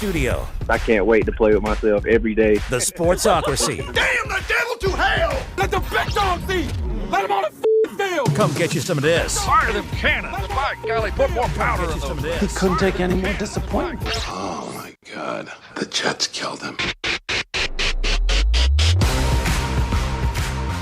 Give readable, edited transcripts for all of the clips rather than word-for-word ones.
studio. I can't wait to play with myself every day. The Sportsocracy. Damn the devil to hell! Let the big dog see! Let him on the field! Come get you some of this. Fire them cannons! By golly, put more powder in Some of those. this. Couldn't take any more disappointment. Oh, my God. The Jets killed him.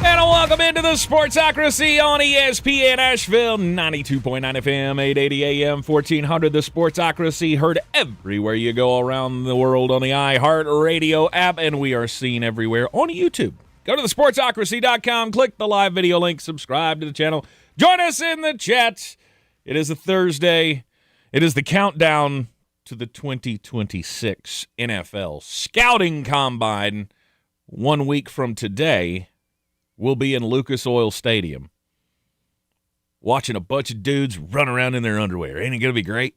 And welcome into the Sportsocracy on ESPN Asheville, 92.9 FM, 880 AM, 1400. The Sportsocracy heard everywhere you go around the world on the iHeartRadio app, and we are seen everywhere on YouTube. Go to thesportsocracy.com, click the live video link, subscribe to the channel. Join us in the chat. It is a Thursday. It is the countdown to the 2026 NFL Scouting Combine. 1 week from today, we'll be in Lucas Oil Stadium watching a bunch of dudes run around in their underwear. Ain't it going to be great?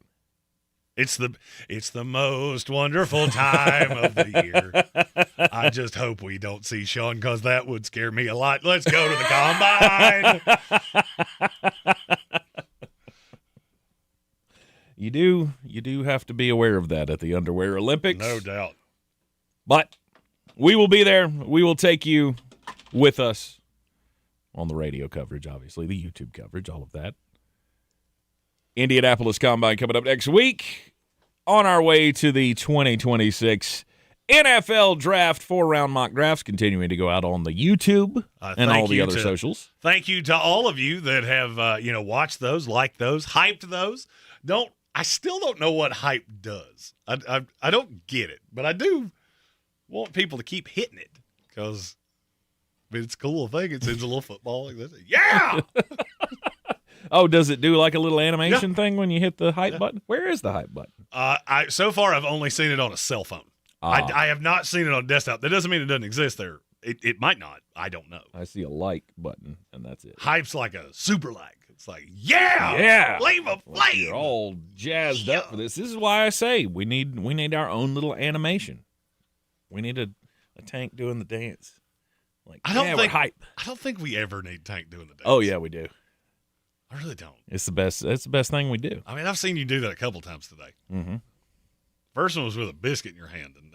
It's the most wonderful time of the year. I just hope we don't see Sean, because that would scare me a lot. Let's go to the combine. You do have to be aware of that at the Underwear Olympics. No doubt. But we will be there. We will take you with us on the radio coverage, obviously, the YouTube coverage, all of that. Indianapolis Combine coming up next week. On our way to the 2026 NFL Draft, 4-round mock drafts continuing to go out on the YouTube and all the other socials. Thank you to all of you that have watched those, liked those, hyped those. I still don't know what hype does. I don't get it, but I do want people to keep hitting it, because it's a cool thing. It sends a little football like this. Yeah! Oh, does it do like a little animation thing when you hit the hype button? Where is the hype button? So far, I've only seen it on a cell phone. I have not seen it on desktop. That doesn't mean it doesn't exist there. It might not. I don't know. I see a like button, and that's it. Hype's like a super like. It's like, yeah, leave a flame. You're all jazzed up for this. This is why I say we need our own little animation. We need a tank doing the dance. Like, we're hype. I don't think we ever need Tank doing the dance. Oh yeah, we do. I really don't. It's the best. It's the best thing we do. I mean, I've seen you do that a couple times today. Mm-hmm. First one was with a biscuit in your hand, and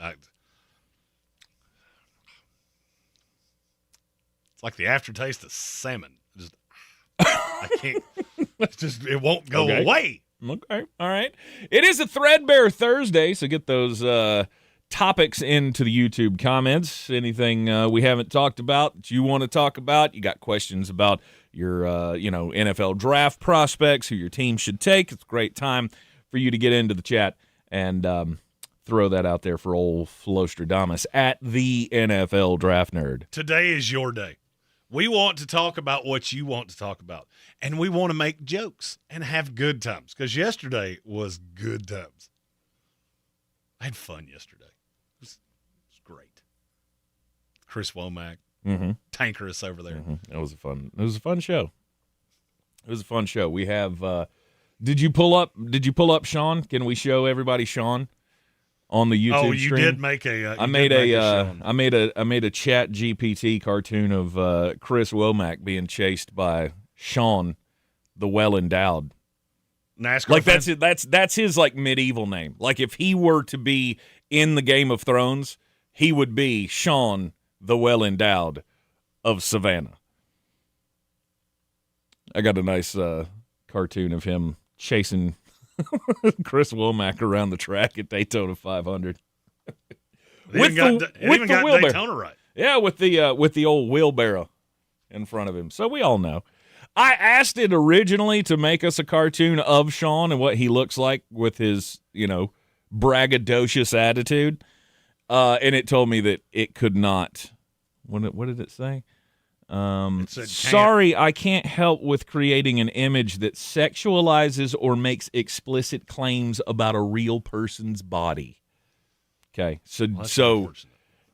it's like the aftertaste of salmon. I can't. It won't go away. Okay, all right. It is a threadbare Thursday, so get those topics into the YouTube comments. Anything we haven't talked about that you want to talk about? You got questions about your NFL draft prospects, who your team should take? It's a great time for you to get into the chat and throw that out there for old Flostradamus at the NFL Draft Nerd. Today is your day. We want to talk about what you want to talk about, and we want to make jokes and have good times, because yesterday was good times. I had fun yesterday. It was great. Chris Womack, Tankerous over there. Mm-hmm. It was a fun show. It was a fun show. We have. Did you pull up Sean? Can we show everybody Sean on the YouTube? Oh, you stream? did make a. I made a Chat GPT cartoon of Chris Womack being chased by Sean, the well endowed. NASCAR. Like that's his like medieval name. Like if he were to be in the Game of Thrones, he would be Sean, the well endowed of Savannah. I got a nice cartoon of him chasing Chris Womack around the track at Daytona 500. with the wheelbarrow. Daytona right. Yeah, with the old wheelbarrow in front of him. So we all know. I asked it originally to make us a cartoon of Sean and what he looks like with his, braggadocious attitude. And it told me that it could not. What did it say? Sorry, I can't help with creating an image that sexualizes or makes explicit claims about a real person's body. Okay, so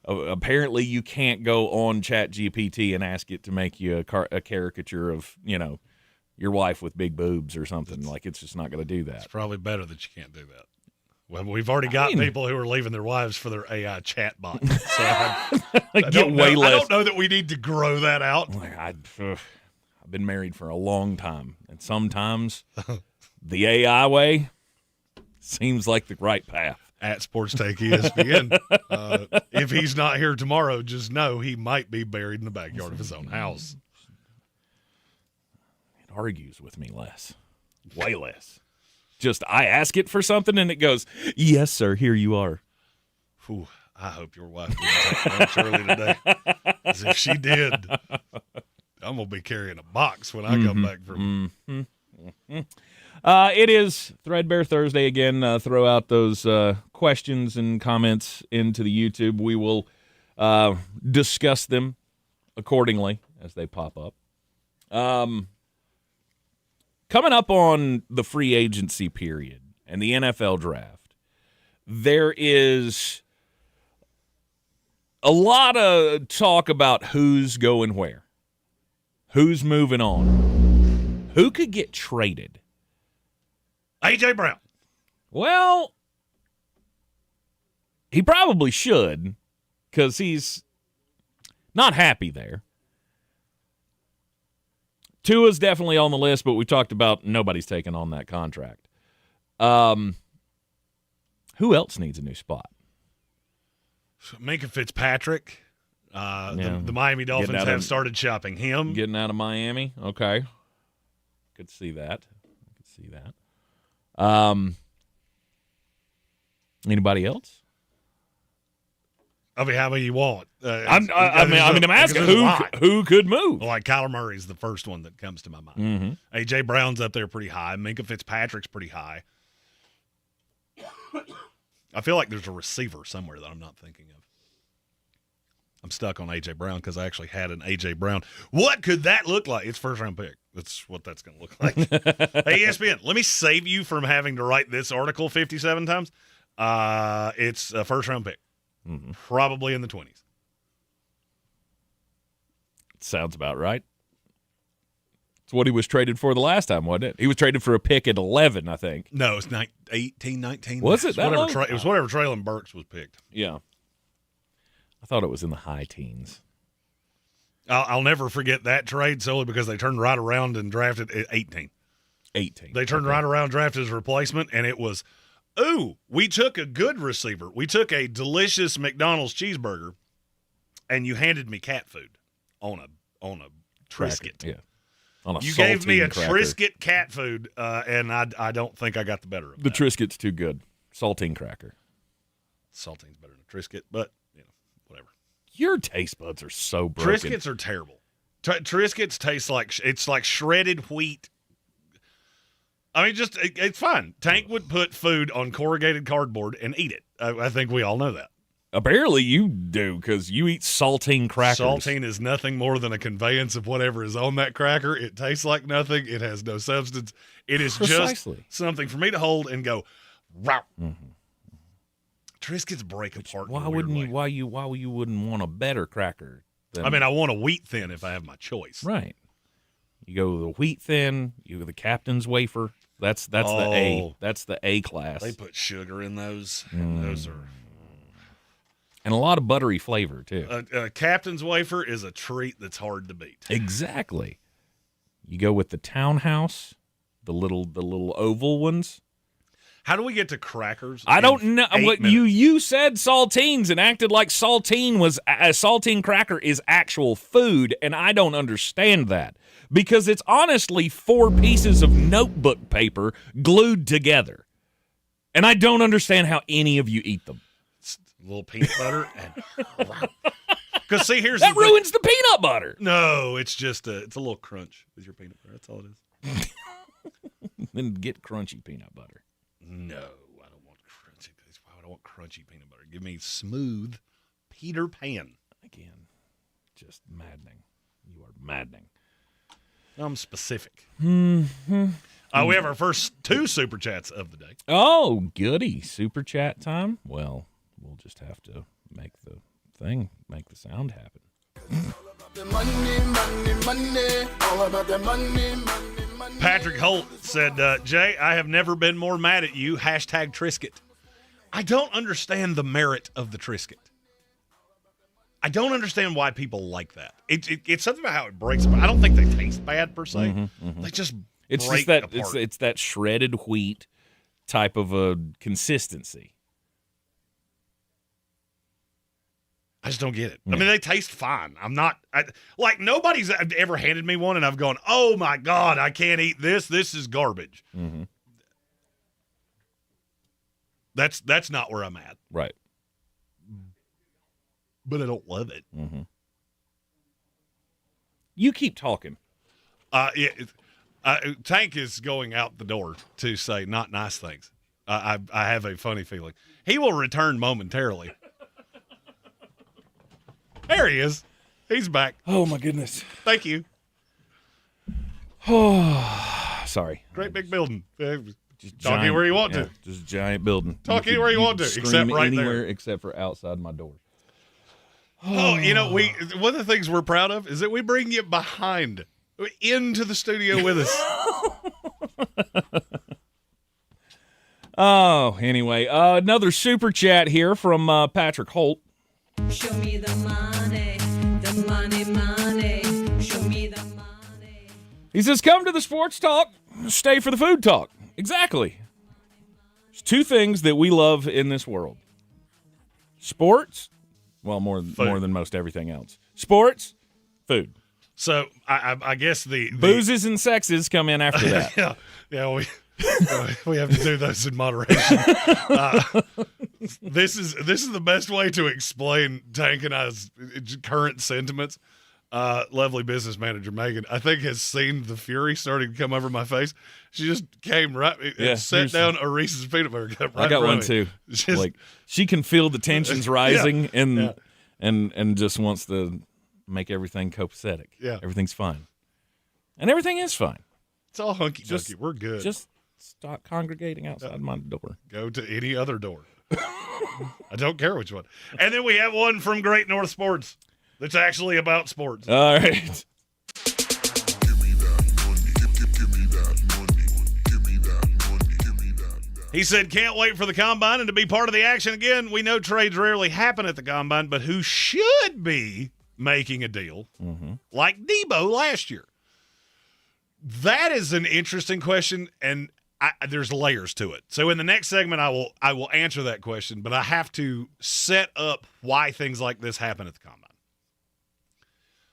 apparently you can't go on ChatGPT and ask it to make you a caricature of, your wife with big boobs or something. It's just not going to do that. It's probably better that you can't do that. Well, we've already got people who are leaving their wives for their AI chat bot. So I don't know that we need to grow that out. I've been married for a long time, and sometimes the AI way seems like the right path. at Sports Take ESPN. If he's not here tomorrow, just know he might be buried in the backyard of his own house. It argues with me less. Way less. Just I ask it for something and it goes, yes, sir, here you are. Whew, I hope your wife didn't take lunch early today. Because if she did, I'm going to be carrying a box when I come back from. It is Threadbare Thursday again. Throw out those questions and comments into the YouTube. We will discuss them accordingly as they pop up. Coming up on the free agency period and the NFL draft, there is a lot of talk about who's going where, who's moving on, who could get traded. A.J. Brown. Well, he probably should because he's not happy there. Tua's definitely on the list, but we talked about nobody's taking on that contract. Who else needs a new spot? Minkah Fitzpatrick. The Miami Dolphins have started shopping him. Getting out of Miami. Okay. Could see that. Anybody else? I mean, how many you want? I'm asking who could move. Like Kyler Murray's the first one that comes to my mind. Mm-hmm. A.J. Brown's up there pretty high. Minkah Fitzpatrick's pretty high. I feel like there's a receiver somewhere that I'm not thinking of. I'm stuck on A.J. Brown because I actually had an A.J. Brown. What could that look like? It's first-round pick. That's what that's going to look like. Hey, ESPN, let me save you from having to write this article 57 times. It's a first-round pick. Mm-hmm. Probably in the 20s. Sounds about right. It's what he was traded for the last time, wasn't it? He was traded for a pick at 11, I think. No, it's 18, 19. Was it that long? It was whatever Traylon Burks was picked. Yeah. I thought it was in the high teens. I'll never forget that trade solely because they turned right around and drafted at 18. 18. They turned right around, drafted his replacement, and it was, we took a good receiver. We took a delicious McDonald's cheeseburger, and you handed me cat food on a Triscuit. Yeah. You gave me a Triscuit cat food, and I don't think I got the better of the that. Triscuit's too good. Saltine cracker. Saltine's better than a Triscuit, but whatever. Your taste buds are so broken. Triscuits are terrible. Triscuits taste like it's like shredded wheat. I mean, it's fine. Tank would put food on corrugated cardboard and eat it. I think we all know that. Apparently you do because you eat saltine crackers. Saltine is nothing more than a conveyance of whatever is on that cracker. It tastes like nothing. It has no substance. It is just something for me to hold and go, wow. Mm-hmm. Triscuits break apart. Why wouldn't you? Why you wouldn't want a better cracker? I mean, I want a wheat thin if I have my choice. Right. You go the wheat thin. You go the Captain's wafer. That's the A. That's the A class. They put sugar in those. And those are. And a lot of buttery flavor too. Captain's wafer is a treat that's hard to beat. Exactly. You go with the Townhouse, the little oval ones. How do we get to crackers? I don't know. What you said saltines and acted like saltine cracker is actual food, and I don't understand that because it's honestly 4 pieces of notebook paper glued together, and I don't understand how any of you eat them. It's a little peanut butter and because see here's that ruins the peanut butter. No, it's just it's a little crunch with your peanut butter. That's all it is. Then get crunchy peanut butter. No, I don't want crunchy. Why would I want crunchy peanut butter? Give me smooth Peter Pan. Again, just maddening. You are maddening. I'm specific. Mm-hmm. We have our first 2 Super Chats of the day. Oh, goody. Super Chat time? Well, we'll just have to make the sound happen. Patrick Holt said, Jay, I have never been more mad at you. Hashtag Triscuit. I don't understand the merit of the Triscuit. I don't understand why people like that. It's something about how it breaks. But I don't think they taste bad per se. Mm-hmm, mm-hmm. They just break apart. It's that shredded wheat type of a consistency. I just don't get it. I mean, they taste fine. Like nobody's ever handed me one and I've gone, oh my God, I can't eat this. This is garbage. Mm-hmm. That's not where I'm at. Right. But I don't love it. Mm-hmm. You keep talking. Tank is going out the door to say not nice things. I have a funny feeling. He will return momentarily. There he is. He's back. Oh, my goodness. Thank you. Oh, sorry. Great big building. Just Talk anywhere you want to. Just a giant building. Talk anywhere you want to, except right anywhere there. Except for outside my door. Oh, one of the things we're proud of is that we bring you behind, into the studio with us. Oh, anyway, another super chat here from Patrick Holt. Show me the money, money. Show me the money. He says, come to the sports talk, stay for the food talk. Exactly. There's two things that we love in this world. Sports, well, more than most everything else. Sports, food. So I guess the boozes and sexes come in after that. yeah, we have to do those in moderation. This is the best way to explain Tank and I's current sentiments. Lovely business manager Megan, I think, has seen the fury starting to come over my face. She just came right and set down a Reese's peanut butter cup. Right, I got one too. Like she can feel the tensions rising and just wants to make everything copacetic. Yeah, everything's fine, and everything is fine. It's all hunky dunky. We're good. Just stop congregating outside my door. Go to any other door. I don't care which one. And then we have one from Great North Sports that's actually about sports. All right. He said, can't wait for the Combine and to be part of the action again. We know trades rarely happen at the Combine, but who should be making a deal like Debo last year? That is an interesting question, and there's layers to it. So in the next segment, I will answer that question, but I have to set up why things like this happen at the Combine.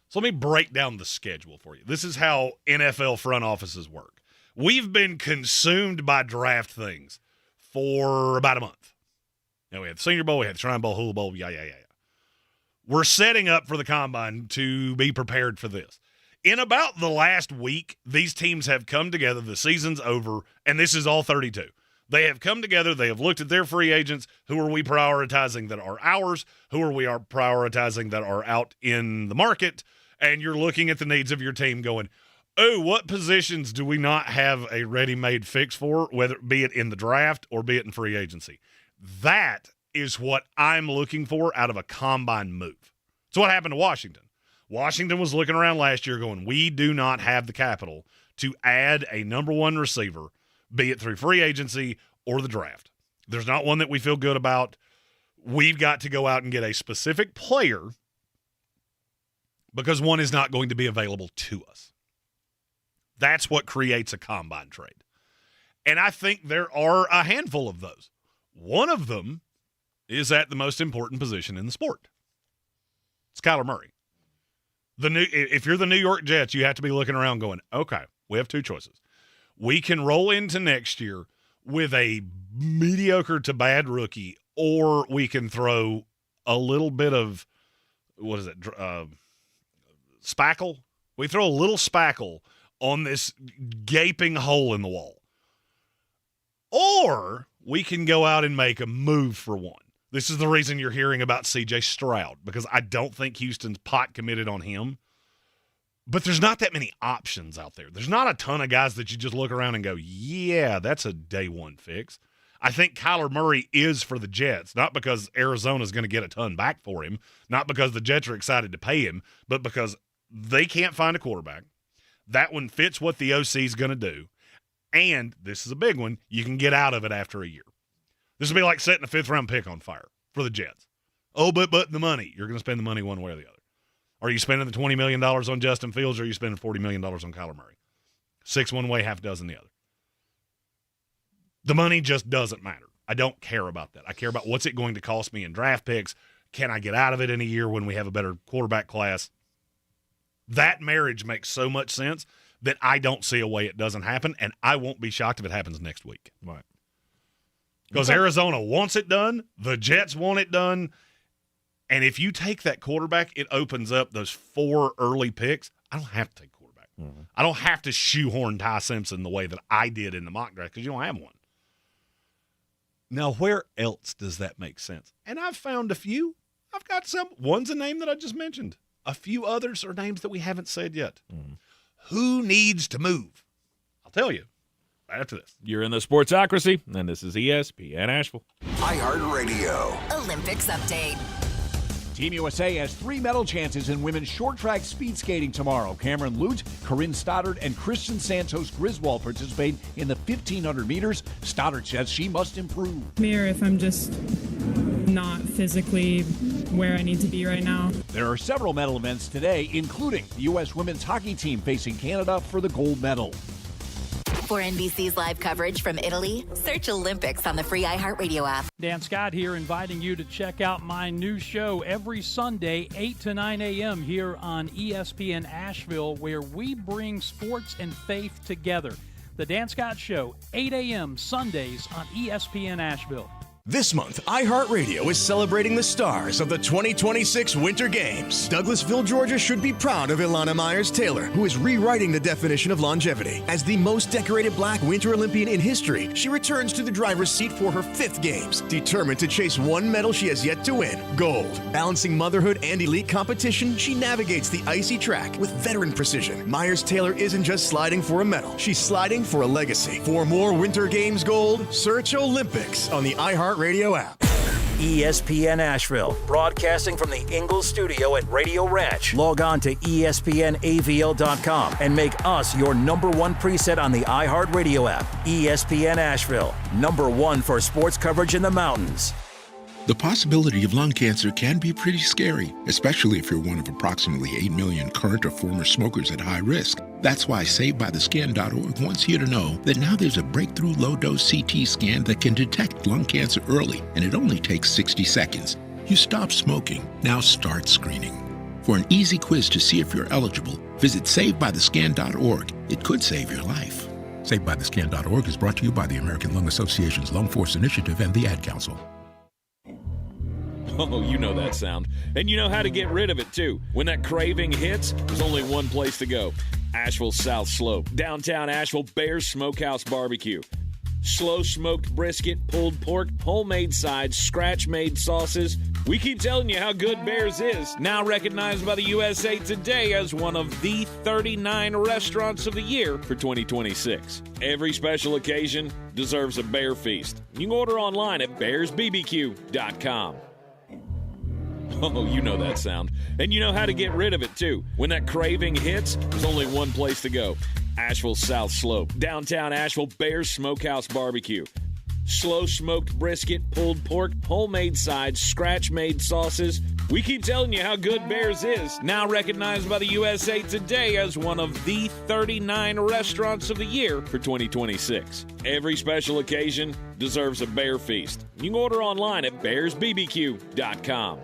So let me break down the schedule for you. This is how NFL front offices work. We've been consumed by draft things for about a month. We had the Senior Bowl, we had the Shrine Bowl, Hula Bowl, yeah. We're setting up for the Combine to be prepared for this. In about the last week, these teams have come together. The season's over, and this is all 32. They have come together. They have looked at their free agents. Who are we prioritizing that are ours? Who are we prioritizing that are out in the market? And you're looking at the needs of your team going, oh, what positions do we not have a ready-made fix for, whether be it in the draft or be it in free agency? That is what I'm looking for out of a Combine move. It's what happened to Washington. Washington was looking around last year going, we do not have the capital to add a number one receiver, be it through free agency or the draft. There's not one that we feel good about. We've got to go out and get a specific player because one is not going to be available to us. That's what creates a Combine trade. And I think there are a handful of those. One of them is at the most important position in the sport. It's Kyler Murray. If you're the New York Jets, you have to be looking around going, okay, we have two choices. We can roll into next year with a mediocre to bad rookie, or we can throw a little bit of, spackle? We throw a little spackle on this gaping hole in the wall. Or we can go out and make a move for one. This is the reason you're hearing about C.J. Stroud, because I don't think Houston's pot committed on him. But there's not that many options out there. There's not a ton of guys that you just look around and go, yeah, that's a day one fix. I think Kyler Murray is for the Jets, not because Arizona's going to get a ton back for him, not because the Jets are excited to pay him, but because they can't find a quarterback. That one fits what the OC is going to do. And this is a big one. You can get out of it after a year. This would be like setting a fifth-round pick on fire for the Jets. Oh, but the money. You're going to spend the money one way or the other. Are you spending the $20 million on Justin Fields, or are you spending $40 million on Kyler Murray? 6 one way, half dozen the other. The money just doesn't matter. I don't care about that. I care about what's it going to cost me in draft picks Can I get out of it in a year when we have a better quarterback class? That marriage makes so much sense that I don't see a way it doesn't happen, and I won't be shocked if it happens next week. Right. Because Arizona wants it done, the Jets want it done, and if you take that quarterback, it opens up those 4 early picks. I don't have to take quarterback. Mm-hmm. I don't have to shoehorn Ty Simpson the way that I did in the mock draft because you don't have one. Now, where else does that make sense? And I've found a few. I've got some. One's a name that I just mentioned. A few others are names that we haven't said yet. Mm-hmm. Who needs to move? I'll tell you right after this. You're in the Sportsocracy, and this is ESPN Asheville. iHeartRadio. Olympics update. Team USA has 3 medal chances in women's short track speed skating tomorrow. Cameron Lute, Corinne Stoddard, and Kristen Santos Griswold participate in the 1,500 meters. Stoddard says she must improve. Or if I'm just not physically where I need to be right now. There are several medal events today, including the U.S. women's hockey team facing Canada for the gold medal. For NBC's live coverage from Italy, search Olympics on the free iHeartRadio app. Dan Scott here, inviting you to check out my new show every Sunday, 8 to 9 a.m. here on ESPN Asheville, where we bring sports and faith together. The Dan Scott Show, 8 a.m. Sundays on ESPN Asheville. This month, iHeartRadio is celebrating the stars of the 2026 Winter Games. Douglasville, Georgia should be proud of Ilana Myers-Taylor, who is rewriting the definition of longevity. As the most decorated Black Winter Olympian in history, she returns to the driver's seat for her 5th Games, determined to chase one medal she has yet to win, gold. Balancing motherhood and elite competition, she navigates the icy track with veteran precision. Myers-Taylor isn't just sliding for a medal, she's sliding for a legacy. For more Winter Games gold, search Olympics on the iHeartRadio app. ESPN Asheville, broadcasting from the Ingalls studio at Radio Ranch. Log on to ESPNAVL.com and make us your #1 preset on the iHeartRadio app. ESPN Asheville, #1 for sports coverage in the mountains. The possibility of lung cancer can be pretty scary, especially if you're one of approximately 8 million current or former smokers at high risk. That's why SaveByTheScan.org wants you to know that now there's a breakthrough low-dose CT scan that can detect lung cancer early, and it only takes 60 seconds. You stop smoking, now start screening. For an easy quiz to see if you're eligible, visit SaveByTheScan.org. It could save your life. SaveByTheScan.org is brought to you by the American Lung Association's Lung Force Initiative and the Ad Council. Oh, you know that sound. And you know how to get rid of it, too. When that craving hits, there's only one place to go. Asheville South Slope. Downtown Asheville, Bears Smokehouse Barbecue. Slow smoked brisket, pulled pork, homemade sides, scratch-made sauces. We keep telling you how good Bears is. Now recognized by the USA Today as one of the 39 restaurants of the year for 2026. Every special occasion deserves a Bear feast. You can order online at bearsbbq.com. Oh, you know that sound. And you know how to get rid of it, too. When that craving hits, there's only one place to go. Asheville South Slope. Downtown Asheville, Bears Smokehouse Barbecue. Slow smoked brisket, pulled pork, homemade sides, scratch-made sauces. We keep telling you how good Bears is. Now recognized by the USA Today as one of the 39 restaurants of the year for 2026. Every special occasion deserves a Bear feast. You can order online at bearsbbq.com.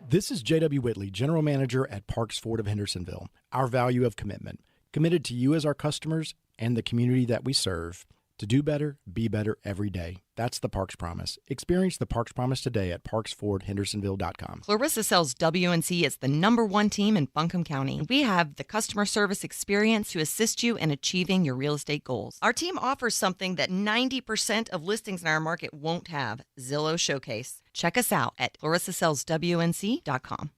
This is J.W. Whitley, General Manager at Parks Ford of Hendersonville. Our value of commitment. Committed to you as our customers and the community that we serve. To do better, be better every day. That's the Parks Promise. Experience the Parks Promise today at parksfordhendersonville.com. Clarissa sells WNC as the #1 team in Buncombe County. We have the customer service experience to assist you in achieving your real estate goals. Our team offers something that 90% of listings in our market won't have, Zillow Showcase. Check us out at clarissasellswnc.com.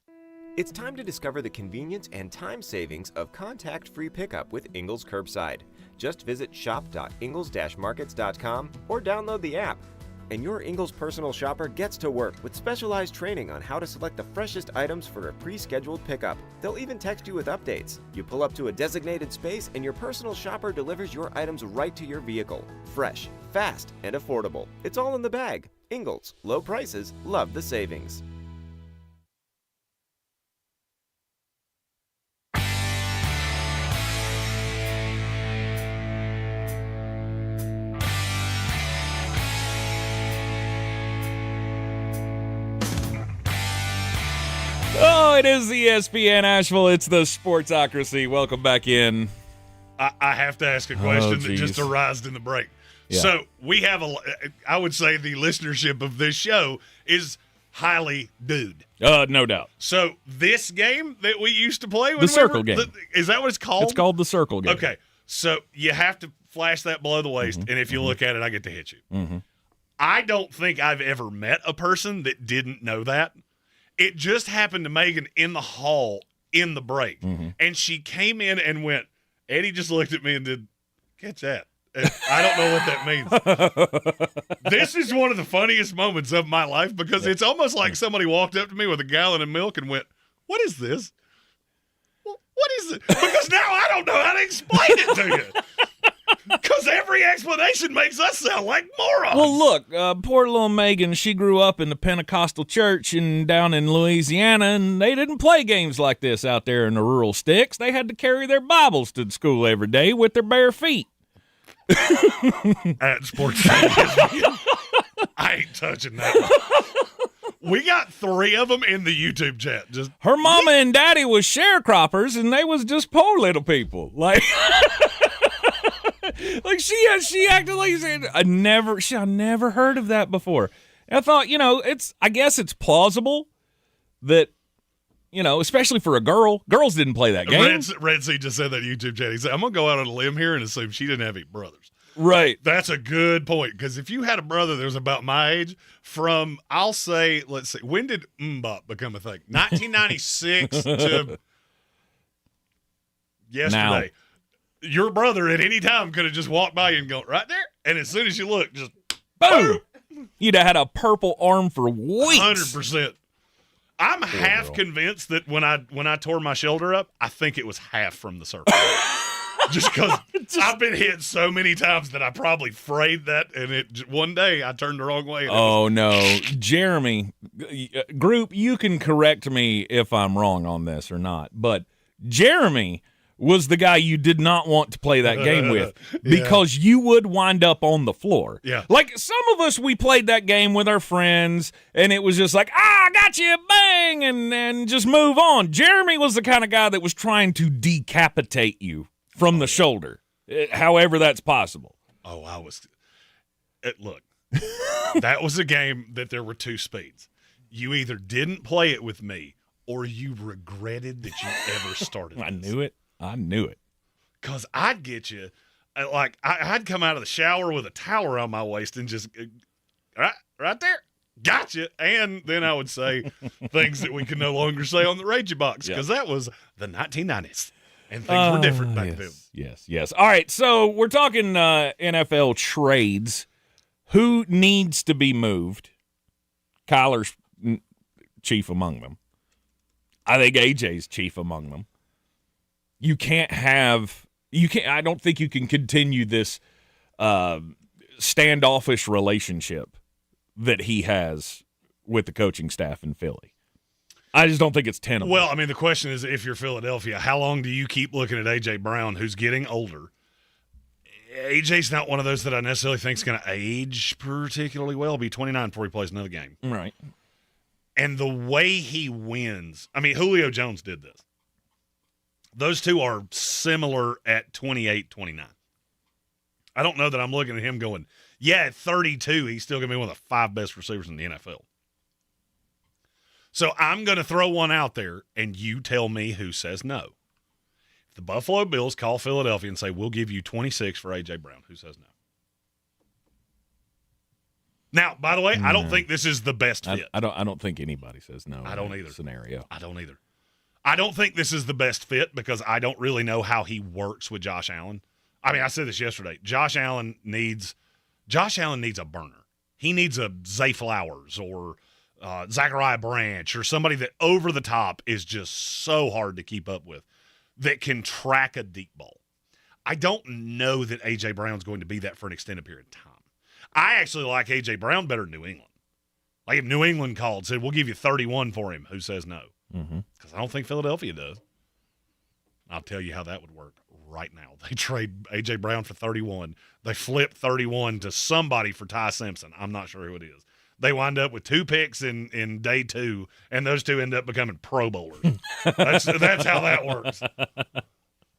It's time to discover the convenience and time savings of contact-free pickup with Ingalls Curbside. Just visit shop.ingalls-markets.com or download the app. And your Ingalls personal shopper gets to work with specialized training on how to select the freshest items for a pre-scheduled pickup. They'll even text you with updates. You pull up to a designated space and your personal shopper delivers your items right to your vehicle. Fresh, fast, and affordable. It's all in the bag. Ingalls. Low prices. Love the savings. it is ESPN Asheville. It's the Sportsocracy. Welcome back in. I have to ask a question that just arose in the break. Yeah. So we have I would say the listenership of this show is highly dude. No doubt. So this game that we used to play, The circle game. Is that what it's called? It's called the circle game. Okay. So you have to flash that below the waist, and if you look at it, I get to hit you. Mm-hmm. I don't think I've ever met a person that didn't know that. It just happened to Megan in the hall in the break, and she came in and went, Eddie just looked at me and did, catch that. And I don't know what that means. This is one of the funniest moments of my life because it's almost like somebody walked up to me with a gallon of milk and went, what is this? What is it? Because now I don't know how to explain it to you. Because every explanation makes us sound like morons. Well, look, poor little Megan, she grew up in the Pentecostal church down in Louisiana, and they didn't play games like this out there in the rural sticks. They had to carry their Bibles to school every day with their bare feet. At Sports I ain't touching that one. We got 3 of them in the YouTube chat. Just her mama and daddy was sharecroppers, and they was just poor little people. Like, like she acted like she said, I never heard of that before. And I thought, I guess it's plausible that, especially for a girl. Girls didn't play that game. Red Sea just said that YouTube chat. He said, I'm going to go out on a limb here and assume she didn't have any brothers. Right. That's a good point, because if you had a brother that was about my age, from, let's see, when did Mbop become a thing? 1996 to yesterday. Now. Your brother at any time could have just walked by you and gone, right there, and as soon as you look, just boom! You'd have had a purple arm for weeks. 100%. I'm half convinced that when I tore my shoulder up, I think it was half from the circle. Just because I've been hit so many times that I probably frayed that, and one day I turned the wrong way. No. Jeremy, group, you can correct me if I'm wrong on this or not, but Jeremy was the guy you did not want to play that game with because you would wind up on the floor. Yeah. Like some of us, we played that game with our friends, and it was just like, I got you, bang, and just move on. Jeremy was the kind of guy that was trying to decapitate you from the shoulder, however that's possible. Oh, look, that was a game that there were 2 speeds. You either didn't play it with me or you regretted that you ever started. I knew it. Because I'd get you, I'd come out of the shower with a towel around my waist and just, right there, gotcha. And then I would say things that we could no longer say on the Ragey Box, because that was the 1990s. And things were different back then. Yes. All right, so we're talking NFL trades. Who needs to be moved? Kyler's chief among them. I think AJ's chief among them. I don't think you can continue this standoffish relationship that he has with the coaching staff in Philly. I just don't think it's tenable. Well, I mean, the question is, if you're Philadelphia, how long do you keep looking at A.J. Brown, who's getting older? A.J.'s not one of those that I necessarily think is going to age particularly well. He'll be 29 before he plays another game. Right. And the way he wins, I mean, Julio Jones did this. Those two are similar at 28, 29. I don't know that I'm looking at him going, at 32, he's still going to be one of the 5 best receivers in the NFL. So I'm going to throw one out there, and you tell me who says no. If the Buffalo Bills call Philadelphia and say, we'll give you 26 for A.J. Brown, who says no? Now, by the way, I don't think this is the best fit. I don't think anybody says no. I don't either. Scenario. I don't either. I don't think this is the best fit because I don't really know how he works with Josh Allen. I mean, I said this yesterday. Josh Allen needs a burner. He needs a Zay Flowers or Zachariah Branch or somebody that over the top is just so hard to keep up with that can track a deep ball. I don't know that A.J. Brown's going to be that for an extended period of time. I actually like A.J. Brown better than New England. Like if New England called and said, we'll give you 31 for him, who says no? Because I don't think Philadelphia does. I'll tell you how that would work right now. They trade A.J. Brown for 31. They flip 31 to somebody for Ty Simpson. I'm not sure who it is. They wind up with 2 picks in day 2, and those 2 end up becoming Pro Bowlers. That's how that works.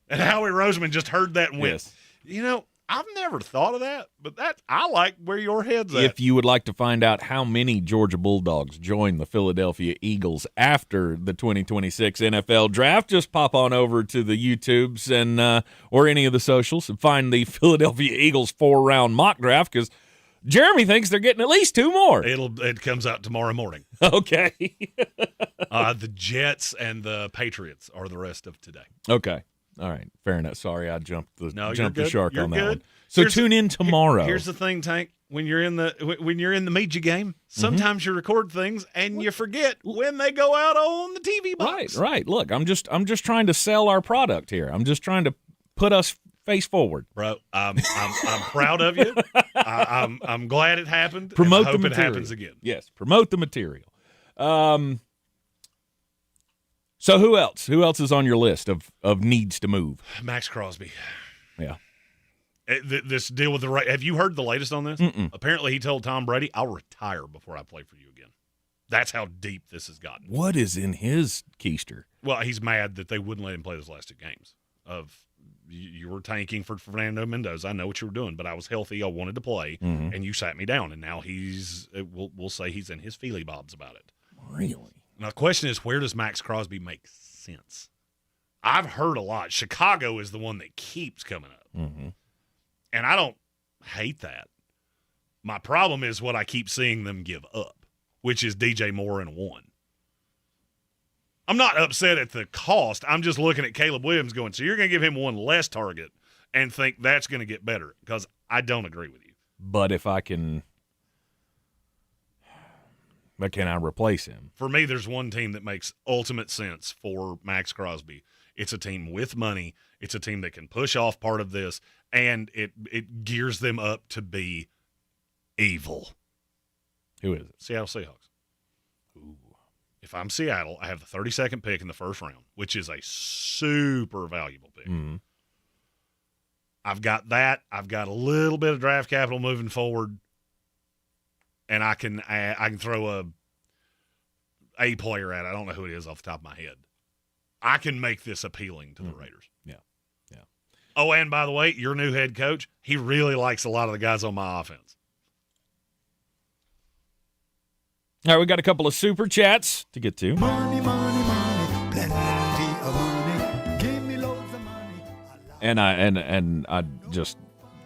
And Howie Roseman just heard that and went, yes. I've never thought of that, but I like where your head's at. If you would like to find out how many Georgia Bulldogs joined the Philadelphia Eagles after the 2026 NFL Draft, just pop on over to the YouTubes and or any of the socials and find the Philadelphia Eagles 4-round mock draft, because Jeremy thinks they're getting at least 2 more. It comes out tomorrow morning. Okay. The Jets and the Patriots are the rest of today. Okay. All right, fair enough. Sorry, I jumped the shark You're on that good. one. So tune in tomorrow. Here's the thing, Tank. When you're in the media game, sometimes you record things and you forget when they go out on the TV box. Right. Look, I'm just trying to sell our product here. I'm just trying to put us face forward, bro. I'm proud of you. I'm glad it happened. Promote and I hope the material. It happens again. Yes, promote the material. So who else? Who else is on your list of needs to move? Max Crosby. Yeah. This deal with have you heard the latest on this? Mm-mm. Apparently he told Tom Brady, I'll retire before I play for you again. That's how deep this has gotten. What is in his keister? Well, he's mad that they wouldn't let him play those last 2 games. You were tanking for Fernando Mendoza. I know what you were doing, but I was healthy. I wanted to play, and you sat me down. And now we'll say he's in his feely bobs about it. Really? Now, the question is, where does Max Crosby make sense? I've heard a lot. Chicago is the one that keeps coming up. Mm-hmm. And I don't hate that. My problem is what I keep seeing them give up, which is DJ Moore and 1. I'm not upset at the cost. I'm just looking at Caleb Williams going, so you're going to give him 1 less target and think that's going to get better, because I don't agree with you. But can I replace him? For me, there's one team that makes ultimate sense for Max Crosby. It's a team with money. It's a team that can push off part of this, and it gears them up to be evil. Who is it? Seattle Seahawks. Ooh. If I'm Seattle, I have the 32nd pick in the first round, which is a super valuable pick. Mm-hmm. I've got that. I've got a little bit of draft capital moving forward, and I can throw a player at it. I don't know who it is off the top of my head. I can make this appealing to the Raiders. Yeah. Oh, and by the way, your new head coach, he really likes a lot of the guys on my offense. All right, we got a couple of super chats to get to. Money, money, money, plenty of money. Give me loads of money. And I just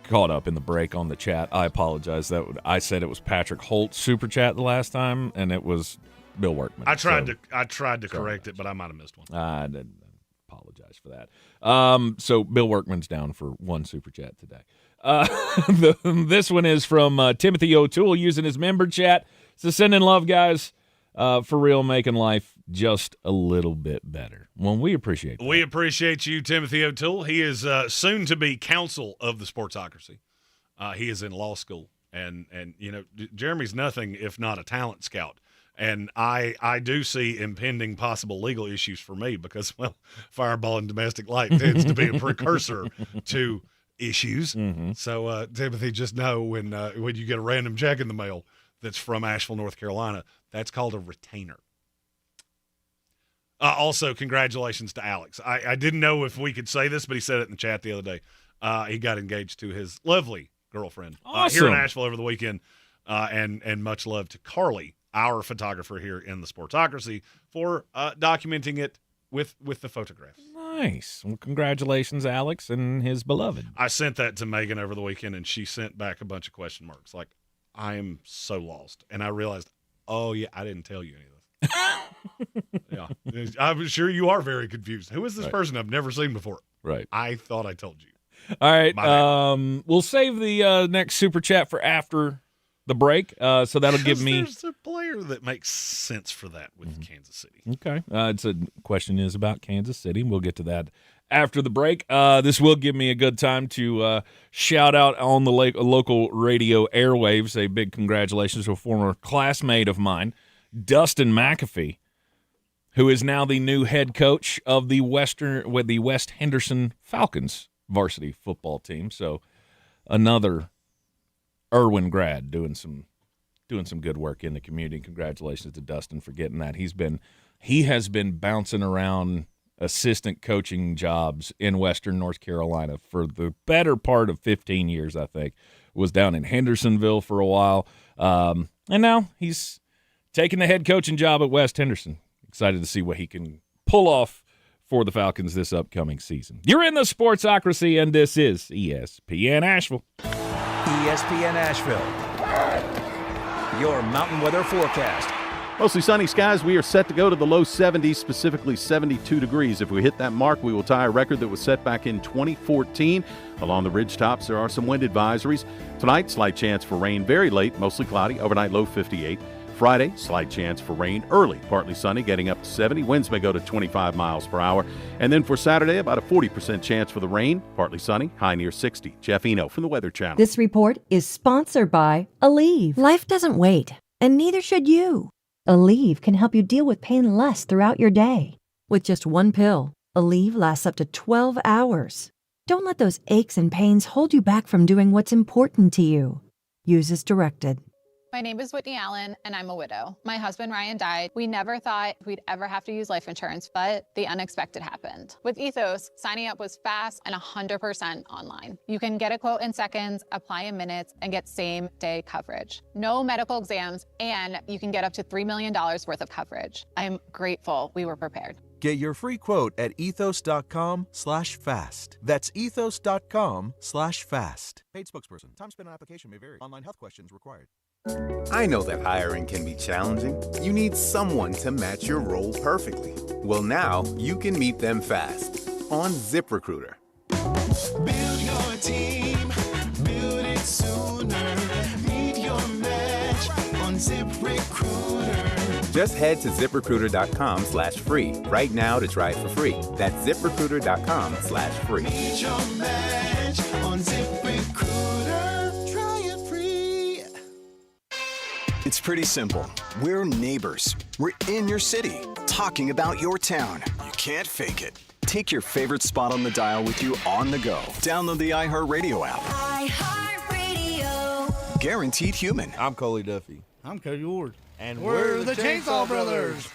caught up in the break on the chat. I apologize. I said it was Patrick Holt super chat the last time, and it was Bill Workman. I tried to correct it, but I might have missed one. I didn't apologize for that. So Bill Workman's down for 1 super chat today. This one is from Timothy O'Toole using his member chat. So sending love, guys, for real, making life just a little bit better. Well, we appreciate that. We appreciate you, Timothy O'Toole. He is soon to be counsel of the Sportsocracy. He is in law school, and Jeremy's nothing if not a talent scout. And I do see impending possible legal issues for me because, well, fireball and domestic light tends to be a precursor to issues. Mm-hmm. So, Timothy, just know when you get a random check in the mail that's from Asheville, North Carolina, that's called a retainer. Also, congratulations to Alex. I didn't know if we could say this, but he said it in the chat the other day. He got engaged to his lovely girlfriend here in Asheville over the weekend. And much love to Carly, our photographer here in the Sportsocracy, for documenting it with the photographs. Nice. Well, congratulations, Alex, and his beloved. I sent that to Megan over the weekend, and she sent back a bunch of question marks. Like, I am so lost. And I realized, oh, yeah, I didn't tell you any of this. Yeah. I'm sure you are very confused. Who is this person I've never seen before? Right. I thought I told you. All right. We'll save the next super chat for after the break. So that'll give me. There's a player that makes sense for that with Kansas City. Okay. It's a question is about Kansas City. We'll get to that after the break. This will give me a good time to shout out on the local radio airwaves. A big congratulations to a former classmate of mine, Dustin McAfee, who is now the new head coach of the West Henderson Falcons varsity football team. So another Irwin grad doing some doing some good work in the community. Congratulations to Dustin for getting that. He has been bouncing around assistant coaching jobs in Western North Carolina for the better part of 15 years, I think. Was down in Hendersonville for a while. And now he's taking the head coaching job at West Henderson. Excited to see what he can pull off for the Falcons this upcoming season. You're in the Sportsocracy, and this is ESPN Asheville. ESPN Asheville, your mountain weather forecast. Mostly sunny skies. We are set to go to the low 70s, specifically 72 degrees. If we hit that mark, we will tie a record that was set back in 2014. Along the ridge tops, there are some wind advisories. Tonight, slight chance for rain very late, mostly cloudy, overnight low 58. Friday, slight chance for rain early, partly sunny, getting up to 70. Winds may go to 25 miles per hour. And then for Saturday, about a 40% chance for the rain, partly sunny, high near 60. Jeff Eno from the Weather Channel. This report is sponsored by Aleve. Life doesn't wait, and neither should you. Aleve can help you deal with pain less throughout your day. With just one pill, Aleve lasts up to 12 hours. Don't let those aches and pains hold you back from doing what's important to you. Use as directed. My name is Whitney Allen, and I'm a widow. My husband, Ryan, died. We never thought we'd ever have to use life insurance, but the unexpected happened. With Ethos, signing up was fast and 100% online. You can get a quote in seconds, apply in minutes, and get same-day coverage. No medical exams, and you can get up to $3 million worth of coverage. I'm grateful we were prepared. Get your free quote at ethos.com/fast. That's ethos.com/fast. Paid spokesperson. Time spent on application may vary. Online health questions required. I know that hiring can be challenging. You need someone to match your role perfectly. Well, now you can meet them fast on ZipRecruiter. Build your team, build it sooner. Meet your match on ZipRecruiter. Just head to ZipRecruiter.com/free right now to try it for free. That's ZipRecruiter.com/free. Meet your match on ZipRecruiter. Try it free. It's pretty simple. We're neighbors. We're in your city, talking about your town. You can't fake it. Take your favorite spot on the dial with you on the go. Download the iHeartRadio app. iHeartRadio. Guaranteed human. I'm Coley Duffy. I'm Cody Ward. And we're the Chainsaw Brothers.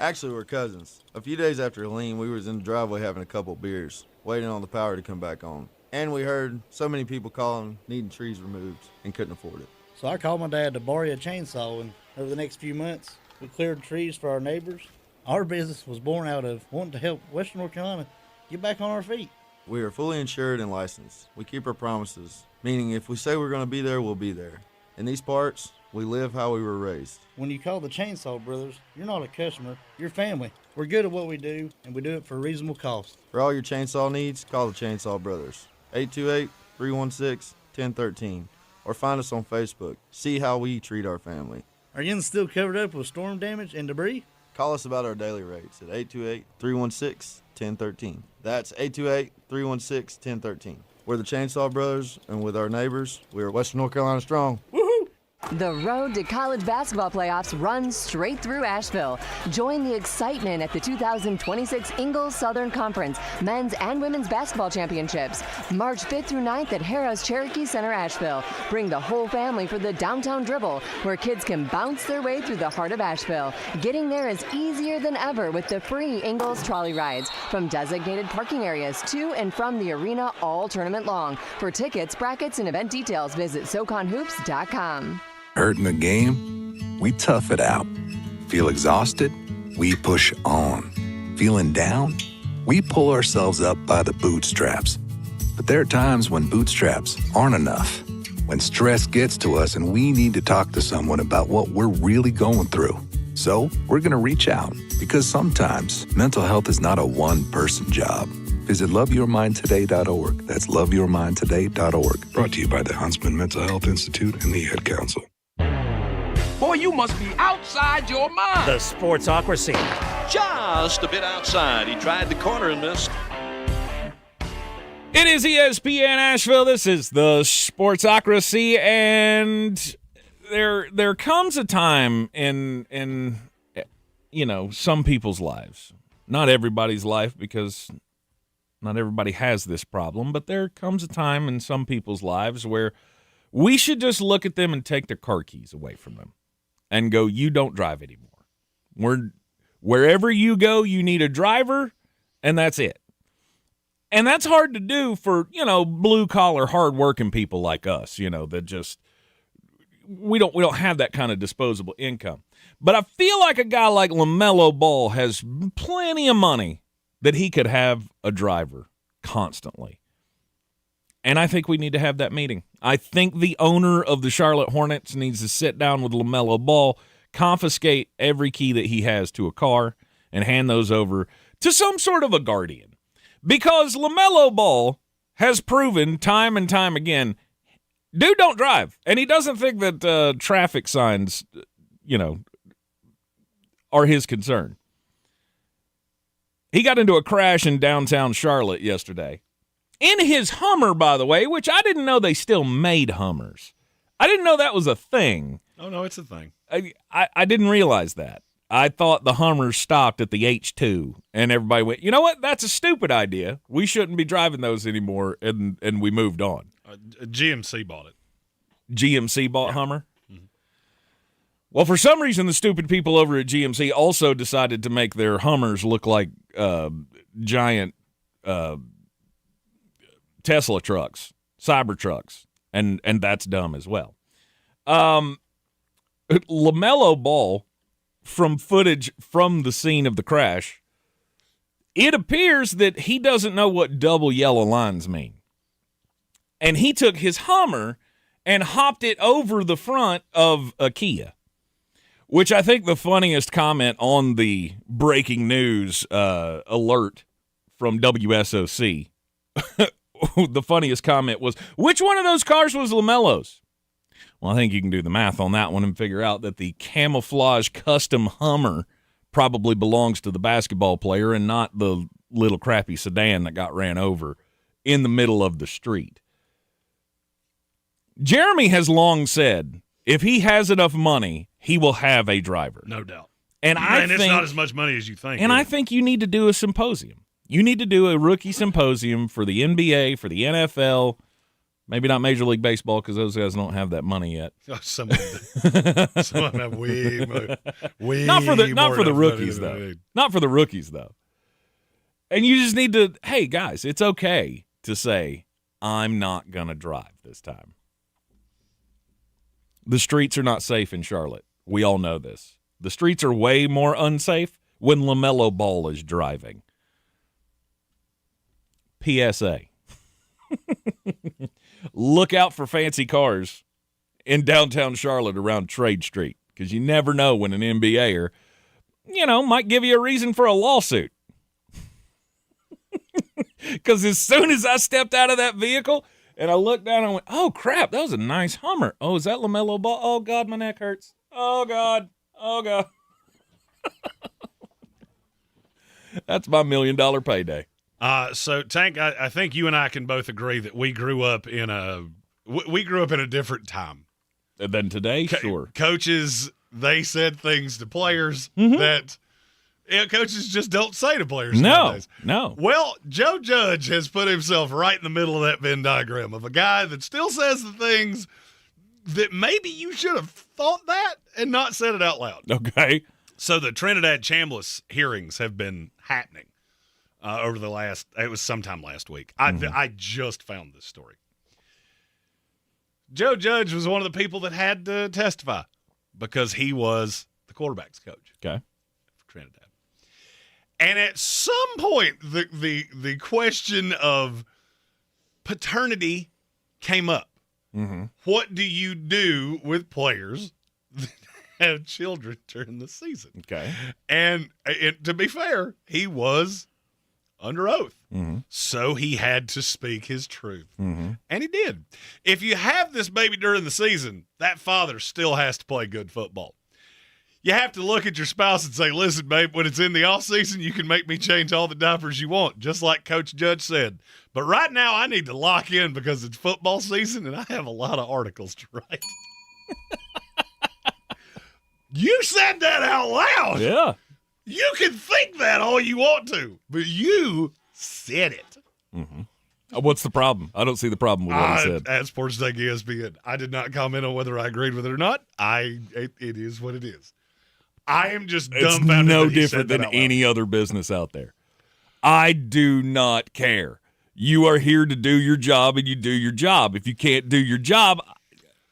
Actually, we're cousins. A few days after Helene, we was in the driveway having a couple beers, waiting on the power to come back on. And we heard so many people calling, needing trees removed, and couldn't afford it. So I called my dad to borrow a chainsaw, and over the next few months, we cleared trees for our neighbors. Our business was born out of wanting to help Western North Carolina get back on our feet. We are fully insured and licensed. We keep our promises, meaning if we say we're going to be there, we'll be there. In these parts, we live how we were raised. When you call the Chainsaw Brothers, you're not a customer, you're family. We're good at what we do, and we do it for a reasonable cost. For all your chainsaw needs, call the Chainsaw Brothers. 828-316-1013. Or find us on Facebook. See how we treat our family. Are you still covered up with storm damage and debris? Call us about our daily rates at 828-316-1013. That's 828-316-1013. We're the Chainsaw Brothers, and with our neighbors, we are Western North Carolina strong. The road to college basketball playoffs runs straight through Asheville. Join the excitement at the 2026 Ingles Southern Conference Men's and Women's Basketball Championships, March 5th through 9th at Harrah's Cherokee Center, Asheville. Bring the whole family for the Downtown Dribble, where kids can bounce their way through the heart of Asheville. Getting there is easier than ever with the free Ingles trolley rides from designated parking areas to and from the arena all tournament long. For tickets, brackets, and event details, visit SoConHoops.com. Hurt in the game? We tough it out. Feel exhausted? We push on. Feeling down? We pull ourselves up by the bootstraps. But there are times when bootstraps aren't enough. When stress gets to us and we need to talk to someone about what we're really going through. So we're going to reach out, because sometimes mental health is not a one-person job. Visit loveyourmindtoday.org. That's loveyourmindtoday.org. Brought to you by the Huntsman Mental Health Institute and the Ad Council. Boy, you must be outside your mind. The Sportsocracy. Just a bit outside. He tried the corner and missed. It is ESPN Asheville. This is the Sportsocracy, and there comes a time in some people's lives, not everybody's life, because not everybody has this problem, but there comes a time in some people's lives where we should just look at them and take their car keys away from them. and go, you don't drive anymore. Wherever you go, you need a driver, and that's it. And that's hard to do for, blue-collar, hard-working people like us, that just we don't have that kind of disposable income. But I feel like a guy like LaMelo Ball has plenty of money that he could have a driver constantly. And I think we need to have that meeting. I think the owner of the Charlotte Hornets needs to sit down with LaMelo Ball, confiscate every key that he has to a car, and hand those over to some sort of a guardian. Because LaMelo Ball has proven time and time again, dude don't drive. And he doesn't think that traffic signs, are his concern. He got into a crash in downtown Charlotte yesterday. In his Hummer, by the way, which I didn't know they still made Hummers. I didn't know that was a thing. Oh, no, it's a thing. I didn't realize that. I thought the Hummers stopped at the H2, and everybody went, you know what? That's a stupid idea. We shouldn't be driving those anymore, and we moved on. GMC bought it. GMC bought Hummer? Mm-hmm. Well, for some reason, the stupid people over at GMC also decided to make their Hummers look like giant Tesla trucks, Cyber trucks, and that's dumb as well. LaMelo Ball, from footage from the scene of the crash, it appears that he doesn't know what double yellow lines mean. And he took his Hummer and hopped it over the front of a Kia, which I think the funniest comment on the breaking news alert from WSOC, the funniest comment was, which one of those cars was LaMelo's? Well, I think you can do the math on that one and figure out that the camouflage custom Hummer probably belongs to the basketball player and not the little crappy sedan that got ran over in the middle of the street. Jeremy has long said if he has enough money, he will have a driver. No doubt. And it's not as much money as you think. And I think you need to do a symposium. You need to do a rookie symposium for the NBA, for the NFL. Maybe not Major League Baseball because those guys don't have that money yet. Oh, some of them have way not for the rookies though. Not for the rookies though. And you just need to, hey guys, it's okay to say I'm not gonna drive this time. The streets are not safe in Charlotte. We all know this. The streets are way more unsafe when LaMelo Ball is driving. PSA. Look out for fancy cars in downtown Charlotte around Trade Street because you never know when an NBAer, might give you a reason for a lawsuit. Because as soon as I stepped out of that vehicle and I looked down and went, oh, crap, that was a nice Hummer. Oh, is that LaMelo Ball? Oh, God, my neck hurts. Oh, God. Oh, God. That's my $1 million payday. So Tank, I think you and I can both agree that we grew up in a different time than today. Sure, coaches, they said things to players that coaches just don't say to players nowadays. No. Well, Joe Judge has put himself right in the middle of that Venn diagram of a guy that still says the things that maybe you should have thought that and not said it out loud. Okay. So the Trinidad Chambliss hearings have been happening. Over it was sometime last week. I just found this story. Joe Judge was one of the people that had to testify because he was the quarterback's coach. Okay. For Trinidad. And at some point, the question of paternity came up. Mm-hmm. What do you do with players that have children during the season? Okay. And to be fair, he was under oath. Mm-hmm. So he had to speak his truth. Mm-hmm. And he did. If you have this baby during the season, that father still has to play good football. You have to look at your spouse and say, listen, babe, when it's in the off season, you can make me change all the diapers you want, just like Coach Judge said. But right now I need to lock in because it's football season and I have a lot of articles to write. You said that out loud. Yeah. You can think that all you want to, but you said it. Mm-hmm. What's the problem? I don't see the problem with what he said. At Sports Day ESPN, I did not comment on whether I agreed with it or not. It is what it is. I am just dumbfounded. It's no that he different said than that out loud. any other business out there. I do not care. You are here to do your job, and you do your job. If you can't do your job,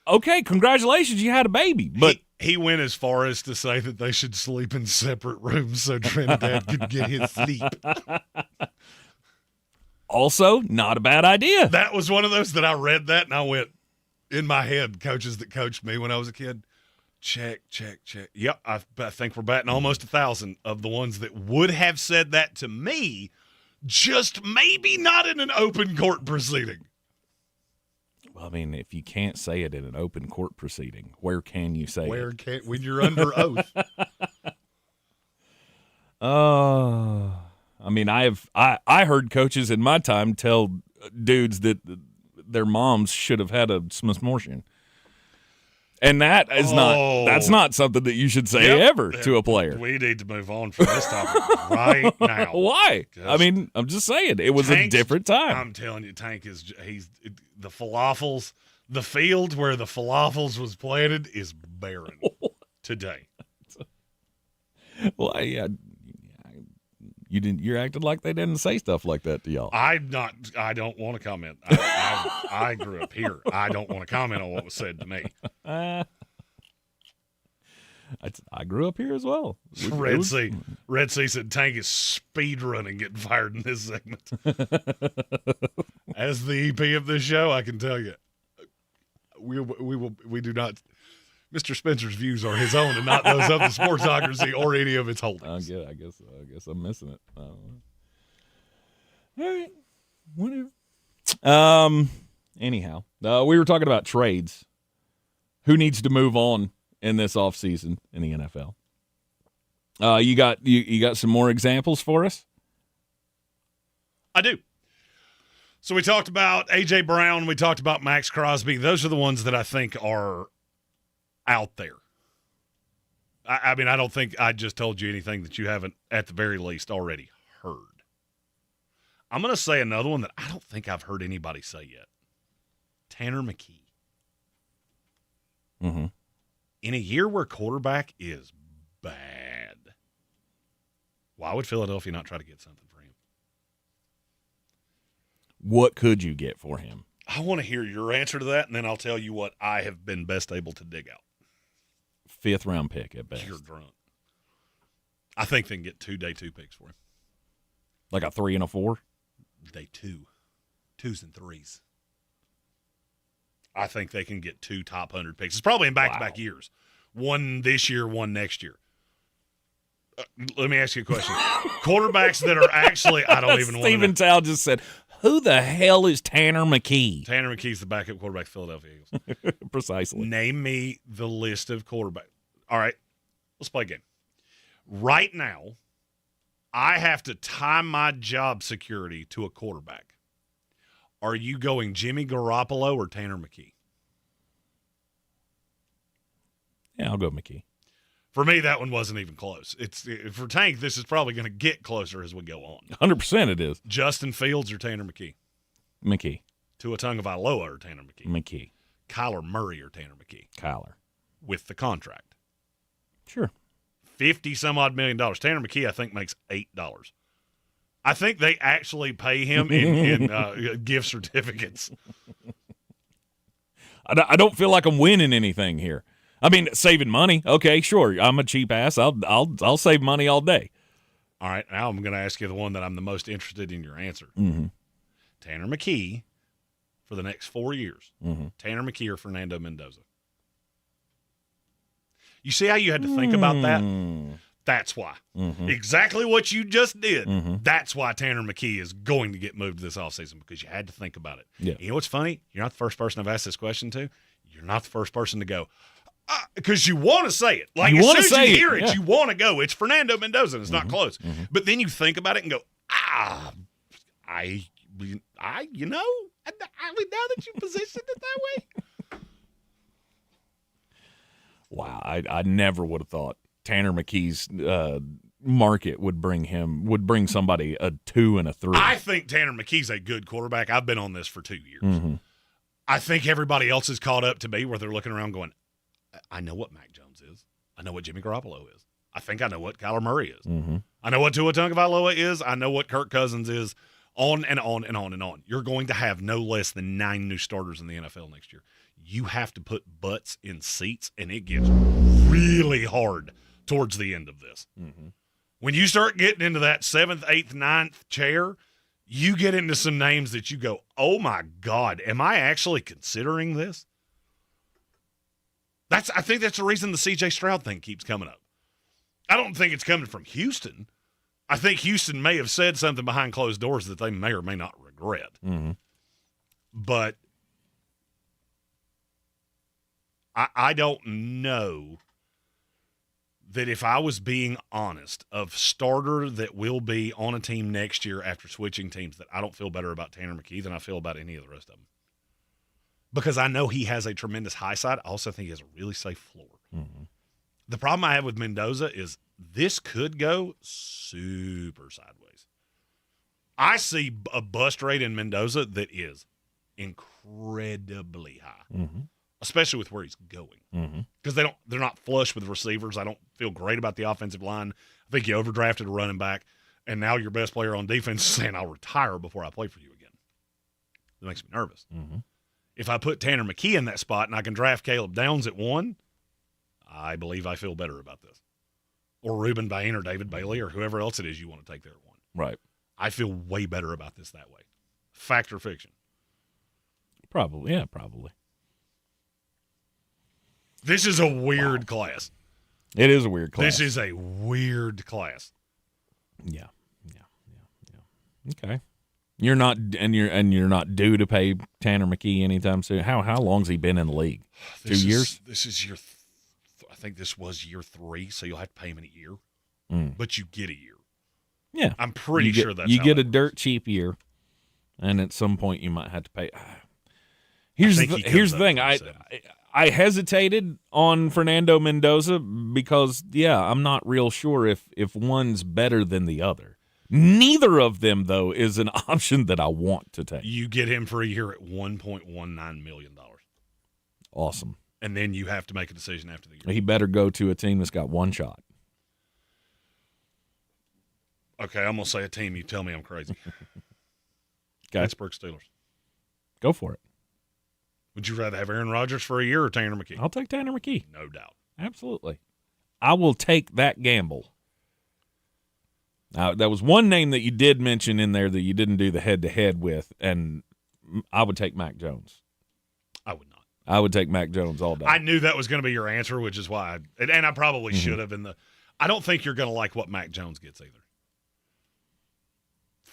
okay, congratulations, you had a baby. But he went as far as to say that they should sleep in separate rooms so Trinidad could get his sleep. Also, not a bad idea. That was one of those that I read that and I went, in my head, coaches that coached me when I was a kid, check. Yep, I think we're batting almost 1,000 of the ones that would have said that to me, just maybe not in an open court proceeding. Well, I mean, if you can't say it in an open court proceeding, where can you say it? When you're under oath. I mean, I heard coaches in my time tell dudes that their moms should have had a smorgasbord. And that is that's not something that you should say ever to a player. We need to move on from this topic right now. Why? I mean, I'm just saying it was a different time. I'm telling you, Tank he's the falafels. The field where the falafels was planted is barren today. Well, you're acting like they didn't say stuff like that to y'all. I don't want to comment. I grew up here. I don't want to comment on what was said to me. I grew up here as well. Red Sea said Tank is speed running getting fired in this segment. As the EP of this show, I can tell you, we do not. Mr. Spencer's views are his own and not those of the Sportsocracy or any of its holdings. I guess I'm missing it. All right, whatever. Anyhow, we were talking about trades. Who needs to move on in this offseason in the NFL? You got some more examples for us? I do. So we talked about A.J. Brown. We talked about Max Crosby. Those are the ones that I think are out there. I mean, I don't think I just told you anything that you haven't, at the very least, already heard. I'm going to say another one that I don't think I've heard anybody say yet. Tanner McKee. Mm-hmm. In a year where quarterback is bad, why would Philadelphia not try to get something for him? What could you get for him? I want to hear your answer to that, and then I'll tell you what I have been best able to dig out. 5th round pick at best. You're drunk. I think they can get 2 day 2 picks for him. Like a 3 and a 4? Day 2. 2s and 3s. I think they can get 2 top 100 picks. It's probably in back-to-back years. One this year, one next year. Let me ask you a question. Quarterbacks that are actually, I don't even want to know. Stephen Towle just said, who the hell is Tanner McKee? Tanner McKee's the backup quarterback for Philadelphia Eagles. Precisely. Name me the list of quarterbacks. All right, let's play a game. Right now, I have to tie my job security to a quarterback. Are you going Jimmy Garoppolo or Tanner McKee? Yeah, I'll go McKee. For me, that one wasn't even close. For Tank, this is probably going to get closer as we go on. 100% it is. Justin Fields or Tanner McKee? McKee. Tua Tagovailoa or Tanner McKee? McKee. Kyler Murray or Tanner McKee? Kyler. With the contract. Sure. $50-some-odd million. Tanner McKee, I think, makes $8. I think they actually pay him in gift certificates. I don't feel like I'm winning anything here. I mean, saving money. Okay, sure. I'm a cheap ass. I'll save money all day. All right, now I'm going to ask you the one that I'm the most interested in your answer. Mm-hmm. Tanner McKee for the next 4 years. Mm-hmm. Tanner McKee or Fernando Mendoza. You see how you had to think about that? That's why. Mm-hmm. Exactly what you just did. Mm-hmm. That's why Tanner McKee is going to get moved this offseason, because you had to think about it. Yeah. You know what's funny? You're not the first person I've asked this question to. You're not the first person to go, because you want to say it. Like, as soon as you hear it, you want to go, it's Fernando Mendoza, and it's not close. Mm-hmm. But then you think about it and go, you know, now that you positioned it that way. Wow, I never would have thought Tanner McKee's market would bring somebody a 2 and a 3. I think Tanner McKee's a good quarterback. I've been on this for 2 years. Mm-hmm. I think everybody else is caught up to me where they're looking around going, I know what Mac Jones is. I know what Jimmy Garoppolo is. I think I know what Kyler Murray is. Mm-hmm. I know what Tua Tagovailoa is. I know what Kirk Cousins is. On and on and on and on. You're going to have no less than 9 new starters in the NFL next year. You have to put butts in seats, and it gets really hard towards the end of this. Mm-hmm. When you start getting into that 7th, 8th, 9th chair, you get into some names that you go, oh, my God, am I actually considering this? I think that's the reason the C.J. Stroud thing keeps coming up. I don't think it's coming from Houston. I think Houston may have said something behind closed doors that they may or may not regret. Mm-hmm. But I don't know that if I was being honest, of starter that will be on a team next year after switching teams, that I don't feel better about Tanner McKee than I feel about any of the rest of them. Because I know he has a tremendous high side. I also think he has a really safe floor. Mm-hmm. The problem I have with Mendoza is this could go super sideways. I see a bust rate in Mendoza that is incredibly high, mm-hmm. especially with where he's going. Because they're not flush with receivers. I don't feel great about the offensive line. I think you overdrafted a running back, and now your best player on defense is saying, I'll retire before I play for you again. That makes me nervous. Mm-hmm. If I put Tanner McKee in that spot and I can draft Caleb Downs at 1, I believe I feel better about this. Or Reuben Bain or David Bailey or whoever else it is you want to take there at 1. Right. I feel way better about this that way. Fact or fiction? Probably, yeah, probably. This is a weird class. It is a weird class. This is a weird class. Yeah. Okay. You're not due to pay Tanner McKee anytime soon. How long's he been in the league? 2 years? This is I think this was year 3, so you'll have to pay him in a year. But you get a year. Yeah. I'm pretty sure that's you how get that a dirt cheap year, and at some point you might have to pay. Here's the thing. I hesitated on Fernando Mendoza because, I'm not real sure if one's better than the other. Neither of them, though, is an option that I want to take. You get him for a year at $1.19 million. Awesome. And then you have to make a decision after the year. He better go to a team that's got one shot. Okay, I'm going to say a team. You tell me I'm crazy. Okay. Pittsburgh Steelers. Go for it. Would you rather have Aaron Rodgers for a year or Tanner McKee? I'll take Tanner McKee. No doubt. Absolutely. I will take that gamble. Now, there was one name that you did mention in there that you didn't do the head-to-head with, and I would take Mac Jones. I would not. I would take Mac Jones all day. I knew that was going to be your answer, which is why and I probably should have. I don't think you're going to like what Mac Jones gets either.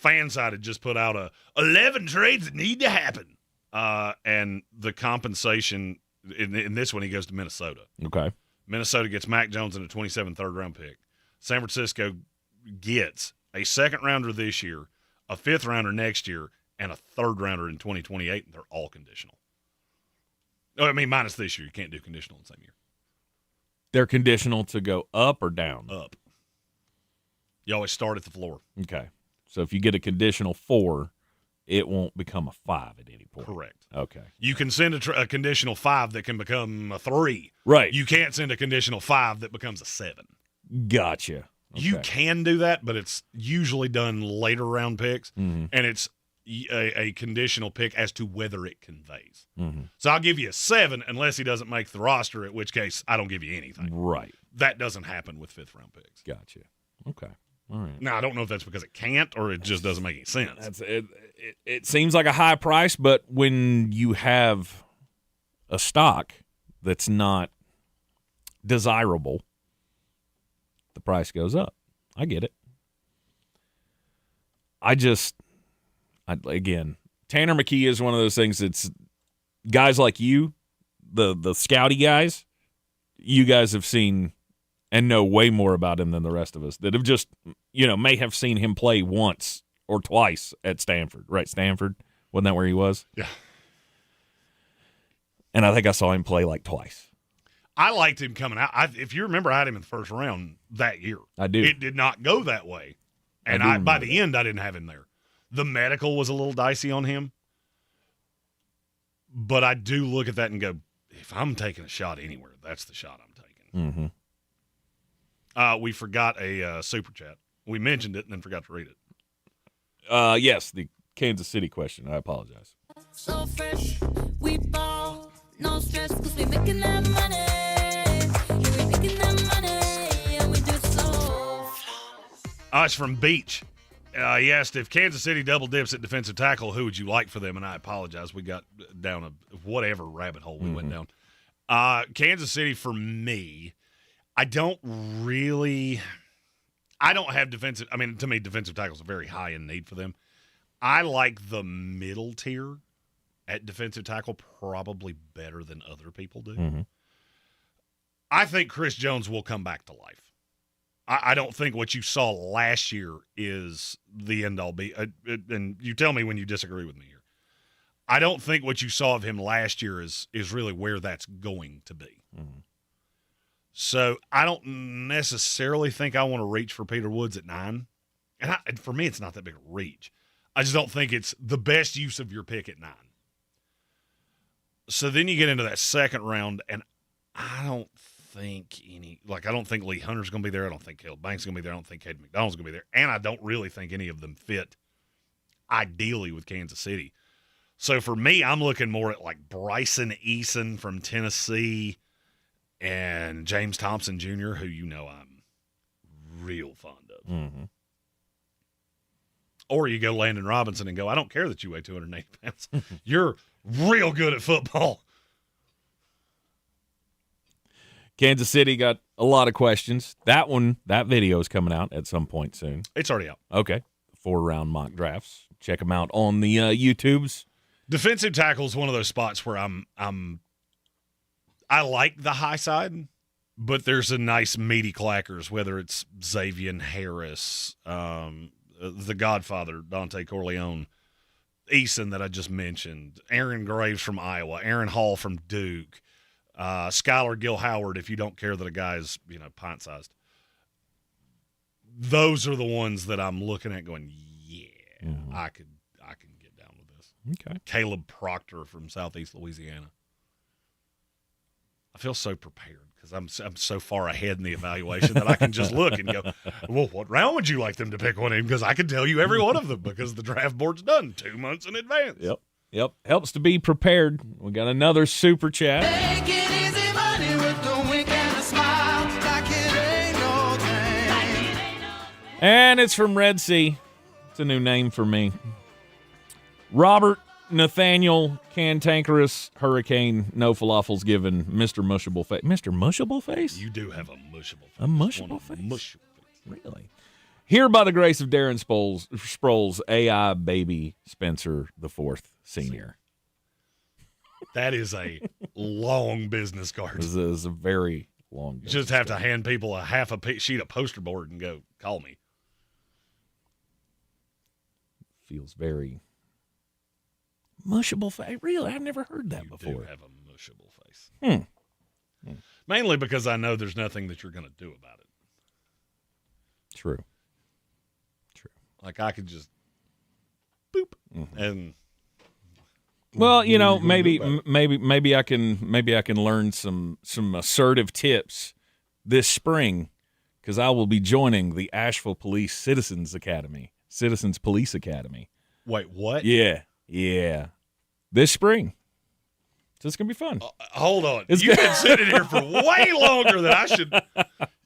Fanside had just put out 11 trades that need to happen. And the compensation, in this one, he goes to Minnesota. Okay. Minnesota gets Mac Jones in a 27th third-round pick. San Francisco gets a second-rounder this year, a fifth-rounder next year, and a third-rounder in 2028, and they're all conditional. I mean, minus this year. You can't do conditional in the same year. They're conditional to go up or down? Up. You always start at the floor. Okay. So if you get a conditional 4, it won't become a 5 at any point. Correct. Okay. You can send a conditional 5 that can become a 3. Right. You can't send a conditional 5 that becomes a 7. Gotcha. Okay. You can do that, but it's usually done later round picks, and it's a conditional pick as to whether it conveys. Mm-hmm. So I'll give you a 7 unless he doesn't make the roster, at which case I don't give you anything. Right. That doesn't happen with fifth-round picks. Gotcha. Okay. All right. Now, I don't know if that's because it can't or it just doesn't make any sense. It seems like a high price, but when you have a stock that's not desirable, the price goes up. I get it. Again, Tanner McKee is one of those things that's guys like you, the scouty guys, you guys have seen and know way more about him than the rest of us that have just, may have seen him play once or twice at Stanford. Right, Stanford? Wasn't that where he was? Yeah. And I think I saw him play like twice. I liked him coming out. If you remember, I had him in the first round that year. I do. It did not go that way. And by the end, I didn't have him there. The medical was a little dicey on him. But I do look at that and go, if I'm taking a shot anywhere, that's the shot I'm taking. Mm-hmm. We forgot a super chat. We mentioned it and then forgot to read it. Yes, the Kansas City question. I apologize. So fresh, we ball, no stress, cause we making that money. Yeah, we making that money, and we do so. It's from Beach. He asked if Kansas City double dips at defensive tackle, who would you like for them? And I apologize. We got down a whatever rabbit hole we went down. Kansas City, for me, I don't have defensive. I mean, to me, defensive tackles are very high in need for them. I like the middle tier at defensive tackle probably better than other people do. Mm-hmm. I think Chris Jones will come back to life. I don't think what you saw last year is the end-all be. And you tell me when you disagree with me here. I don't think what you saw of him last year is really where that's going to be. Mm-hmm. So I don't necessarily think I want to reach for Peter Woods at 9. And for me, it's not that big a reach. I just don't think it's the best use of your pick at 9. So then you get into that second round, and I don't think I don't think Lee Hunter's going to be there. I don't think Caleb Banks is going to be there. I don't think Caden McDonald's going to be there. And I don't really think any of them fit ideally with Kansas City. So for me, I'm looking more at like Bryson Eason from Tennessee and James Thompson Jr., who I'm real fond of. Mm-hmm. Or you go Landon Robinson and go, I don't care that you weigh 280 pounds. You're real good at football. Kansas City got a lot of questions. That video is coming out at some point soon. It's already out. Okay. 4-round mock drafts. Check them out on the YouTubes. Defensive tackle is one of those spots where I like the high side, but there's a nice meaty clackers, whether it's Xavier Harris, the Godfather, Dante Corleone, Eason that I just mentioned, Aaron Graves from Iowa, Aaron Hall from Duke, Skylar Gill-Howard, if you don't care that a guy is, pint-sized. Those are the ones that I'm looking at going, I can get down with this. Okay. Caleb Proctor from Southeast Louisiana. I feel so prepared because I'm so far ahead in the evaluation that I can just look and go, well, what round would you like them to pick one in? Because I can tell you every one of them because the draft board's done 2 months in advance. Yep. Helps to be prepared. We got another super chat. Take it easy, money, with a wink and a smile, like it ain't no thing. And it's from Red Sea. It's a new name for me. Robert Nathaniel Cantankerous Hurricane No Falafels Given Mr. Mushable Face. Mr. Mushable Face? You do have a mushable face. A mushable face? Mushable face. Really? Here by the grace of Darren Sproles, AI baby Spencer the Fourth Senior. That is a long business card. This is a very long business You just have to hand people a half a sheet of poster board and go, call me. Feels very mushable face. Really? I've never heard that before. You do have a mushable face. Mainly because I know there's nothing that you're going to do about it. True. Like I could just boop and. Well, maybe I can learn some assertive tips this spring because I will be joining the Asheville Police Citizens Police Academy. Wait, what? Yeah. This spring. So it's going to be fun. Hold on. You've been sitting here for way longer than I should.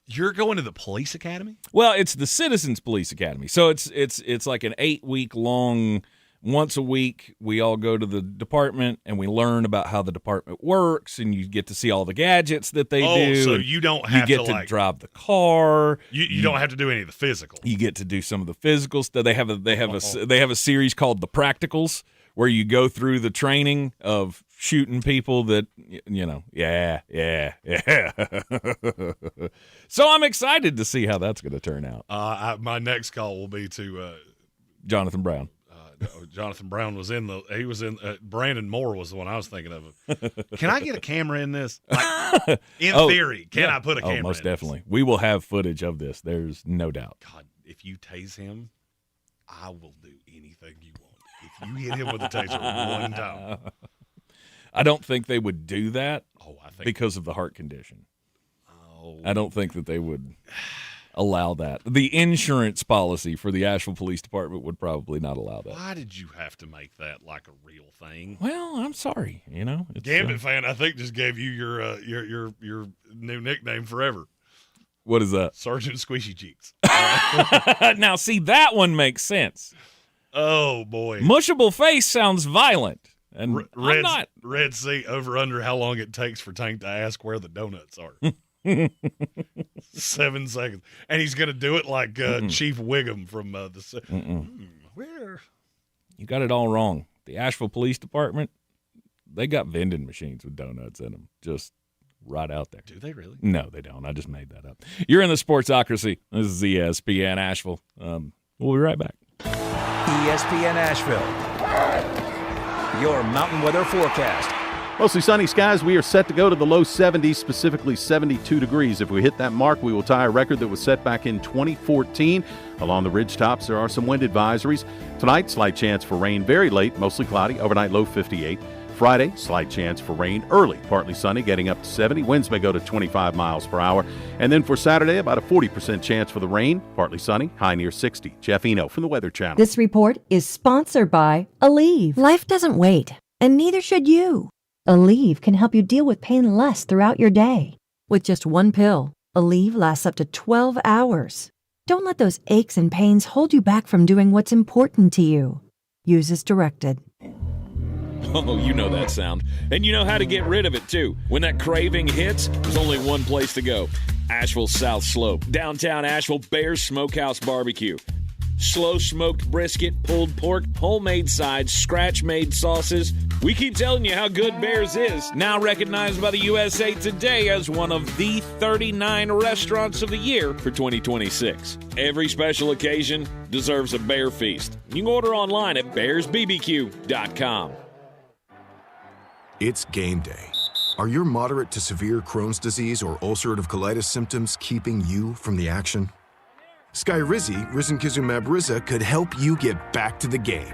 You're going to the police academy? Well, it's the Citizens Police Academy. So it's like an 8-week long, once a week, we all go to the department and we learn about how the department works, and you get to see all the gadgets that they do. So you don't have to drive the car. You don't have to do any of the physical. You get to do some of the physicals. They have a series called The Practicals where you go through the training of shooting people that, yeah. So I'm excited to see how that's going to turn out. My next call will be to Jonathan Brown. Jonathan Brown was Brandon Moore was the one I was thinking of. Can I get a camera in this? Like, in theory, can I put a camera in most definitely. We will have footage of this. There's no doubt. God, if you tase him, I will do anything you want. If you hit him with a taser one time. I don't think they would do that I think because of the heart condition. I don't think that they would allow that. The insurance policy for the Asheville Police Department would probably not allow that. Why did you have to make that like a real thing? Well, I'm sorry. It's, Gambit fan, I think, just gave you your new nickname forever. What is that? Sergeant Squishy Cheeks. Now, see, that one makes sense. Oh, boy. Mushable face sounds violent. And I'm not. Red Sea over under how long it takes for Tank to ask where the donuts are. 7 seconds. And he's going to do it like Chief Wiggum from where? You got it all wrong. The Asheville Police Department, they got vending machines with donuts in them. Just right out there. Do they really? No, they don't. I just made that up. You're in the Sportsocracy. This is ESPN Asheville. We'll be right back. ESPN Asheville. Your mountain weather forecast. Mostly sunny skies. We are set to go to the low 70s, specifically 72 degrees. If we hit that mark, we will tie a record that was set back in 2014. Along the ridge tops, there are some wind advisories. Tonight, slight chance for rain very late, mostly cloudy, overnight low 58. Friday, slight chance for rain early, partly sunny, getting up to 70. Winds may go to 25 miles per hour. And then for Saturday, about a 40% chance for the rain, partly sunny, high near 60. Jeff Eno from the Weather Channel. This report is sponsored by Aleve. Life doesn't wait, and neither should you. Aleve can help you deal with pain less throughout your day. With just one pill, Aleve lasts up to 12 hours. Don't let those aches and pains hold you back from doing what's important to you. Use as directed. Oh, you know that sound. And you know how to get rid of it, too. When that craving hits, there's only one place to go. Asheville South Slope. Downtown Asheville, Bear's Smokehouse Barbecue. Slow-smoked brisket, pulled pork, homemade sides, scratch-made sauces. We keep telling you how good Bear's is. Now recognized by the USA Today as one of the 39 restaurants of the year for 2026. Every special occasion deserves a Bear feast. You can order online at bearsbbq.com. It's game day. Are your moderate to severe Crohn's disease or ulcerative colitis symptoms keeping you from the action? Skyrizi, risankizumab Riza, could help you get back to the game.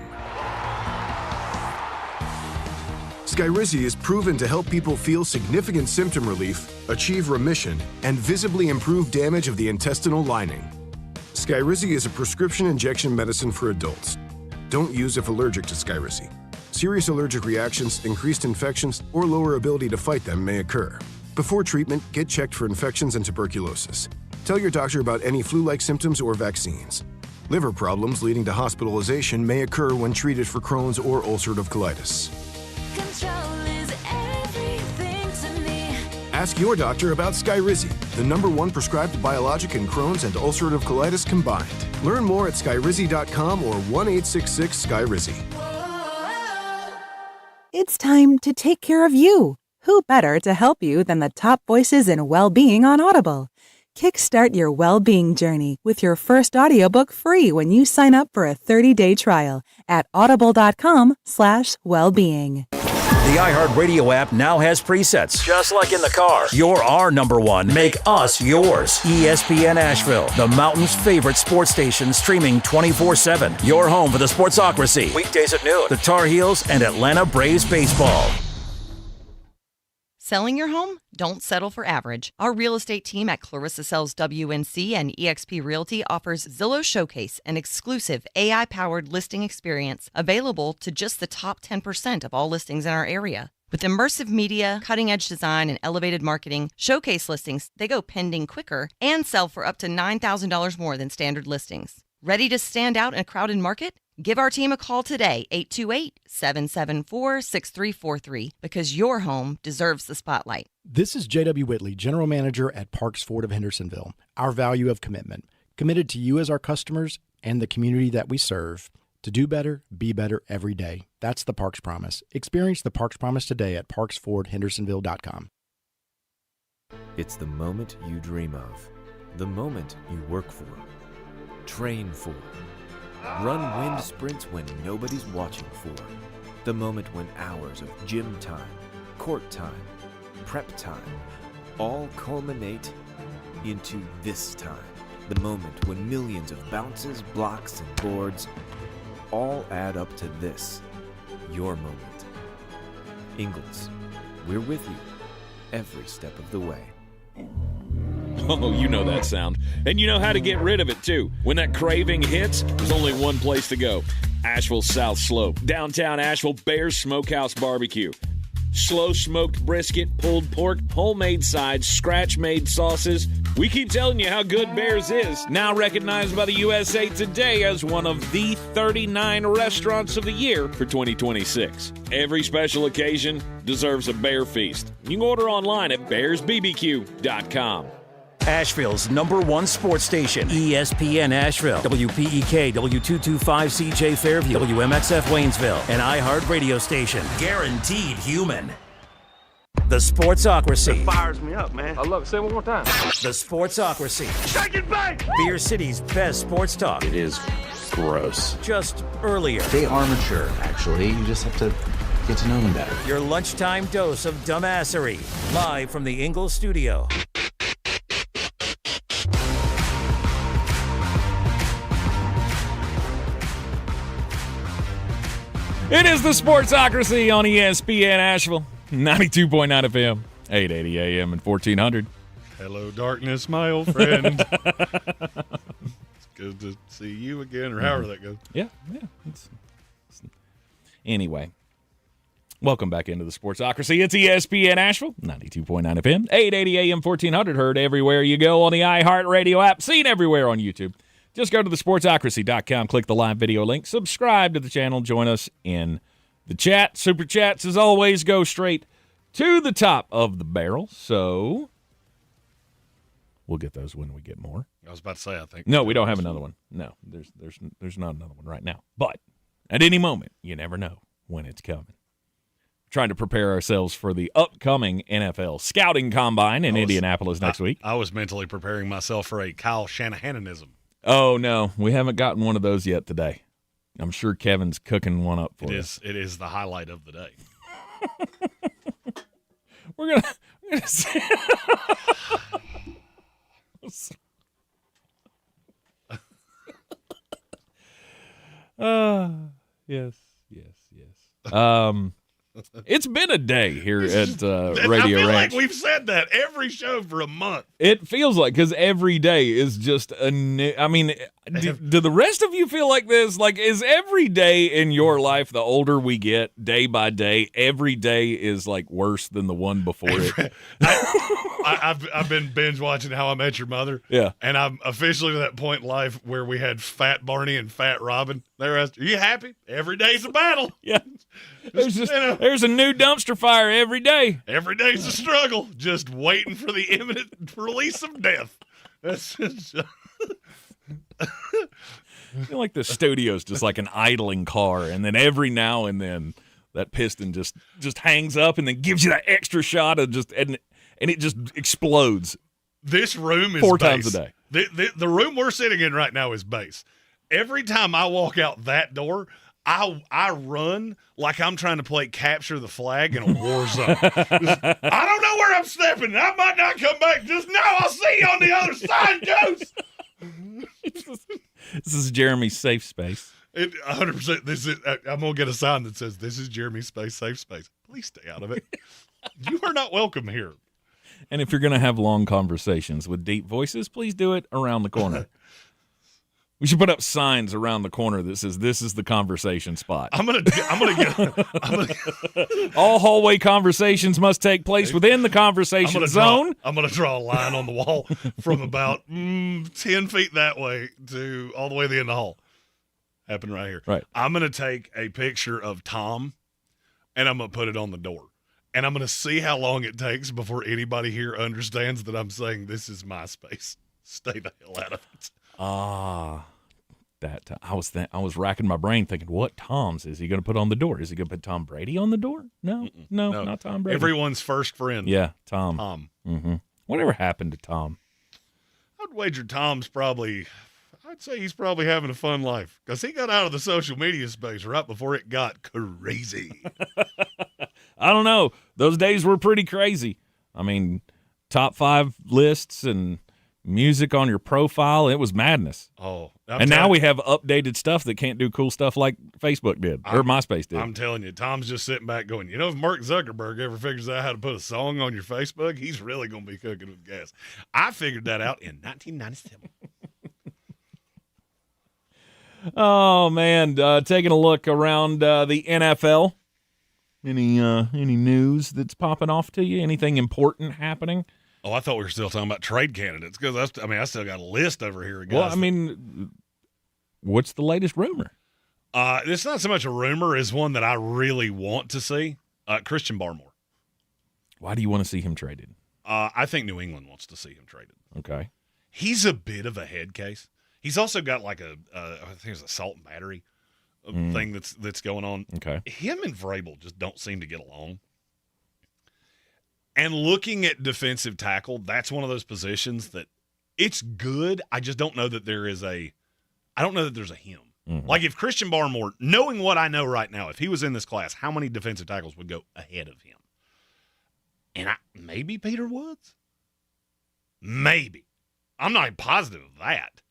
Skyrizi is proven to help people feel significant symptom relief, achieve remission, and visibly improve damage of the intestinal lining. Skyrizi is a prescription injection medicine for adults. Don't use if allergic to Skyrizi. Serious allergic reactions, increased infections, or lower ability to fight them may occur. Before treatment, get checked for infections and tuberculosis. Tell your doctor about any flu-like symptoms or vaccines. Liver problems leading to hospitalization may occur when treated for Crohn's or ulcerative colitis. Control is everything to me. Ask your doctor about Skyrizi, the #1 prescribed biologic in Crohn's and ulcerative colitis combined. Learn more at skyrizi.com or 1-866-SKYRIZI. It's time to take care of you. Who better to help you than the top voices in well-being on Audible? Kickstart your well-being journey with your first audiobook free when you sign up for a 30-day trial at audible.com/wellbeing. The iHeartRadio app now has presets, just like in the car. You're our #1. Make us yours. ESPN Asheville, the mountain's favorite sports station, streaming 24/7. Your home for the Sportsocracy. Weekdays at noon. The Tar Heels and Atlanta Braves baseball. Selling your home? Don't settle for average. Our real estate team at Clarissa Sells WNC and eXp Realty offers Zillow Showcase, an exclusive AI-powered listing experience available to just the top 10% of all listings in our area. With immersive media, cutting-edge design, and elevated marketing, Showcase listings, they go pending quicker and sell for up to $9,000 more than standard listings. Ready to stand out in a crowded market? Give our team a call today, 828-774-6343, because your home deserves the spotlight. This is J.W. Whitley, General Manager at Parks Ford of Hendersonville. Our value of commitment. Committed to you as our customers and the community that we serve. To do better, be better every day. That's the Parks Promise. Experience the Parks Promise today at parksfordhendersonville.com. It's the moment you dream of. The moment you work for. Train for. Run wind sprints when nobody's watching for. The moment when hours of gym time, court time, prep time, all culminate into this time. The moment when millions of bounces, blocks, and boards all add up to this, your moment. Ingles, we're with you every step of the way. Oh, you know that sound. And you know how to get rid of it, too. When that craving hits, there's only one place to go. Asheville South Slope, downtown Asheville, Bear's Smokehouse Barbecue. Slow-smoked brisket, pulled pork, homemade sides, scratch-made sauces. We keep telling you how good Bear's is. Now recognized by the USA Today as one of the 39 restaurants of the year for 2026. Every special occasion deserves a Bear feast. You can order online at bearsbbq.com. Asheville's #1 sports station, ESPN Asheville, WPEK, W225CJ Fairview, WMXF Waynesville, an iHeart radio station. Guaranteed human. The Sportsocracy. It fires me up, man. I love it. Say it one more time. The Sportsocracy. Shake it back! Beer City's best sports talk. It is gross. Just earlier. They are mature, actually. You just have to get to know them better. Your lunchtime dose of dumbassery. Live from the Ingalls studio. It is the Sportsocracy on ESPN Asheville, 92.9 FM, 880 AM and 1400. Hello, darkness, my old friend. It's good to see you again, or however that goes. Yeah. Anyway, welcome back into the Sportsocracy. It's ESPN Asheville, 92.9 FM, 880 AM, 1400. Heard everywhere you go on the iHeart Radio app, seen everywhere on YouTube. Just go to thesportsocracy.com, click the live video link, subscribe to the channel, join us in the chat. Super chats, as always, go straight to the top of the barrel. So we'll get those when we get more. I was about to say, I think. No, we don't have another one. No, there's not another one right now. But at any moment, you never know when it's coming. Trying to prepare ourselves for the upcoming NFL Scouting Combine in Indianapolis next week. I was mentally preparing myself for a Kyle Shanahanism. Oh, no, we haven't gotten one of those yet today. I'm sure Kevin's cooking one up for us. It is the highlight of the day. We're gonna see. Yes. It's been a day here at Radio I feel Ranch. like we've said that every show for a month. It feels like, because every day is just a new. I mean, do the rest of you feel like this? Like, is every day in your life, the older we get, day by day, every day is like worse than the one before it? I've been binge watching How I Met Your Mother. Yeah. And I'm officially to that point in life where we had Fat Barney and Fat Robin. They're asked, are you happy? Every day's a battle. Yeah. There's a new dumpster fire every day. Every day's a struggle, just waiting for the imminent release of death. That's just, I feel like the studio's just like an idling car, and then every now and then that piston just hangs up and then gives you that extra shot of and it just explodes. This room is 4 base. times a day. The room we're sitting in right now is base. Every time I walk out that door, I run like I'm trying to play capture the flag in a war zone. I don't know where I'm stepping. I might not come back. Just know I'll see you on the other side, Ghost. This is Jeremy's safe space. 100%. I'm gonna get a sign that says, "This is Jeremy's space, safe space." Please stay out of it. You are not welcome here. And if you're going to have long conversations with deep voices, please do it around the corner. We should put up signs around the corner that says, "This is the conversation spot." I'm gonna All hallway conversations must take place within the conversation zone. I'm gonna draw a line on the wall from about 10 feet that way to all the way to the end of the hall. Happen right here. Right. I'm gonna take a picture of Tom, and I'm gonna put it on the door, and I'm gonna see how long it takes before anybody here understands that I'm saying this is my space. Stay the hell out of it. I was racking my brain thinking, what Toms is he going to put on the door? Is he going to put Tom Brady on the door? No, not Tom Brady. Everyone's first friend. Yeah, Tom. Mm-hmm. Whatever happened to Tom? I'd wager Tom's probably, I'd say he's probably having a fun life because he got out of the social media space right before it got crazy. I don't know. Those days were pretty crazy. I mean, top 5 lists and music on your profile. It was madness. Oh. And now we have updated stuff that can't do cool stuff like Facebook did or MySpace did. I'm telling you, Tom's just sitting back going, if Mark Zuckerberg ever figures out how to put a song on your Facebook, he's really going to be cooking with gas. I figured that out in 1997. Oh, man. Taking a look around the NFL. Any news that's popping off to you? Anything important happening? Oh, I thought we were still talking about trade candidates because I still got a list over here. Guys. Well, I mean, what's the latest rumor? It's not so much a rumor as one that I really want to see. Christian Barmore. Why do you want to see him traded? I think New England wants to see him traded. Okay. He's a bit of a head case. He's also got like I think it's assault and battery thing that's going on. Okay. Him and Vrabel just don't seem to get along. And looking at defensive tackle, that's one of those positions that it's good. I just don't know that there's a him. Mm-hmm. Like if Christian Barmore, knowing what I know right now, if he was in this class, how many defensive tackles would go ahead of him? And maybe Peter Woods? Maybe. I'm not even positive of that.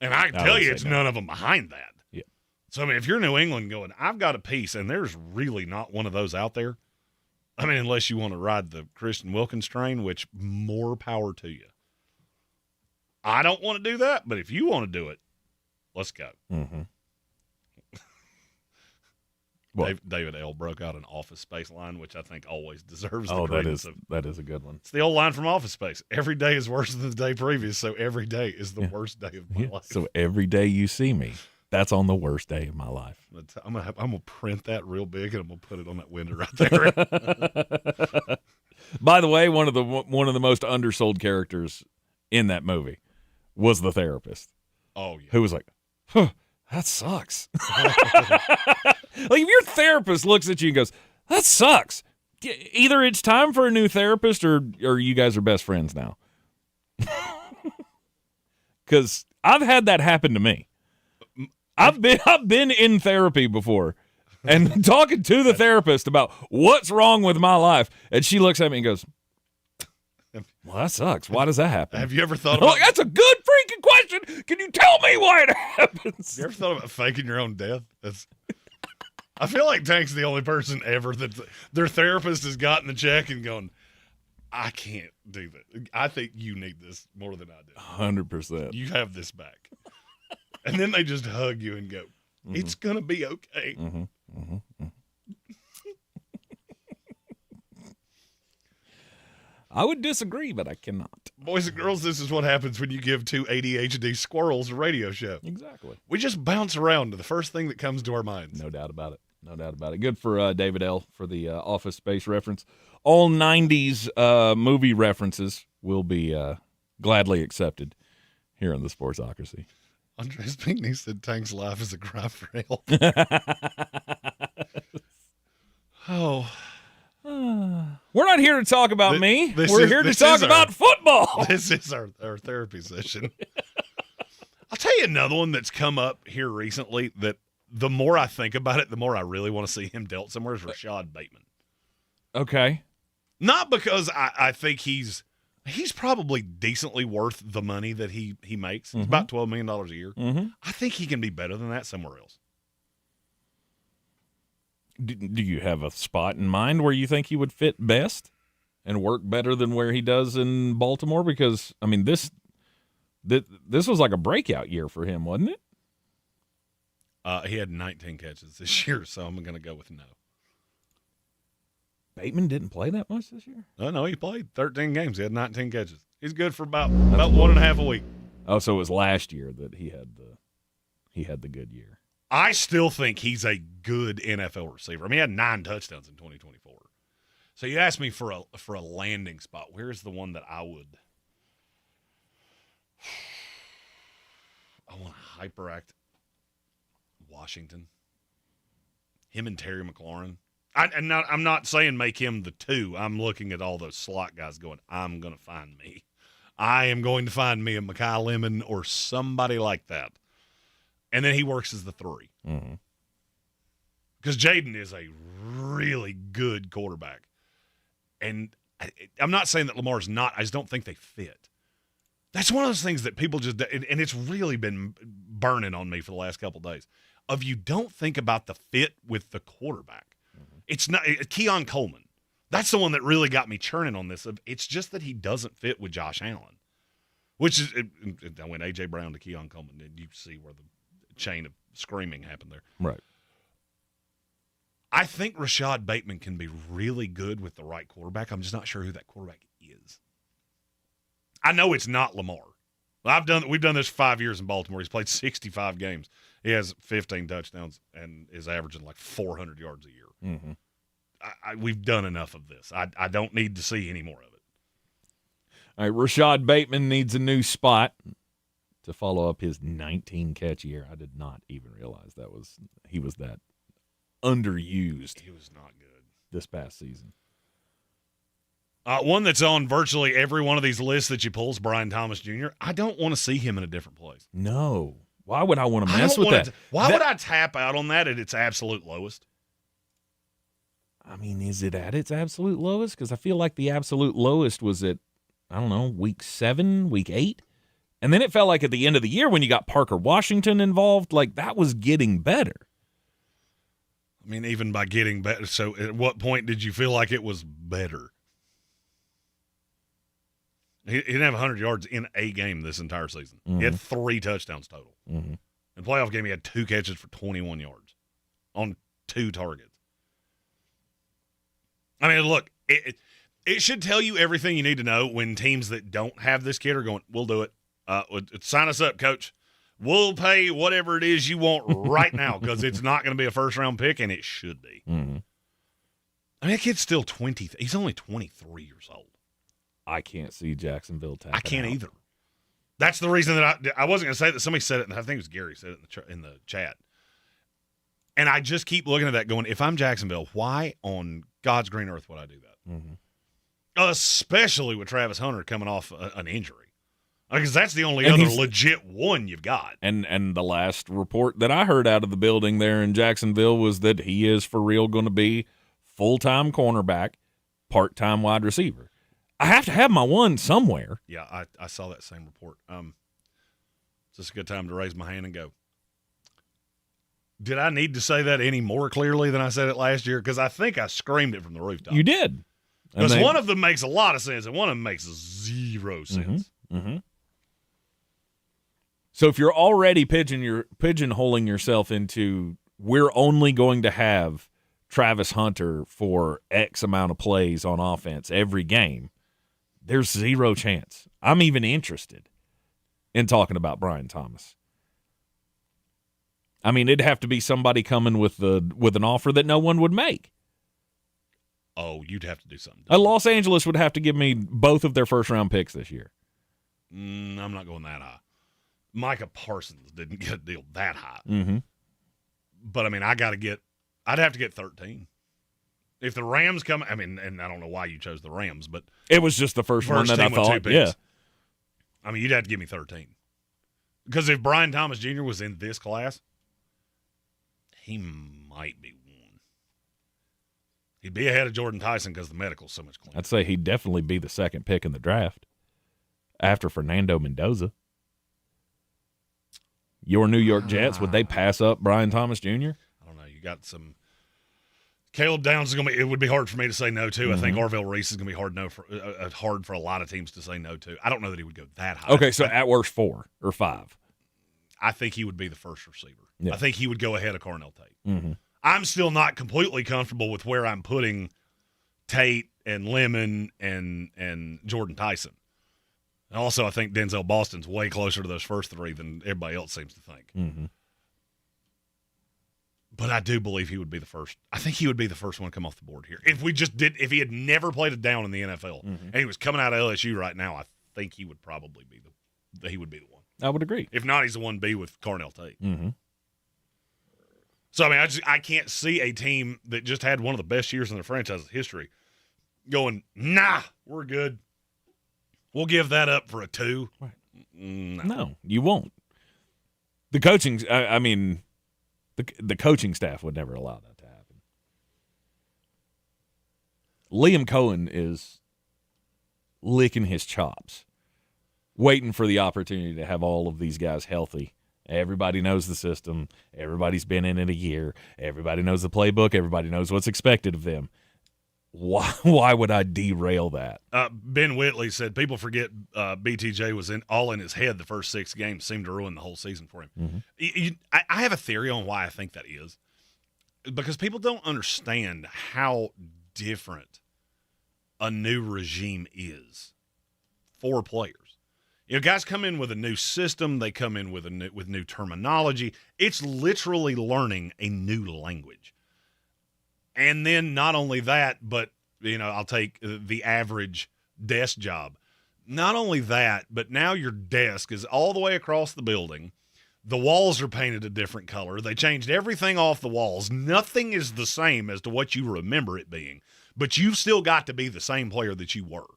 And I can tell you it's none of them behind that. Yeah. So, I mean, if you're New England going, I've got a piece, and there's really not one of those out there, I mean, unless you want to ride the Christian Wilkins train, which more power to you. I don't want to do that, but if you want to do it, let's go. Mm-hmm. David L. broke out an Office Space line, which I think always deserves the that credence. is a good one. It's the old line from Office Space. Every day is worse than the day previous, so every day is the worst day of my life. So every day you see me, that's on the worst day of my life. I'm gonna print that real big, and I'm gonna put it on that window right there. By the way, one of the most undersold characters in that movie was the therapist. Oh yeah, who was like, that sucks. Like if your therapist looks at you and goes, that sucks. Either it's time for a new therapist or you guys are best friends now. Because I've had that happen to me. I've been in therapy before and talking to the therapist about what's wrong with my life. And she looks at me and goes, well, that sucks. Why does that happen? Have you ever thought about that's a good freaking question. Can you tell me why it happens? You ever thought about faking your own death? I feel like Tank's the only person ever that their therapist has gotten the check and gone, I can't do that. I think you need this more than I do. 100%. You have this back. And then they just hug you and go, it's going to be okay. Mm-hmm. Mm-hmm. I would disagree, but I cannot. Boys and girls, this is what happens when you give two ADHD squirrels a radio show. Exactly. We just bounce around to the first thing that comes to our minds. No doubt about it. No doubt about it. Good for David L. for the Office Space reference. All 90s movie references will be gladly accepted here on the Sportsocracy. Andres Pinkney said Tank's life is a cry for help. Oh. We're not here to talk about me. We're here to talk about football. This is our therapy session. I'll tell you another one that's come up here recently that the more I think about it, the more I really want to see him dealt somewhere is Rashad Bateman. Okay. Not because I think he's probably decently worth the money that he makes. Mm-hmm. It's about $12 million a year. Mm-hmm. I think he can be better than that somewhere else. Do you have a spot in mind where you think he would fit best and work better than where he does in Baltimore? Because, I mean, this was like a breakout year for him, wasn't it? He had 19 catches this year, so I'm going to go with no. Bateman didn't play that much this year? No, he played 13 games. He had 19 catches. He's good for about 1.5 a week. Oh, so it was last year that he had the good year. I still think he's a good NFL receiver. I mean, he had 9 touchdowns in 2024. So you asked me for a landing spot. Where's the one that I want to hyperact? Washington. Him and Terry McLaurin. I'm not saying make him the 2. I'm looking at all those slot guys going, I'm going to find me. I am going to find me a Mekhi Lemon or somebody like that. And then he works as the 3. Mm-hmm. Because Jayden is a really good quarterback. And I'm not saying that Lamar's not. I just don't think they fit. That's one of those things that people just – and it's really been burning on me for the last couple of days. Of you don't think about the fit with the quarterback. Mm-hmm. It's not – Keon Coleman. That's the one that really got me churning on this. It's just that he doesn't fit with Josh Allen, which is I went A.J. Brown to Keon Coleman, and you see where the chain of screaming happened there. Right. I think Rashad Bateman can be really good with the right quarterback. I'm just not sure who that quarterback is. I know it's not Lamar. We've done this for 5 years in Baltimore. He's played 65 games. He has 15 touchdowns and is averaging like 400 yards a year. Mm-hmm. We've done enough of this. I don't need to see any more of it. All right, Rashad Bateman needs a new spot to follow up his 19-catch year. I did not even realize he was that underused. He was not good this past season. One that's on virtually every one of these lists that you pull is Brian Thomas Jr. I don't want to see him in a different place. No. Why would I want to mess with that? Why would I tap out on that at its absolute lowest? I mean, is it at its absolute lowest? Because I feel like the absolute lowest was at, I don't know, week 7, week 8. And then it felt like at the end of the year when you got Parker Washington involved, like that was getting better. I mean, even by getting better. So at what point did you feel like it was better? He didn't have 100 yards in a game this entire season. Mm-hmm. He had 3 touchdowns total. Mm-hmm. In the playoff game, he had 2 catches for 21 yards on 2 targets. I mean, look, it should tell you everything you need to know when teams that don't have this kid are going, we'll do it. Sign us up, coach. We'll pay whatever it is you want right now because it's not going to be a first-round pick, and it should be. Mm-hmm. I mean, that kid's still 20. He's only 23 years old. I can't see Jacksonville tapping I can't out. either. That's the reason that I wasn't going to say that. Somebody said it, and I think it was Gary said it in the chat. And I just keep looking at that going, if I'm Jacksonville, why on God's green earth would I do that? Mm-hmm. Especially with Travis Hunter coming off an injury. Because that's the only other legit one you've got. And the last report that I heard out of the building there in Jacksonville was that he is for real going to be full-time cornerback, part-time wide receiver. I have to have my one somewhere. Yeah, I saw that same report. It's just a good time to raise my hand and go. Did I need to say that any more clearly than I said it last year? Because I think I screamed it from the rooftop. You did. Because one of them makes a lot of sense, and one of them makes 0 sense. Mm-hmm. Mm-hmm. So if you're already pigeonholing yourself into we're only going to have Travis Hunter for X amount of plays on offense every game, there's 0 chance I'm even interested in talking about Brian Thomas. I mean, it'd have to be somebody coming with an offer that no one would make. Oh, you'd have to do something. Los Angeles would have to give me both of their first-round picks this year. I'm not going that high. Micah Parsons didn't get a deal that high. Mm-hmm. But, I mean, I'd have to get 13. If the Rams come, I mean, and I don't know why you chose the Rams, but. It was just the first one that I thought, yeah. I mean, you'd have to give me 13. Because if Brian Thomas Jr. was in this class, he might be one. He'd be ahead of Jordan Tyson because the medical's so much cleaner. I'd say he'd definitely be the second pick in the draft after Fernando Mendoza. Your New York Jets, would they pass up Brian Thomas Jr.? I don't know. You got some. Caleb Downs is going to be. It would be hard for me to say no to. Mm-hmm. I think Orville Reese is going to be hard for a lot of teams to say no to. I don't know that he would go that high. Okay, so at worst 4 or 5. I think he would be the first receiver. Yeah. I think he would go ahead of Cornell Tate. Mm-hmm. I'm still not completely comfortable with where I'm putting Tate and Lemon and Jordan Tyson. And also, I think Denzel Boston's way closer to those first 3 than everybody else seems to think. Mm-hmm. But I do believe he would be the first. I think he would be the first one to come off the board here. If he had never played it down in the NFL and he was coming out of LSU right now, I think he would probably be the one. I would agree. If not, he's the 1B with Cornell Tate. Mm-hmm. So, I mean, I can't see a team that just had one of the best years in their franchise's history going, nah, we're good. We'll give that up for a 2. Right. No, you won't. The coaching, the coaching staff would never allow that to happen. Liam Cohen is licking his chops, waiting for the opportunity to have all of these guys healthy. Everybody knows the system. Everybody's been in it a year. Everybody knows the playbook. Everybody knows what's expected of them. Why would I derail that? Ben Whitley said people forget BTJ was all in his head the first 6 games, seemed to ruin the whole season for him. Mm-hmm. I have a theory on why I think that is, because people don't understand how different a new regime is for players. Guys come in with a new system. They come in with new terminology. It's literally learning a new language. And then not only that, but, I'll take the average desk job. Not only that, but now your desk is all the way across the building. The walls are painted a different color. They changed everything off the walls. Nothing is the same as to what you remember it being, but you've still got to be the same player that you were.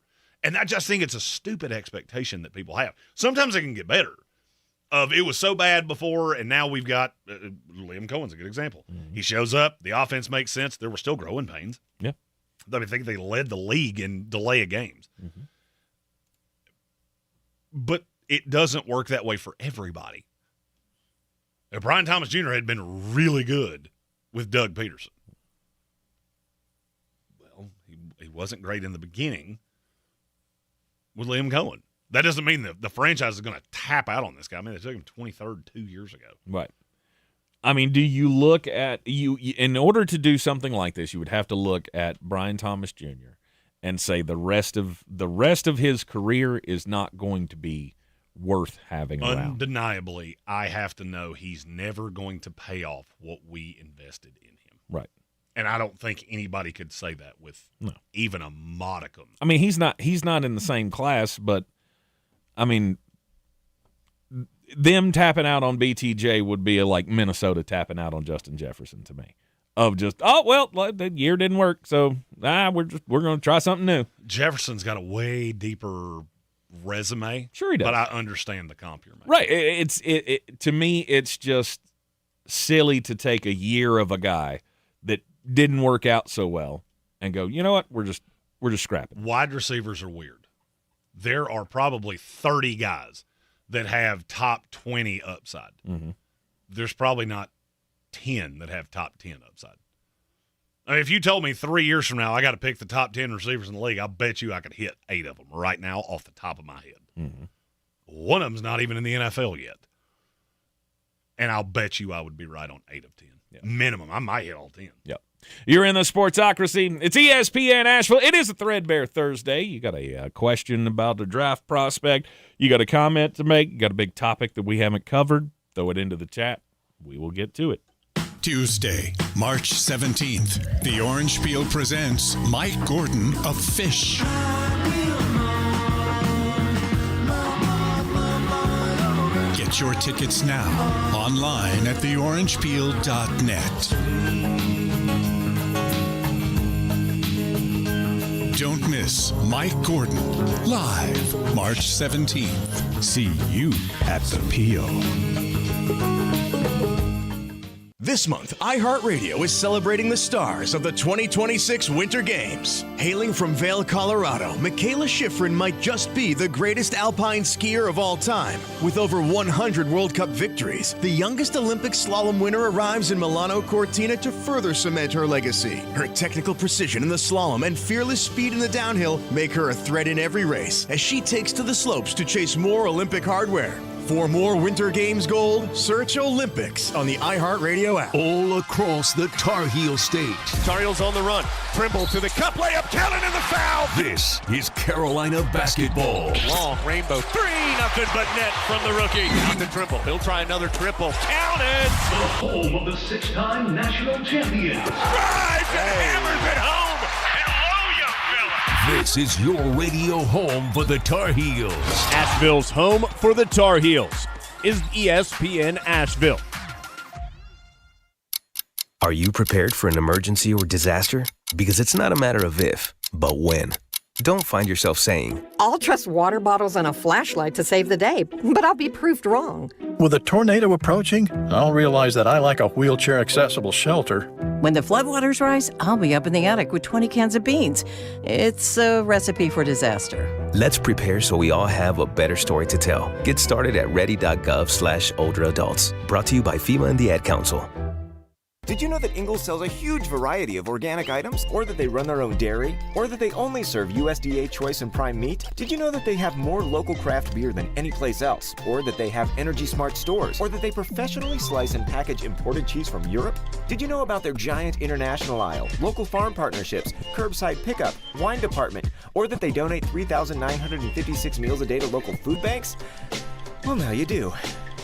And I just think it's a stupid expectation that people have. Sometimes it can get better. It was so bad before, and now we've got Liam Cohen's a good example. Mm-hmm. He shows up, the offense makes sense. There were still growing pains. Yeah. I think they led the league in delay of games. Mm-hmm. But it doesn't work that way for everybody. Brian Thomas Jr. had been really good with Doug Peterson. Well, he wasn't great in the beginning with Liam Cohen. That doesn't mean that the franchise is going to tap out on this guy. I mean, they took him 23rd 2 years ago. Right. Do you look at you in order to do something like this, you would have to look at Brian Thomas Jr. and say the rest of his career is not going to be worth having around. Undeniably, I have to know he's never going to pay off what we invested in him. Right. And I don't think anybody could say that with even a modicum. He's not in the same class, but them tapping out on BTJ would be like Minnesota tapping out on Justin Jefferson to me. Of just, the year didn't work, so we're going to try something new. Jefferson's got a way deeper resume. Sure he does. But I understand the comp you're making. Right. To me, it's just silly to take a year of a guy that didn't work out so well and go, you know what, we're just scrapping. Wide receivers are weird. There are probably 30 guys that have top 20 upside. Mm-hmm. There's probably not 10 that have top 10 upside. If you told me 3 years from now I got to pick the top 10 receivers in the league, I'll bet you I could hit 8 of them right now off the top of my head. Mm-hmm. One of them's not even in the NFL yet. And I'll bet you I would be right on 8 of 10. Yep. Minimum. I might hit all 10. Yep. You're in the Sportsocracy. It's ESPN Asheville. It is a Threadbare Thursday. You got a question about the draft prospect. You got a comment to make. You got a big topic that we haven't covered. Throw it into the chat. We will get to it. Tuesday, March 17th, the Orange Peel presents Mike Gordon of Fish. Get your tickets now online at theorangepeel.net. Don't miss Mike Gordon live March 17th. See you at the Peel. This month, iHeartRadio is celebrating the stars of the 2026 Winter Games. Hailing from Vail, Colorado, Michaela Schifrin might just be the greatest alpine skier of all time. With over 100 World Cup victories, the youngest Olympic slalom winner arrives in Milano Cortina to further cement her legacy. Her technical precision in the slalom and fearless speed in the downhill make her a threat in every race as she takes to the slopes to chase more Olympic hardware. For more Winter Games gold, search Olympics on the iHeartRadio app. All across the Tar Heel state. Tar Heels on the run. Trimble to the cup, layup, Kellen in the foul. This is Carolina basketball. Long rainbow 3-0, but net from the rookie. Out to Trimble. He'll try another triple. Counted. The home of the 6-time national champions. Drives and hammers it home. This is your radio home for the Tar Heels. Asheville's home for the Tar Heels is ESPN Asheville. Are you prepared for an emergency or disaster? Because it's not a matter of if, but when. Don't find yourself saying, I'll trust water bottles and a flashlight to save the day, but I'll be proved wrong. With a tornado approaching, I'll realize that I like a wheelchair-accessible shelter. When the floodwaters rise, I'll be up in the attic with 20 cans of beans. It's a recipe for disaster. let's prepare so we all have a better story to tell. Get started at ready.gov/older adults. Brought to you by FEMA and the Ad Council. Did you know that Ingles sells a huge variety of organic items? Or that they run their own dairy? Or that they only serve USDA choice and prime meat? Did you know that they have more local craft beer than any place else? Or that they have Energy Smart stores? Or that they professionally slice and package imported cheese from Europe? Did you know about their giant international aisle, local farm partnerships, curbside pickup, wine department? Or that they donate 3,956 meals a day to local food banks? Well, now you do.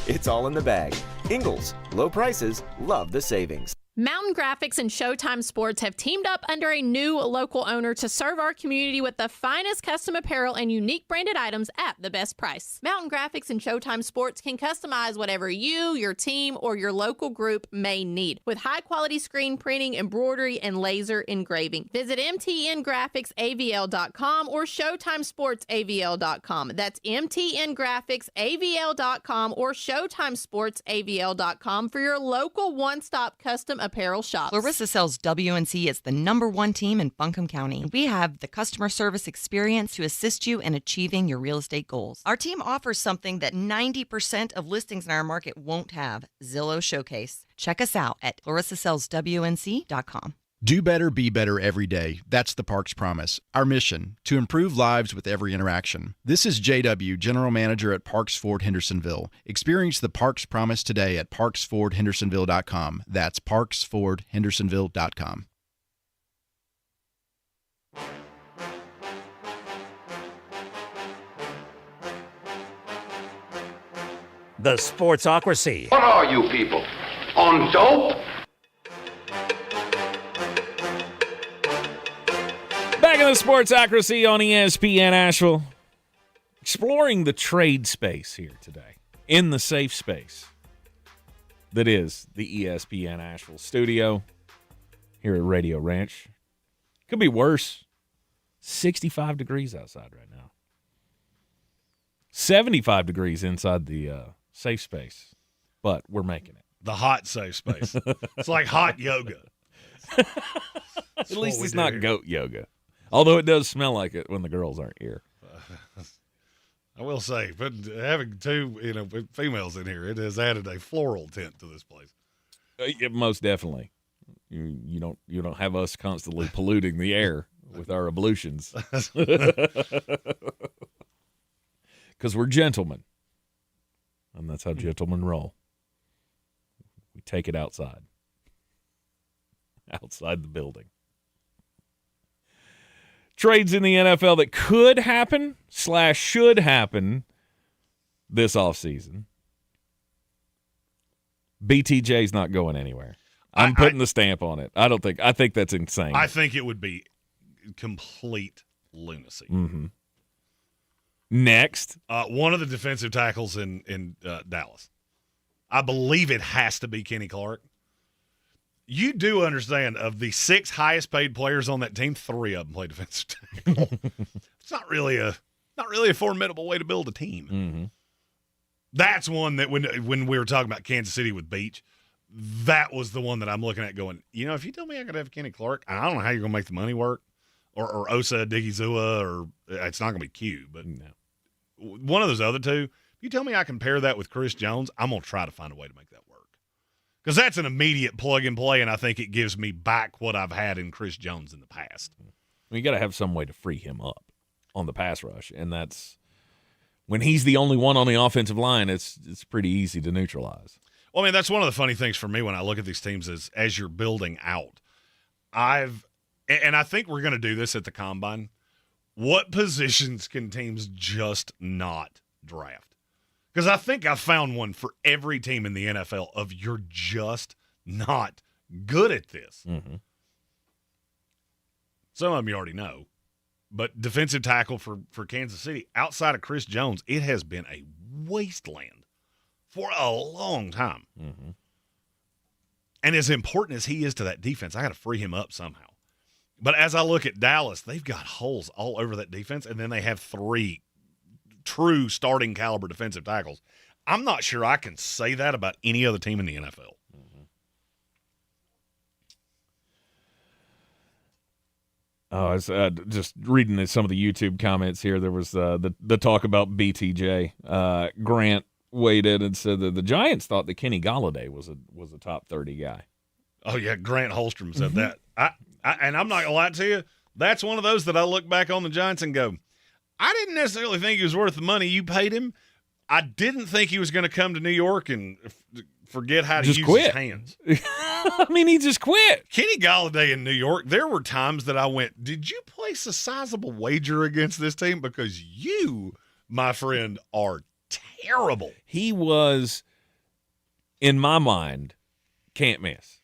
It's all in the bag. Ingles, low prices, love the savings. Mountain Graphics and Showtime Sports have teamed up under a new local owner to serve our community with the finest custom apparel and unique branded items at the best price. Mountain Graphics and Showtime Sports can customize whatever you, your team, or your local group may need with high-quality screen printing, embroidery, and laser engraving. Visit mtngraphicsavl.com or showtimesportsavl.com. That's mtngraphicsavl.com or showtimesportsavl.com for your local one-stop custom apparel shops. Clarissa sells WNC as the #1 team in Buncombe County. We have the customer service experience to assist you in achieving your real estate goals. Our team offers something that 90% of listings in our market won't have, Zillow Showcase. Check us out at clarissasellswnc.com. Do better, be better every day. That's the Parks Promise. Our mission, to improve lives with every interaction. This is JW, General Manager at Parks Ford Hendersonville. Experience the Parks Promise today at parksfordhendersonville.com. That's parksfordhendersonville.com. The Sportsocracy. What are you people? On dope? Back in the Sportsocracy on ESPN Asheville. Exploring the trade space here today. In the safe space that is the ESPN Asheville studio here at Radio Ranch. Could be worse. 65 degrees outside right now. 75 degrees inside the safe space. But we're making it. The hot safe space. It's like hot yoga. At least it's not goat yoga. Although it does smell like it when the girls aren't here. I will say, but having two, females in here, it has added a floral tint to this place. Most definitely. You don't have us constantly polluting the air with our ablutions. Because we're gentlemen. And that's how gentlemen roll. We take it outside. Outside the building. Trades in the NFL that could happen / should happen this offseason. BTJ's not going anywhere. I'm putting the stamp on it. I think that's insane. I think it would be complete lunacy. Mm-hmm. Next. One of the defensive tackles in Dallas. I believe it has to be Kenny Clark. You do understand, of the 6 highest paid players on that team, 3 of them play defensive tackle. It's not really a formidable way to build a team. Mm-hmm. That's one that when we were talking about Kansas City with Beach, that was the one that I'm looking at going, if you tell me I could have Kenny Clark, I don't know how you're going to make the money work, or Osa Digizua, or it's not going to be Q, but one of those other two, if you tell me I can pair that with Chris Jones, I'm going to try to find a way to make that work. Because that's an immediate plug and play, and I think it gives me back what I've had in Chris Jones in the past. You got to have some way to free him up on the pass rush, and that's when he's the only one on the offensive line. It's pretty easy to neutralize. Well, I mean, that's one of the funny things for me when I look at these teams is as you're building out. And I think we're going to do this at the Combine. What positions can teams just not draft? Because I think I found one for every team in the NFL of you're just not good at this. Mm-hmm. Some of them you already know. But defensive tackle for Kansas City, outside of Chris Jones, it has been a wasteland for a long time. Mm-hmm. And as important as he is to that defense, I got to free him up somehow. But as I look at Dallas, they've got holes all over that defense, and then they have 3 true starting caliber defensive tackles. I'm not sure I can say that about any other team in the NFL. Oh, I was just reading some of the YouTube comments here. There was the talk about BTJ. Grant weighed in and said that the Giants thought that Kenny Golladay was a top 30 guy. Oh, yeah, Grant Holstrom said that. And I'm not going to lie to you, that's one of those that I look back on the Giants and go, I didn't necessarily think he was worth the money you paid him. I didn't think he was going to come to New York and forget how to use his hands. I mean, he just quit. Kenny Golladay in New York, there were times that I went, did you place a sizable wager against this team? Because you, my friend, are terrible. He was, in my mind, can't miss.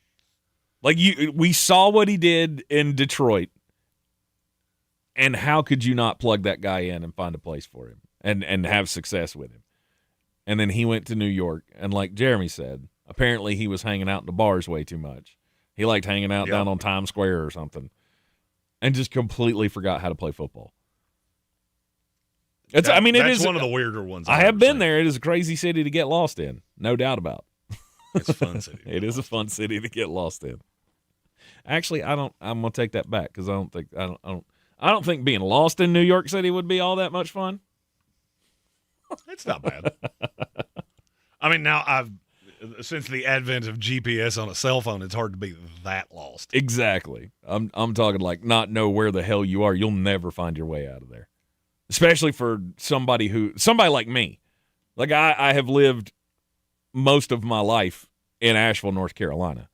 Like, we saw what he did in Detroit, and how could you not plug that guy in and find a place for him and have success with him? And then he went to New York, and like Jeremy said, apparently he was hanging out in the bars way too much. He liked hanging out down on Times Square or something, and just completely forgot how to play football. That's one of the weirder ones. I have been there. It is a crazy city to get lost in, no doubt about. It's a fun city. It is a fun city to get lost in. Actually, I'm gonna take that back because I don't think being lost in New York City would be all that much fun. It's not bad. I mean, now since the advent of GPS on a cell phone, it's hard to be that lost. Exactly. I'm talking like not know where the hell you are. You'll never find your way out of there. Especially for somebody like me. Like I have lived most of my life in Asheville, North Carolina.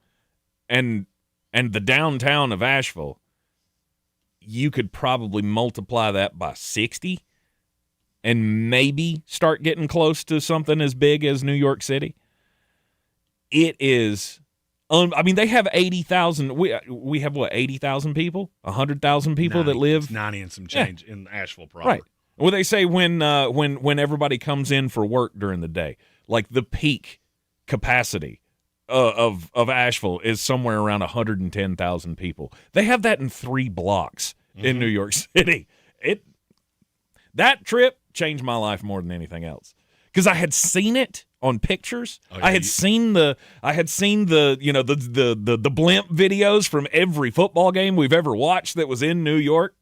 And the downtown of Asheville, you could probably multiply that by 60 and maybe start getting close to something as big as New York City. It is they have 80,000. We have, 80,000 people? 100,000 people that live? 90 and some change in Asheville proper. Right. Well, they say when everybody comes in for work during the day, like the peak capacity of Asheville is somewhere around 110,000 people. They have that in 3 blocks in New York City. That trip changed my life more than anything else because I had seen it on pictures. Oh, yeah, I had seen the blimp videos from every football game we've ever watched that was in New York.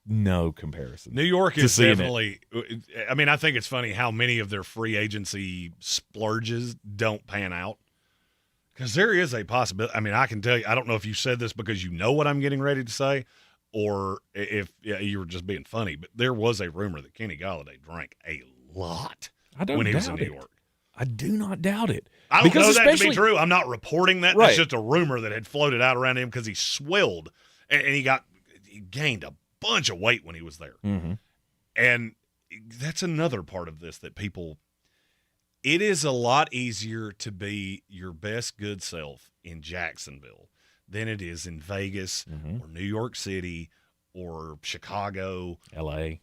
No comparison. New York is definitely – I mean, I think it's funny how many of their free agency splurges don't pan out because there is a possibility – I mean, I can tell you – I don't know if you said this because you know what I'm getting ready to say or if you were just being funny, but there was a rumor that Kenny Golladay drank a lot when he was in New York. I do not doubt it. I don't know that to be true. I'm not reporting that. Right. That's just a rumor that had floated out around him because he swelled and he gained a bunch of weight when he was there. Mm-hmm. And that's another part of this that it is a lot easier to be your best good self in Jacksonville than it is in Vegas or New York City or Chicago. L.A.,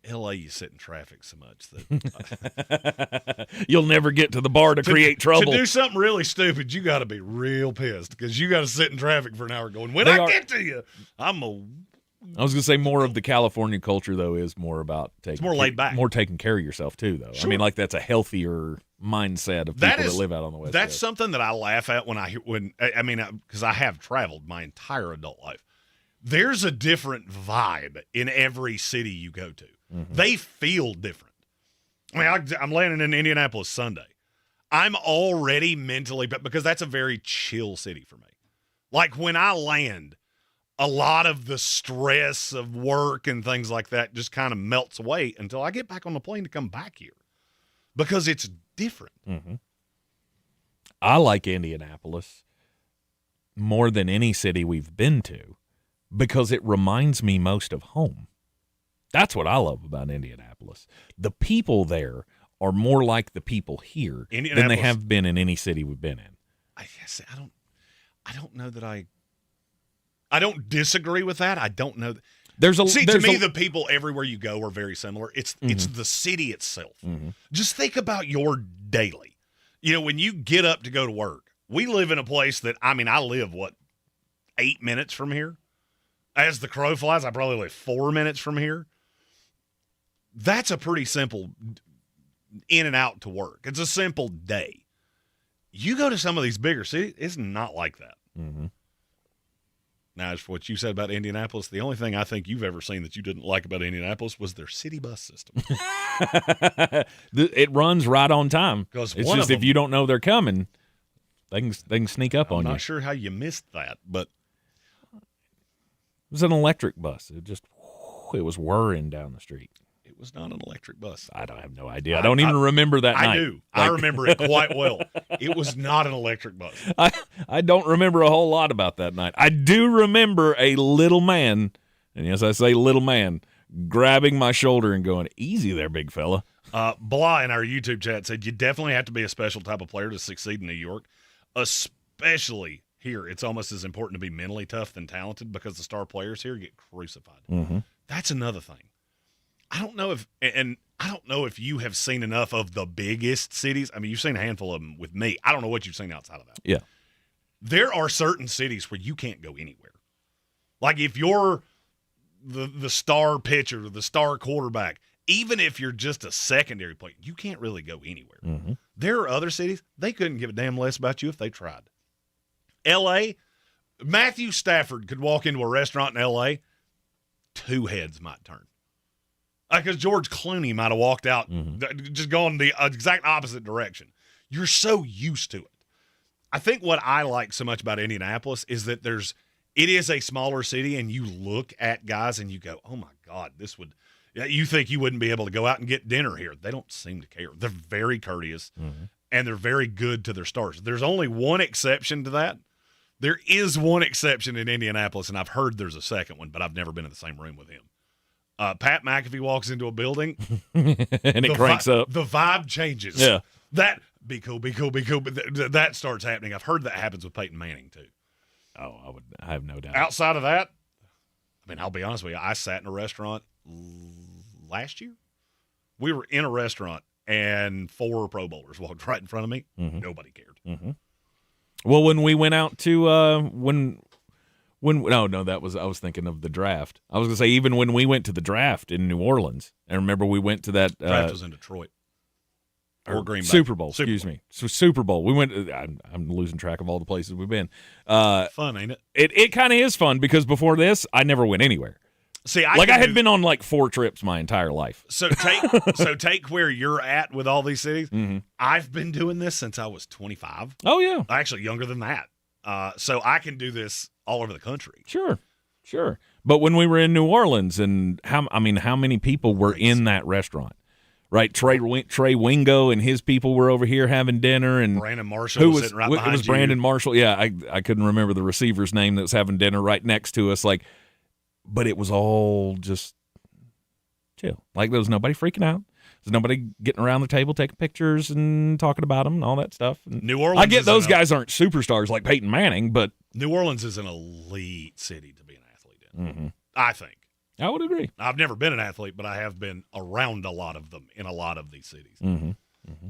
you sit in traffic so much that you'll never get to the bar to create trouble. To do something really stupid, you got to be real pissed because you got to sit in traffic for an hour going, when I get to you, I was going to say more of the California culture, though, is more about it's more laid back. More taking care of yourself, too, though. Sure. I mean, like that's a healthier mindset of people that live out on the West Coast. That's something that I laugh at because I have traveled my entire adult life. There's a different vibe in every city you go to. Mm-hmm. They feel different. I mean, I'm landing in Indianapolis Sunday. I'm already mentally, because that's a very chill city for me. Like when I land, a lot of the stress of work and things like that just kind of melts away until I get back on the plane to come back here because it's different. Mm-hmm. I like Indianapolis more than any city we've been to because it reminds me most of home. That's what I love about Indianapolis. The people there are more like the people here than they have been in any city we've been in. I don't know that I don't disagree with that. I don't know. The people everywhere you go are very similar. It's the city itself. Mm-hmm. Just think about your daily. When you get up to go to work, we live in a place that, I live, 8 minutes from here. As the crow flies, I probably live 4 minutes from here. That's a pretty simple in and out to work. It's a simple day. You go to some of these bigger cities, it's not like that. Mm-hmm. Now, as for what you said about Indianapolis, the only thing I think you've ever seen that you didn't like about Indianapolis was their city bus system. It runs right on time. It's just if you don't know they're coming, they can sneak up on you. I'm not sure how you missed that, but it was an electric bus. It was whirring down the street. It was not an electric bus. I have no idea. I don't even remember that night. I do. I remember it quite well. It was not an electric bus. I don't remember a whole lot about that night. I do remember a little man, and yes, I say little man, grabbing my shoulder and going, "Easy there, big fella." Blah in our YouTube chat said, you definitely have to be a special type of player to succeed in New York, especially here. It's almost as important to be mentally tough than talented because the star players here get crucified. Mm-hmm. That's another thing. I don't know if you have seen enough of the biggest cities. I mean, you've seen a handful of them with me. I don't know what you've seen outside of that. Yeah. There are certain cities where you can't go anywhere. Like if you're the star pitcher, the star quarterback, even if you're just a secondary player, you can't really go anywhere. Mm-hmm. There are other cities, they couldn't give a damn less about you if they tried. L.A., Matthew Stafford could walk into a restaurant in L.A., 2 heads might turn. Because George Clooney might have walked out, just going the exact opposite direction. You're so used to it. I think what I like so much about Indianapolis is that it is a smaller city, and you look at guys and you go, oh, my God, you think you wouldn't be able to go out and get dinner here. They don't seem to care. They're very courteous, and they're very good to their stars. There's only one exception to that. There is one exception in Indianapolis, and I've heard there's a second one, but I've never been in the same room with him. Pat McAfee walks into a building and it cranks up. The vibe changes. Yeah. That be cool. But that starts happening. I've heard that happens with Peyton Manning too. Oh, I have no doubt. Outside of that, I mean, I'll be honest with you. I sat in a restaurant last year. We were in a restaurant and 4 Pro Bowlers walked right in front of me. Mm-hmm. Nobody cared. Mm-hmm. Well, when we went out to I was thinking of the draft. I was going to say, even when we went to the draft in New Orleans, and remember we went to that draft was in Detroit or Green Bay. Super Bowl. Excuse me. So Super Bowl. We went. I'm losing track of all the places we've been. Fun, ain't it? It kind of is fun because before this, I never went anywhere. See, I had been on like 4 trips my entire life. So take where you're at with all these cities. Mm-hmm. I've been doing this since I was 25. Oh yeah, actually younger than that. So I can do this all over the country. Sure. But when we were in New Orleans, and how many people were in that restaurant? Right, Trey Wingo and his people were over here having dinner, and Brandon Marshall was sitting right behind you. It was Brandon Marshall. Yeah, I couldn't remember the receiver's name that was having dinner right next to us. But it was all just chill. Like there was nobody freaking out. There's nobody getting around the table taking pictures and talking about them and all that stuff. And New Orleans. I get those guys aren't superstars like Peyton Manning, but New Orleans is an elite city to be an athlete in. Mm-hmm. I think. I would agree. I've never been an athlete, but I have been around a lot of them in a lot of these cities. Mm-hmm. Mm-hmm.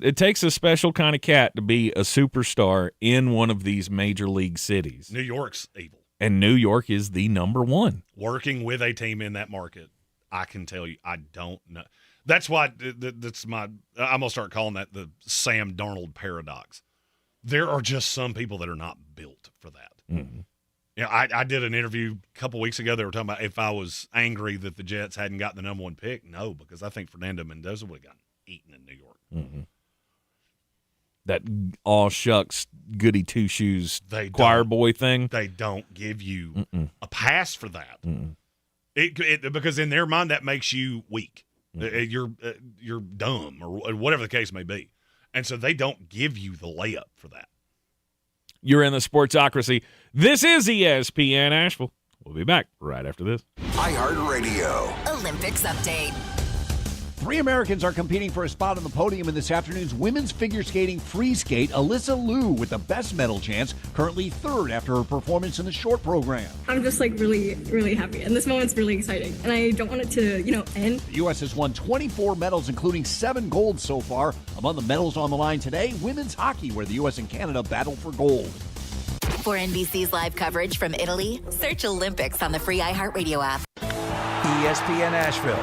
It takes a special kind of cat to be a superstar in one of these major league cities. New York's evil. And New York is the number one. Working with a team in that market, I can tell you, I don't know. That's why I'm going to start calling that the Sam Darnold paradox. There are just some people that are not built for that. Mm-hmm. You know, I did an interview a couple weeks ago. They were talking about if I was angry that the Jets hadn't gotten the number 1 pick. No, because I think Fernando Mendoza would have gotten eaten in New York. Mm-hmm. That all shucks goody two shoes choir boy thing. They don't give you a pass for that. Because in their mind that makes you weak. You're dumb or whatever the case may be, and so they don't give you the layup for that. You're in the Sportsocracy. This is ESPN Asheville. We'll be back right after this. iHeartRadio Olympics update. 3 Americans are competing for a spot on the podium in this afternoon's women's figure skating free skate. Alyssa Liu with the best medal chance, currently 3rd after her performance in the short program. I'm just really, really happy. And this moment's really exciting. And I don't want it to, end. The U.S. has won 24 medals, including 7 golds so far. Among the medals on the line today, women's hockey, where the U.S. and Canada battle for gold. For NBC's live coverage from Italy, search Olympics on the free iHeartRadio app. ESPN Asheville,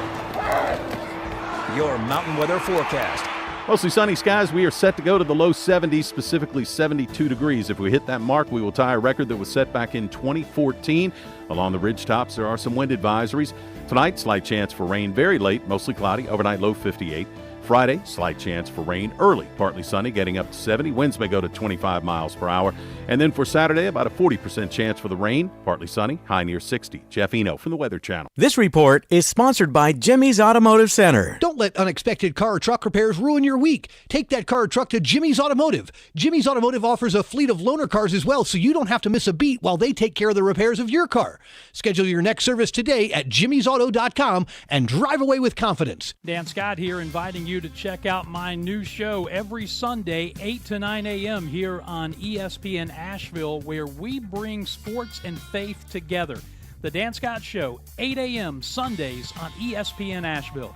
your mountain weather forecast. Mostly sunny skies. We are set to go to the low 70s, specifically 72 degrees. If we hit that mark, we will tie a record that was set back in 2014. Along the ridge tops, there are some wind advisories. Tonight, slight chance for rain very late, mostly cloudy, overnight low 58. Friday, slight chance for rain early, partly sunny, getting up to 70. Winds may go to 25 miles per hour. And then for Saturday, about a 40% chance for the rain, partly sunny, high near 60. Jeff Eno from the Weather Channel. This report is sponsored by Jimmy's Automotive Center. Don't let unexpected car or truck repairs ruin your week. Take that car or truck to Jimmy's Automotive. Jimmy's Automotive offers a fleet of loaner cars as well, so you don't have to miss a beat while they take care of the repairs of your car. Schedule your next service today at jimmysauto.com and drive away with confidence. Dan Scott here, inviting you to check out my new show every Sunday, 8 to 9 a.m. here on ESPN Asheville, where we bring sports and faith together. The Dan Scott Show, 8 a.m. Sundays on ESPN Asheville.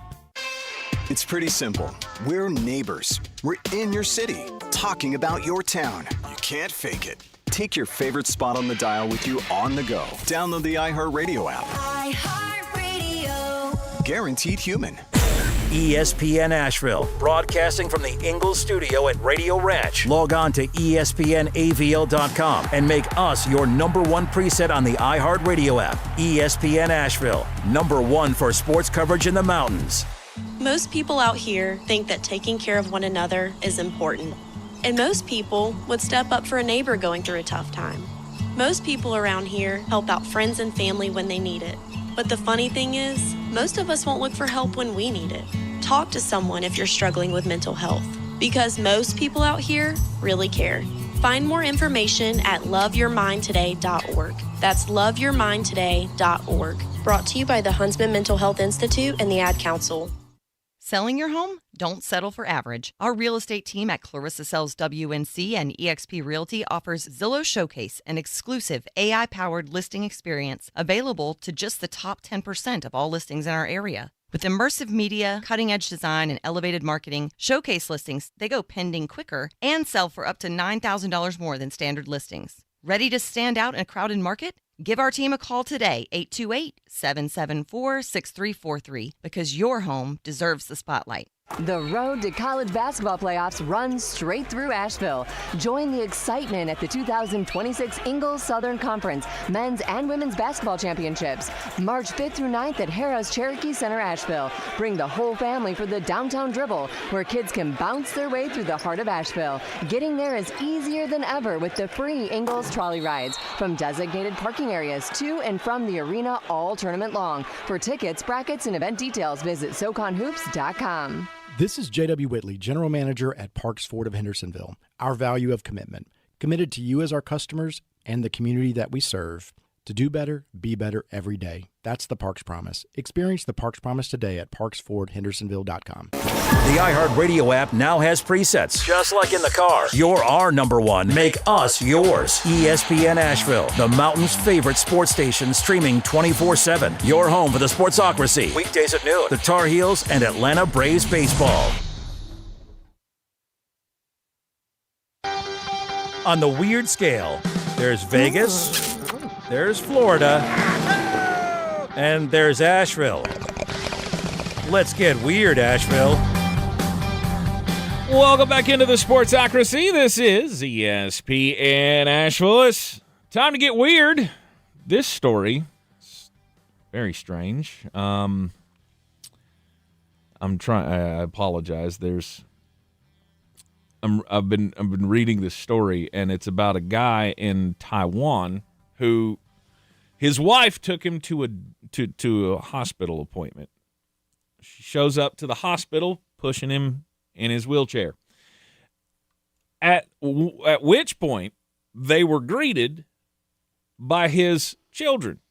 It's pretty simple. We're neighbors. We're in your city, talking about your town. You can't fake it. Take your favorite spot on the dial with you on the go. Download the iHeartRadio app. iHeartRadio. Guaranteed human. ESPN Asheville, broadcasting from the Ingalls studio at Radio Ranch. Log on to ESPNAVL.com and make us your number one preset on the iHeartRadio app. ESPN Asheville, number one for sports coverage in the mountains. Most people out here think that taking care of one another is important. And most people would step up for a neighbor going through a tough time. Most people around here help out friends and family when they need it. But the funny thing is, most of us won't look for help when we need it. Talk to someone if you're struggling with mental health, because most people out here really care. Find more information at loveyourmindtoday.org. That's loveyourmindtoday.org. Brought to you by the Huntsman Mental Health Institute and the Ad Council. Selling your home? Don't settle for average. Our real estate team at Clarissa Sells WNC and eXp Realty offers Zillow Showcase, an exclusive AI-powered listing experience available to just the top 10% of all listings in our area. With immersive media, cutting-edge design, and elevated marketing, Showcase listings, they go pending quicker and sell for up to $9,000 more than standard listings. Ready to stand out in a crowded market? Give our team a call today, 828-774-6343, because your home deserves the spotlight. The road to college basketball playoffs runs straight through Asheville. Join the excitement at the 2026 Ingalls Southern Conference Men's and Women's Basketball Championships, March 5th through 9th at Harrah's Cherokee Center, Asheville. Bring the whole family for the downtown dribble, where kids can bounce their way through the heart of Asheville. Getting there is easier than ever with the free Ingalls trolley rides from designated parking areas to and from the arena all tournament long. For tickets, brackets, and event details, visit SoConHoops.com. This is J.W. Whitley, General Manager at Parks Ford of Hendersonville. Our value of commitment, committed to you as our customers and the community that we serve. To do better, be better every day. That's the Parks Promise. Experience the Parks Promise today at parksfordhendersonville.com. The iHeartRadio app now has presets, just like in the car. You're our number one. Make us yours. ESPN Asheville, the mountain's favorite sports station, streaming 24/7. Your home for the Sportsocracy. Weekdays at noon. The Tar Heels and Atlanta Braves baseball. On the weird scale, there's Vegas, there's Florida, and there's Asheville. Let's get weird, Asheville. Welcome back into the Sportsocracy. This is ESPN Asheville. It's time to get weird. This story is very strange. I apologize. I've been reading this story, and it's about a guy in Taiwan who his wife took him to a hospital appointment. She shows up to the hospital, pushing him in his wheelchair. At which point, they were greeted by his children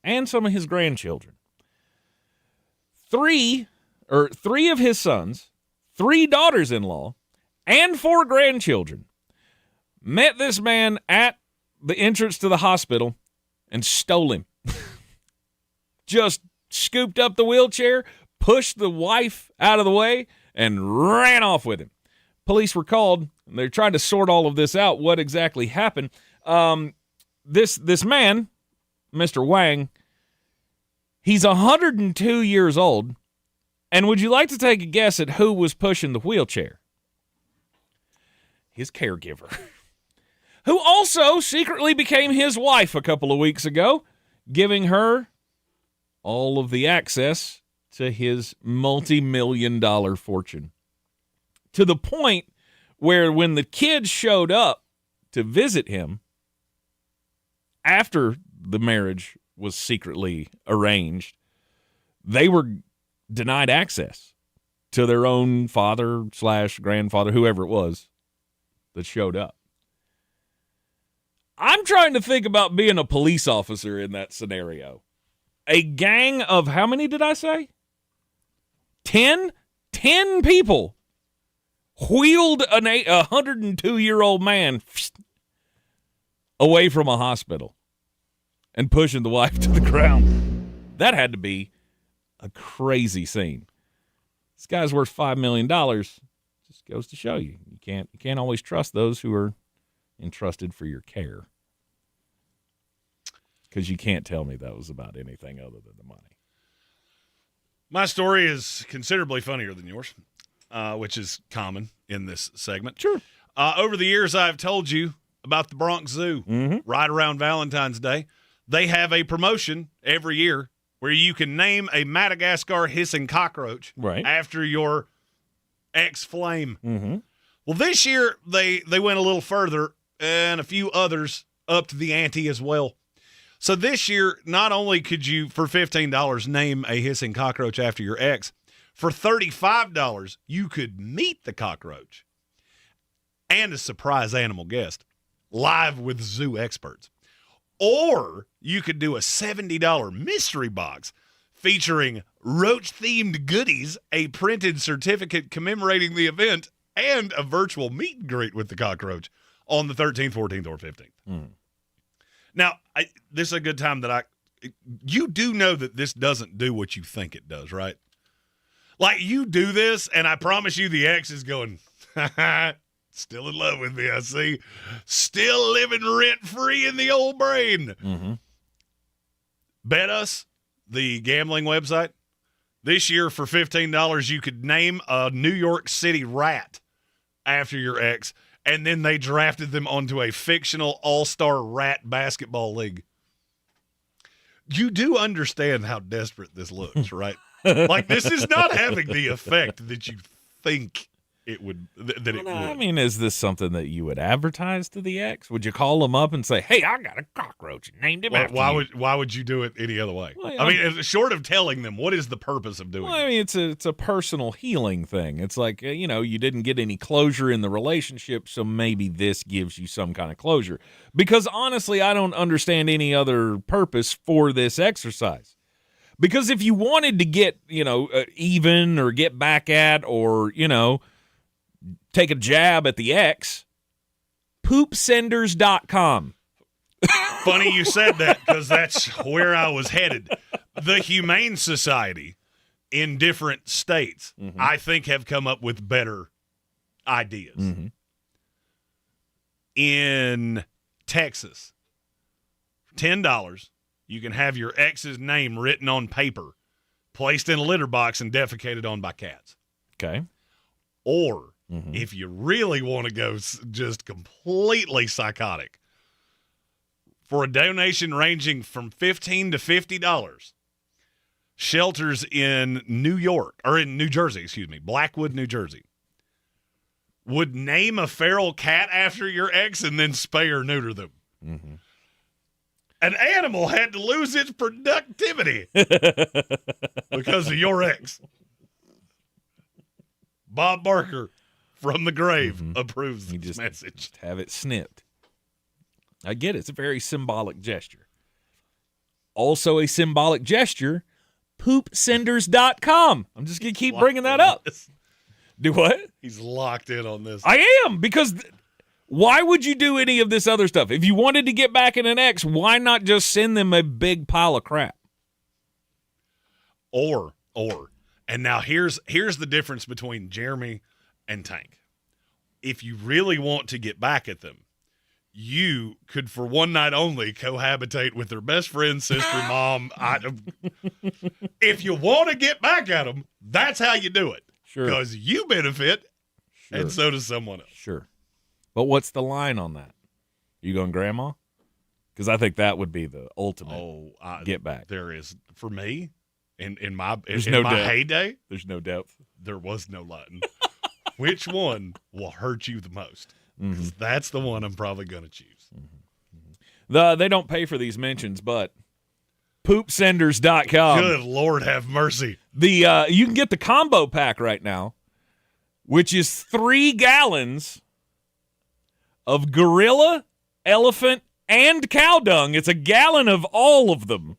and some of his grandchildren. Three of his sons, 3 daughters-in-law, and 4 grandchildren met this man at the entrance to the hospital and stole him. Just scooped up the wheelchair, pushed the wife out of the way, and ran off with him. Police were called They're trying to sort all of this out, what exactly happened. This man, Mr. Wang, he's 102 years old, and would you like to take a guess at who was pushing the wheelchair? His caregiver, who also secretly became his wife a couple of weeks ago, giving her all of the access to his multi-million-dollar fortune. To the point where when the kids showed up to visit him after the marriage was secretly arranged, they were denied access to their own father/grandfather, whoever it was that showed up. I'm trying to think about being a police officer in that scenario. A gang of, how many did I say? 10? 10 people wheeled a 102-year-old man away from a hospital and pushing the wife to the ground. That had to be a crazy scene. This guy's worth $5 million. Just goes to show you. You can't always trust those who are entrusted for your care. Because you can't tell me that was about anything other than the money. My story is considerably funnier than yours, which is common in this segment. Sure. Over the years, I've told you about the Bronx Zoo. Right around Valentine's Day, they have a promotion every year where you can name a Madagascar hissing cockroach after your ex-flame. Well, this year, they went a little further, and a few others upped the ante as well. So this year, not only could you, for $15, name a hissing cockroach after your ex, for $35, you could meet the cockroach and a surprise animal guest live with zoo experts. Or you could do a $70 mystery box featuring roach-themed goodies, a printed certificate commemorating the event, and a virtual meet and greet with the cockroach on the 13th, 14th, or 15th. Now, this is a good time that you do know that this doesn't do what you think it does, right? Like, you do this, and I promise you the ex is going, still in love with me, I see. Still living rent-free in the old brain. Bet Us, the gambling website, this year for $15, you could name a New York City rat after your ex, and then they drafted them onto a fictional all-star rat basketball league. You do understand how desperate this looks, right? Like, this is not having the effect that you think it would. That it would. I mean, is this something that you would advertise to the ex? Would you call them up and say, "Hey, I got a cockroach and named him after you"? Why would you do it any other way? Well, I mean, short of telling them, what is the purpose of doing it? I mean, it's a personal healing thing. It's like, you didn't get any closure in the relationship, so maybe this gives you some kind of closure. Because honestly, I don't understand any other purpose for this exercise. Because if you wanted to get, even or get back at or, take a jab at the ex, poopsenders.com. Funny you said that, because that's where I was headed. The Humane Society in different states, I think, have come up with better ideas. In Texas, $10, you can have your ex's name written on paper, placed in a litter box, and defecated on by cats. Okay. Or if you really want to go just completely psychotic, for a donation ranging from $15 to $50, shelters in New Jersey, Blackwood, New Jersey, would name a feral cat after your ex and then spay or neuter them. An animal had to lose its productivity because of your ex. Bob Barker from the grave approves this message. Just have it snipped. I get it. It's a very symbolic gesture. Also a symbolic gesture, poopsenders.com. I'm just going to keep bringing that up. Do what? He's locked in on this. I am, because why would you do any of this other stuff? If you wanted to get back at an ex, why not just send them a big pile of crap? And now here's the difference between Jeremy and Tank. if you really want to get back at them, you could, for one night only, cohabitate with their best friend, sister, mom. If you want to get back at them, that's how you do it. Sure. Because you benefit, Sure. and so does someone else. Sure. But what's the line on that? You going grandma? Because I think that would be the ultimate get back. There is, for me, in my depth. heyday, There's no depth. there was no line. Which one will hurt you the most? 'Cause that's the one I'm probably going to choose. They don't pay for these mentions, but poopsenders.com. Good Lord have mercy. You can get the combo pack right now, which is 3 gallons of gorilla, elephant, and cow dung. It's a gallon of all of them.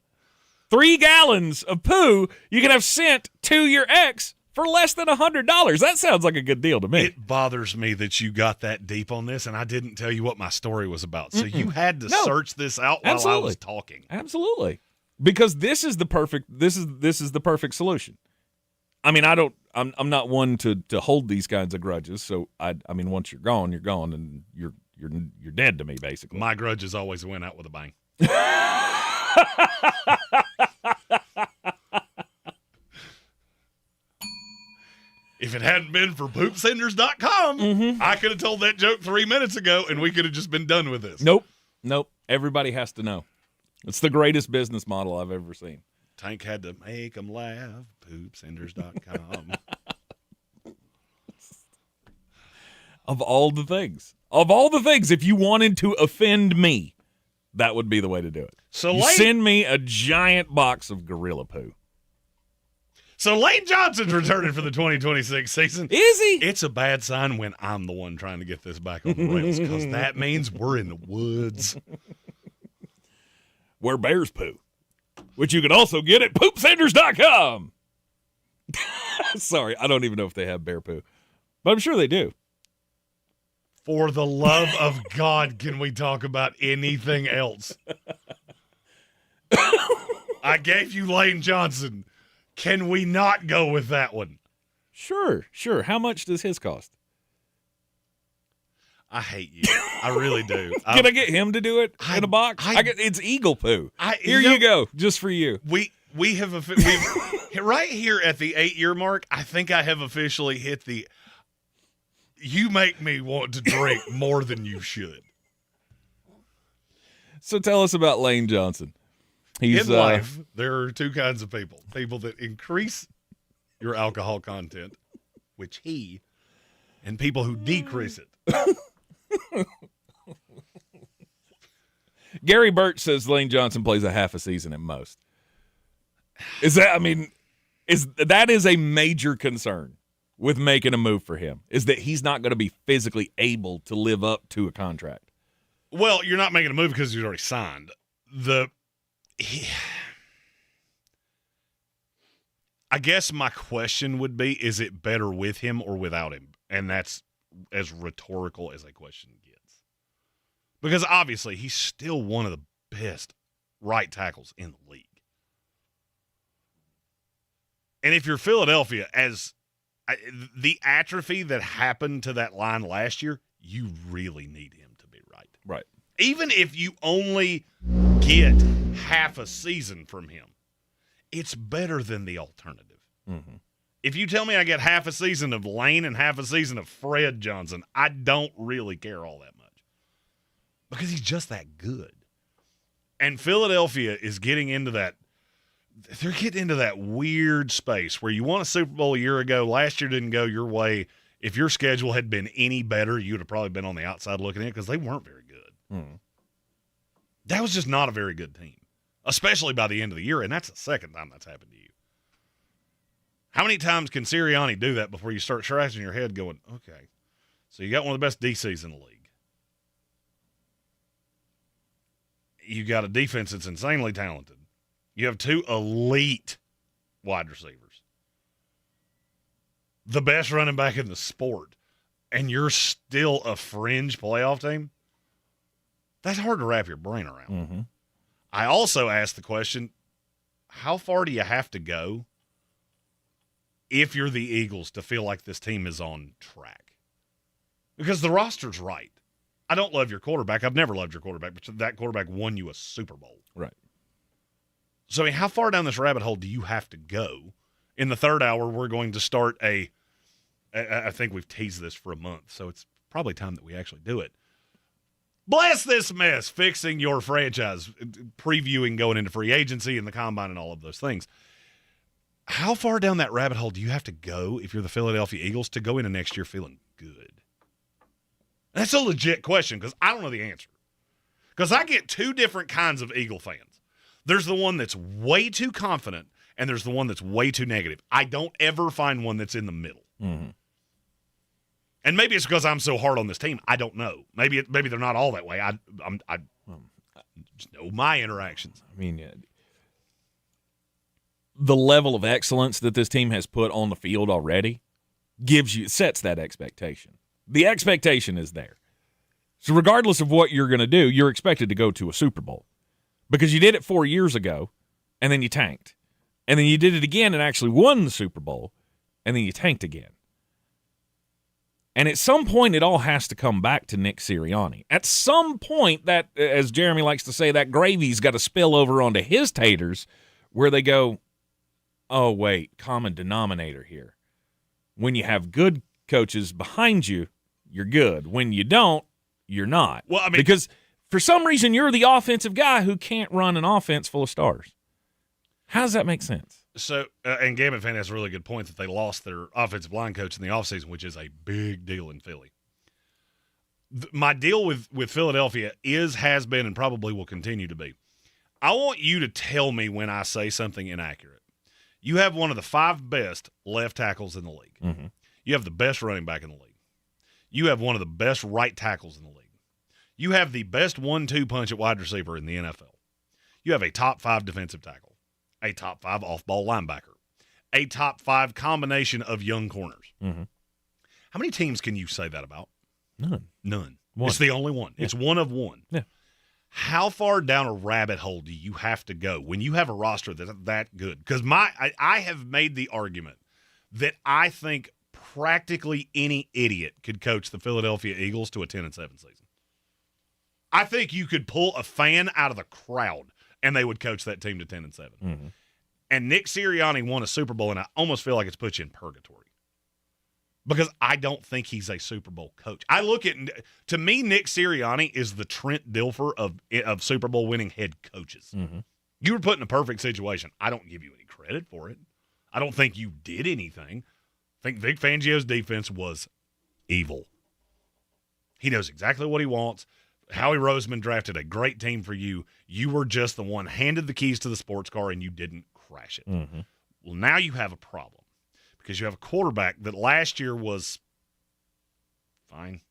3 gallons of poo you can have sent to your ex for less than $100. That sounds like a good deal to me. It bothers me that you got that deep on this, and I didn't tell you what my story was about. So you had to search this out while I was talking. Absolutely. Because this is the perfect the perfect solution. I mean, I'm not one to hold these kinds of grudges. So I mean, once you're gone, and you're dead to me, basically. My grudges always went out with a bang. If it hadn't been for poopsenders.com, I could have told that joke 3 minutes ago, and we could have just been done with this. Nope. Everybody has to know. It's the greatest business model I've ever seen. Tank had to make them laugh. Poopsenders.com. Of all the things, if you wanted to offend me, that would be the way to do it. So you send me a giant box of gorilla poo. So Lane Johnson's returning for the 2026 season. Is he? It's a bad sign when I'm the one trying to get this back on the rails, because that means we're in the woods. Where bears poo, which you can also get at poopsenders.com. Sorry, I don't even know if they have bear poo, but I'm sure they do. For the love of God, can we talk about anything else? I gave you Lane Johnson. Can we not go with that one? Sure. How much does his cost? I hate you. I really do. Can I get him to do it in a box? It's eagle poo. Here you go, just for you. We've right here at the 8-year mark, I think I have officially hit the you make me want to drink more than you should. So tell us about Lane Johnson. In life, there are 2 kinds of people. People that increase your alcohol content, which and people who decrease it. Gary Burt says Lane Johnson plays a half a season at most. That is a major concern with making a move for him, is that he's not going to be physically able to live up to a contract. Well, you're not making a move because he's already signed. I guess my question would be, is it better with him or without him? And that's as rhetorical as a question gets. Because obviously he's still one of the best right tackles in the league. And if you're Philadelphia, the atrophy that happened to that line last year, you really need him to be right. Right. Even if you only get half a season from him, it's better than the alternative. Mm-hmm. If you tell me I get half a season of Lane and half a season of Fred Johnson, I don't really care all that much, because he's just that good. And Philadelphia is getting into that. They're getting into that weird space where you won a Super Bowl a year ago. Last year didn't go your way. If your schedule had been any better, you would have probably been on the outside looking in, because they weren't very good. Mm-hmm. That was just not a very good team, especially by the end of the year, and that's the second time that's happened to you. How many times can Sirianni do that before you start scratching your head going, okay, so you got one of the best DCs in the league. You got a defense that's insanely talented. You have 2 elite wide receivers, the best running back in the sport, and you're still a fringe playoff team? That's hard to wrap your brain around. Mm-hmm. I also asked the question, how far do you have to go if you're the Eagles to feel like this team is on track? Because the roster's right. I don't love your quarterback. I've never loved your quarterback, but that quarterback won you a Super Bowl. Right. So, I mean, how far down this rabbit hole do you have to go? In the third hour, we're going to start I think we've teased this for a month, so it's probably time that we actually do it. Bless this mess, fixing your franchise, previewing going into free agency and the combine and all of those things. How far down that rabbit hole do you have to go if you're the Philadelphia Eagles to go into next year feeling good? That's a legit question because I don't know the answer. Because I get two different kinds of Eagle fans. There's the one that's way too confident, and there's the one that's way too negative. I don't ever find one that's in the middle. Mm-hmm. And maybe it's because I'm so hard on this team. I don't know. Maybe they're not all that way. I just know my interactions. I mean, the level of excellence that this team has put on the field already sets that expectation. The expectation is there. So regardless of what you're going to do, you're expected to go to a Super Bowl because you did it 4 years ago, and then you tanked. And then you did it again and actually won the Super Bowl, and then you tanked again. And at some point, it all has to come back to Nick Sirianni. At some point, that, as Jeremy likes to say, that gravy's got to spill over onto his taters where they go, oh, wait, common denominator here. When you have good coaches behind you, you're good. When you don't, you're not. Well, I mean, because for some reason, you're the offensive guy who can't run an offense full of stars. How does that make sense? So, and Gambit fan has a really good point that they lost their offensive line coach in the offseason, which is a big deal in Philly. My deal with Philadelphia has been, and probably will continue to be, I want you to tell me when I say something inaccurate. You have one of the 5 best left tackles in the league. Mm-hmm. You have the best running back in the league. You have one of the best right tackles in the league. You have the best 1-2 punch at wide receiver in the NFL. You have a top 5 defensive tackle, a top 5 off-ball linebacker, a top 5 combination of young corners. Mm-hmm. How many teams can you say that about? None. One. It's the only one. Yeah. It's one of one. Yeah. How far down a rabbit hole do you have to go when you have a roster that's that good? Because I have made the argument that I think practically any idiot could coach the Philadelphia Eagles to a 10-7 season. I think you could pull a fan out of the crowd and they would coach that team to 10-7. Mm-hmm. And Nick Sirianni won a Super Bowl, and I almost feel like it's put you in purgatory because I don't think he's a Super Bowl coach. To me, Nick Sirianni is the Trent Dilfer of Super Bowl winning head coaches. Mm-hmm. You were put in a perfect situation. I don't give you any credit for it. I don't think you did anything. I think Vic Fangio's defense was evil. He knows exactly what he wants. Howie Roseman drafted a great team for you. You were just the one handed the keys to the sports car, and you didn't crash it. Mm-hmm. Well, now you have a problem because you have a quarterback that last year was fine.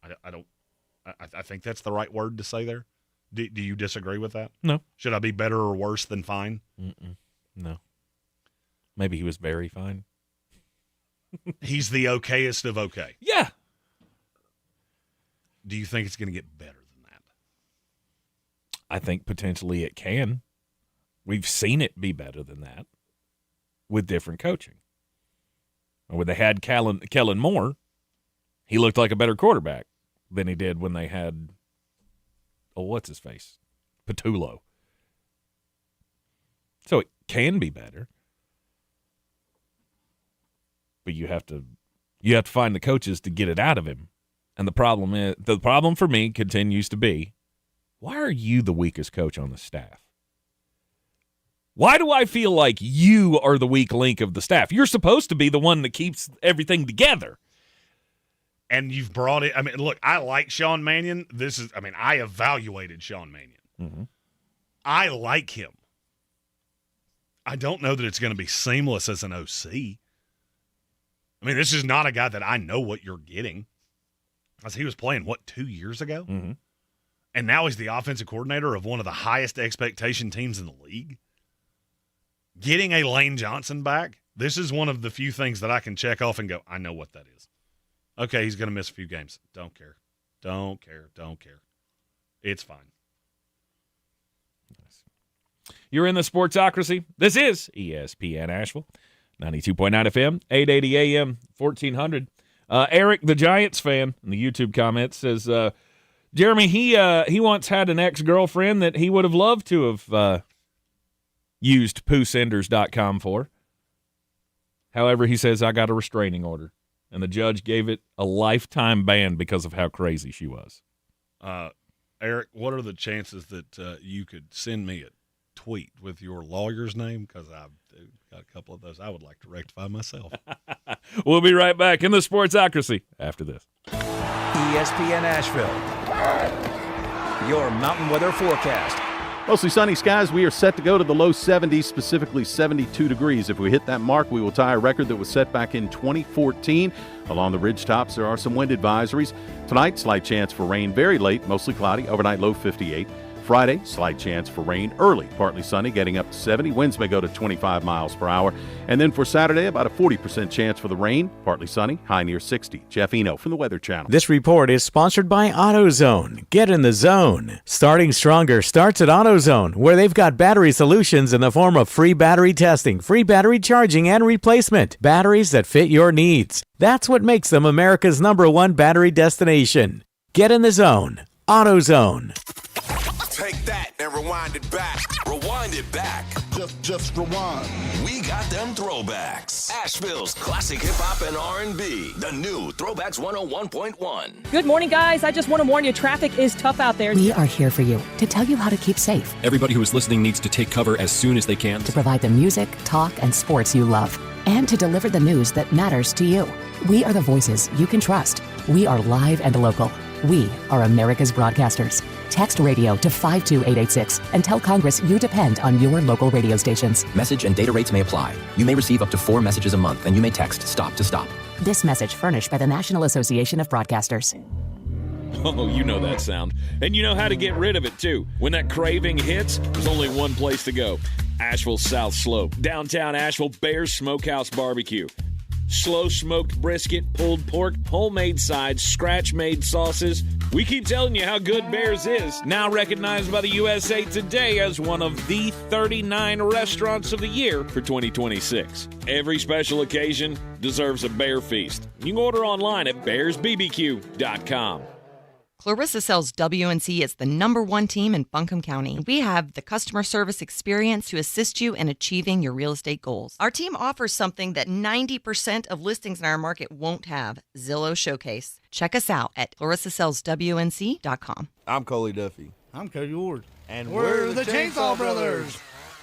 I think that's the right word to say there. Do you disagree with that? No. Should I be better or worse than fine? No. Maybe he was very fine. He's the okayest of okay. Yeah. Do you think it's going to get better than that? I think potentially it can. We've seen it be better than that with different coaching. When they had Kellen Moore, he looked like a better quarterback than he did when they had, what's his face? Patullo. So it can be better. But you have to find the coaches to get it out of him. And the problem for me continues to be, why are you the weakest coach on the staff? Why do I feel like you are the weak link of the staff? You're supposed to be the one that keeps everything together. And you've brought it. I mean, look, I like Sean Mannion. I evaluated Sean Mannion. Mm-hmm. I like him. I don't know that it's going to be seamless as an OC. I mean, this is not a guy that I know what you're getting. As he was playing, 2 years ago? Mm-hmm. And now he's the offensive coordinator of one of the highest expectation teams in the league. Getting a Lane Johnson back, this is one of the few things that I can check off and go, I know what that is. Okay, he's going to miss a few games. Don't care. Don't care. Don't care. It's fine. Nice. You're in the Sportsocracy. This is ESPN Asheville, 92.9 FM, 880 AM, 1400. Eric, the Giants fan, in the YouTube comments says, Jeremy, he once had an ex-girlfriend that he would have loved to have used poosenders.com for. However, he says, I got a restraining order, and the judge gave it a lifetime ban because of how crazy she was. Eric, what are the chances that you could send me a tweet with your lawyer's name? Because I've got a couple of those I would like to rectify myself. We'll be right back in the Sportsocracy after this. ESPN Asheville, your mountain weather forecast. Mostly sunny skies. We are set to go to the low 70s, specifically 72 degrees. If we hit that mark, we will tie a record that was set back in 2014. Along the ridge tops, there are some wind advisories. Tonight, slight chance for rain very late, mostly cloudy, overnight low 58. Friday, slight chance for rain early, partly sunny, getting up to 70. Winds may go to 25 miles per hour. And then for Saturday, about a 40% chance for the rain, partly sunny, high near 60. Jeff Eno from the Weather Channel. This report is sponsored by AutoZone. Get in the zone. Starting stronger starts at AutoZone, where they've got battery solutions in the form of free battery testing, free battery charging, and replacement. Batteries that fit your needs. That's what makes them America's #1 battery destination. Get in the zone. AutoZone. Take that and rewind it back. Rewind it back. Just rewind. We got them throwbacks. Asheville's classic hip-hop and R&B. The new Throwbacks 101.1. Good morning, guys. I just want to warn you, traffic is tough out there. We are here for you to tell you how to keep safe. Everybody who is listening needs to take cover as soon as they can. To provide the music, talk, and sports you love. And to deliver the news that matters to you. We are the voices you can trust. We are live and local. We are America's broadcasters. Text radio to 52886 and tell Congress you depend on your local radio stations. Message and data rates may apply. You may receive up to 4 messages a month, and you may text STOP to STOP. This message furnished by the National Association of Broadcasters. Oh, you know that sound. And you know how to get rid of it, too. When that craving hits, there's only one place to go. Asheville South Slope. Downtown Asheville, Bears Smokehouse Barbecue. Slow smoked brisket, pulled pork, homemade sides, scratch-made sauces. We keep telling you how good Bears is. Now recognized by the USA Today as one of the 39 restaurants of the year for 2026. Every special occasion deserves a Bear feast. You can order online at bearsbbq.com. Clarissa sells WNC as the #1 team in Buncombe County. We have the customer service experience to assist you in achieving your real estate goals. Our team offers something that 90% of listings in our market won't have, Zillow Showcase. Check us out at clarissasellswnc.com. I'm Coley Duffy. I'm Cody Ward. And we're the Chainsaw Brothers.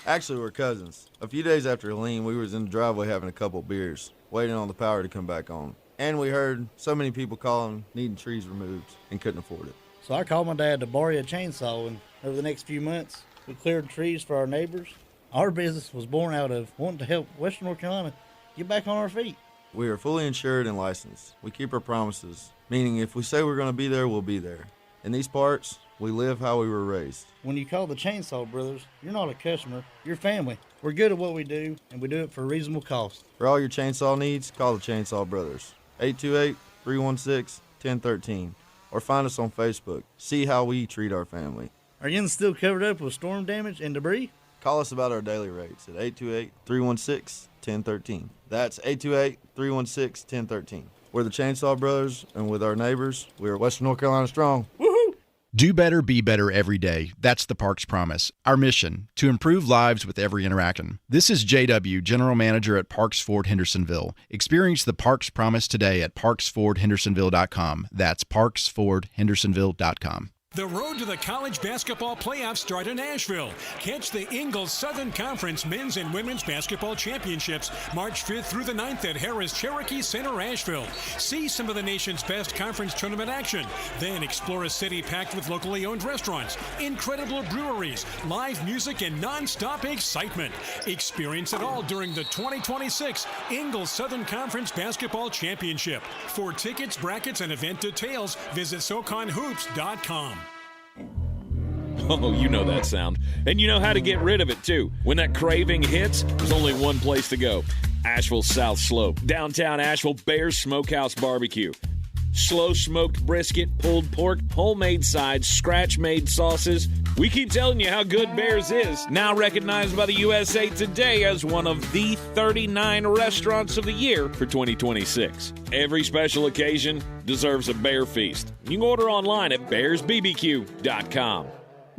Actually, we're cousins. A few days after Helene, we was in the driveway having a couple beers, waiting on the power to come back on. And we heard so many people calling, needing trees removed, and couldn't afford it. So I called my dad to borrow a chainsaw, and over the next few months, we cleared trees for our neighbors. Our business was born out of wanting to help Western North Carolina get back on our feet. We are fully insured and licensed. We keep our promises, meaning if we say we're going to be there, we'll be there. In these parts, we live how we were raised. When you call the Chainsaw Brothers, you're not a customer, you're family. We're good at what we do, and we do it for a reasonable cost. For all your chainsaw needs, call the Chainsaw Brothers. 828-316-1013, or find us on Facebook. See how we treat our family. Are you still covered up with storm damage and debris? Call us about our daily rates at 828-316-1013. That's 828-316-1013. We're the Chainsaw Brothers, and with our neighbors, we are Western North Carolina strong. Woohoo! Do better, be better every day. That's the Parks Promise. Our mission, to improve lives with every interaction. This is JW, General Manager at Parks Ford Hendersonville. Experience the Parks Promise today at parksfordhendersonville.com. That's parksfordhendersonville.com. The road to the college basketball playoffs start in Asheville. Catch the Ingles Southern Conference men's and women's basketball championships March 5th through the 9th at Harris Cherokee Center, Asheville. See some of the nation's best conference tournament action. Then explore a city packed with locally owned restaurants, incredible breweries, live music, and non-stop excitement. Experience it all during the 2026 Ingles Southern Conference Basketball Championship. For tickets, brackets, and event details, visit SoConHoops.com. Oh, you know that sound. And you know how to get rid of it, too. When that craving hits, there's only one place to go. Asheville South Slope. Downtown Asheville, Bears Smokehouse Barbecue. Slow smoked brisket, pulled pork, homemade sides, scratch-made sauces. We keep telling you how good Bears is. Now recognized by the USA Today as one of the 39 restaurants of the year for 2026. Every special occasion deserves a Bear feast. You can order online at bearsbbq.com.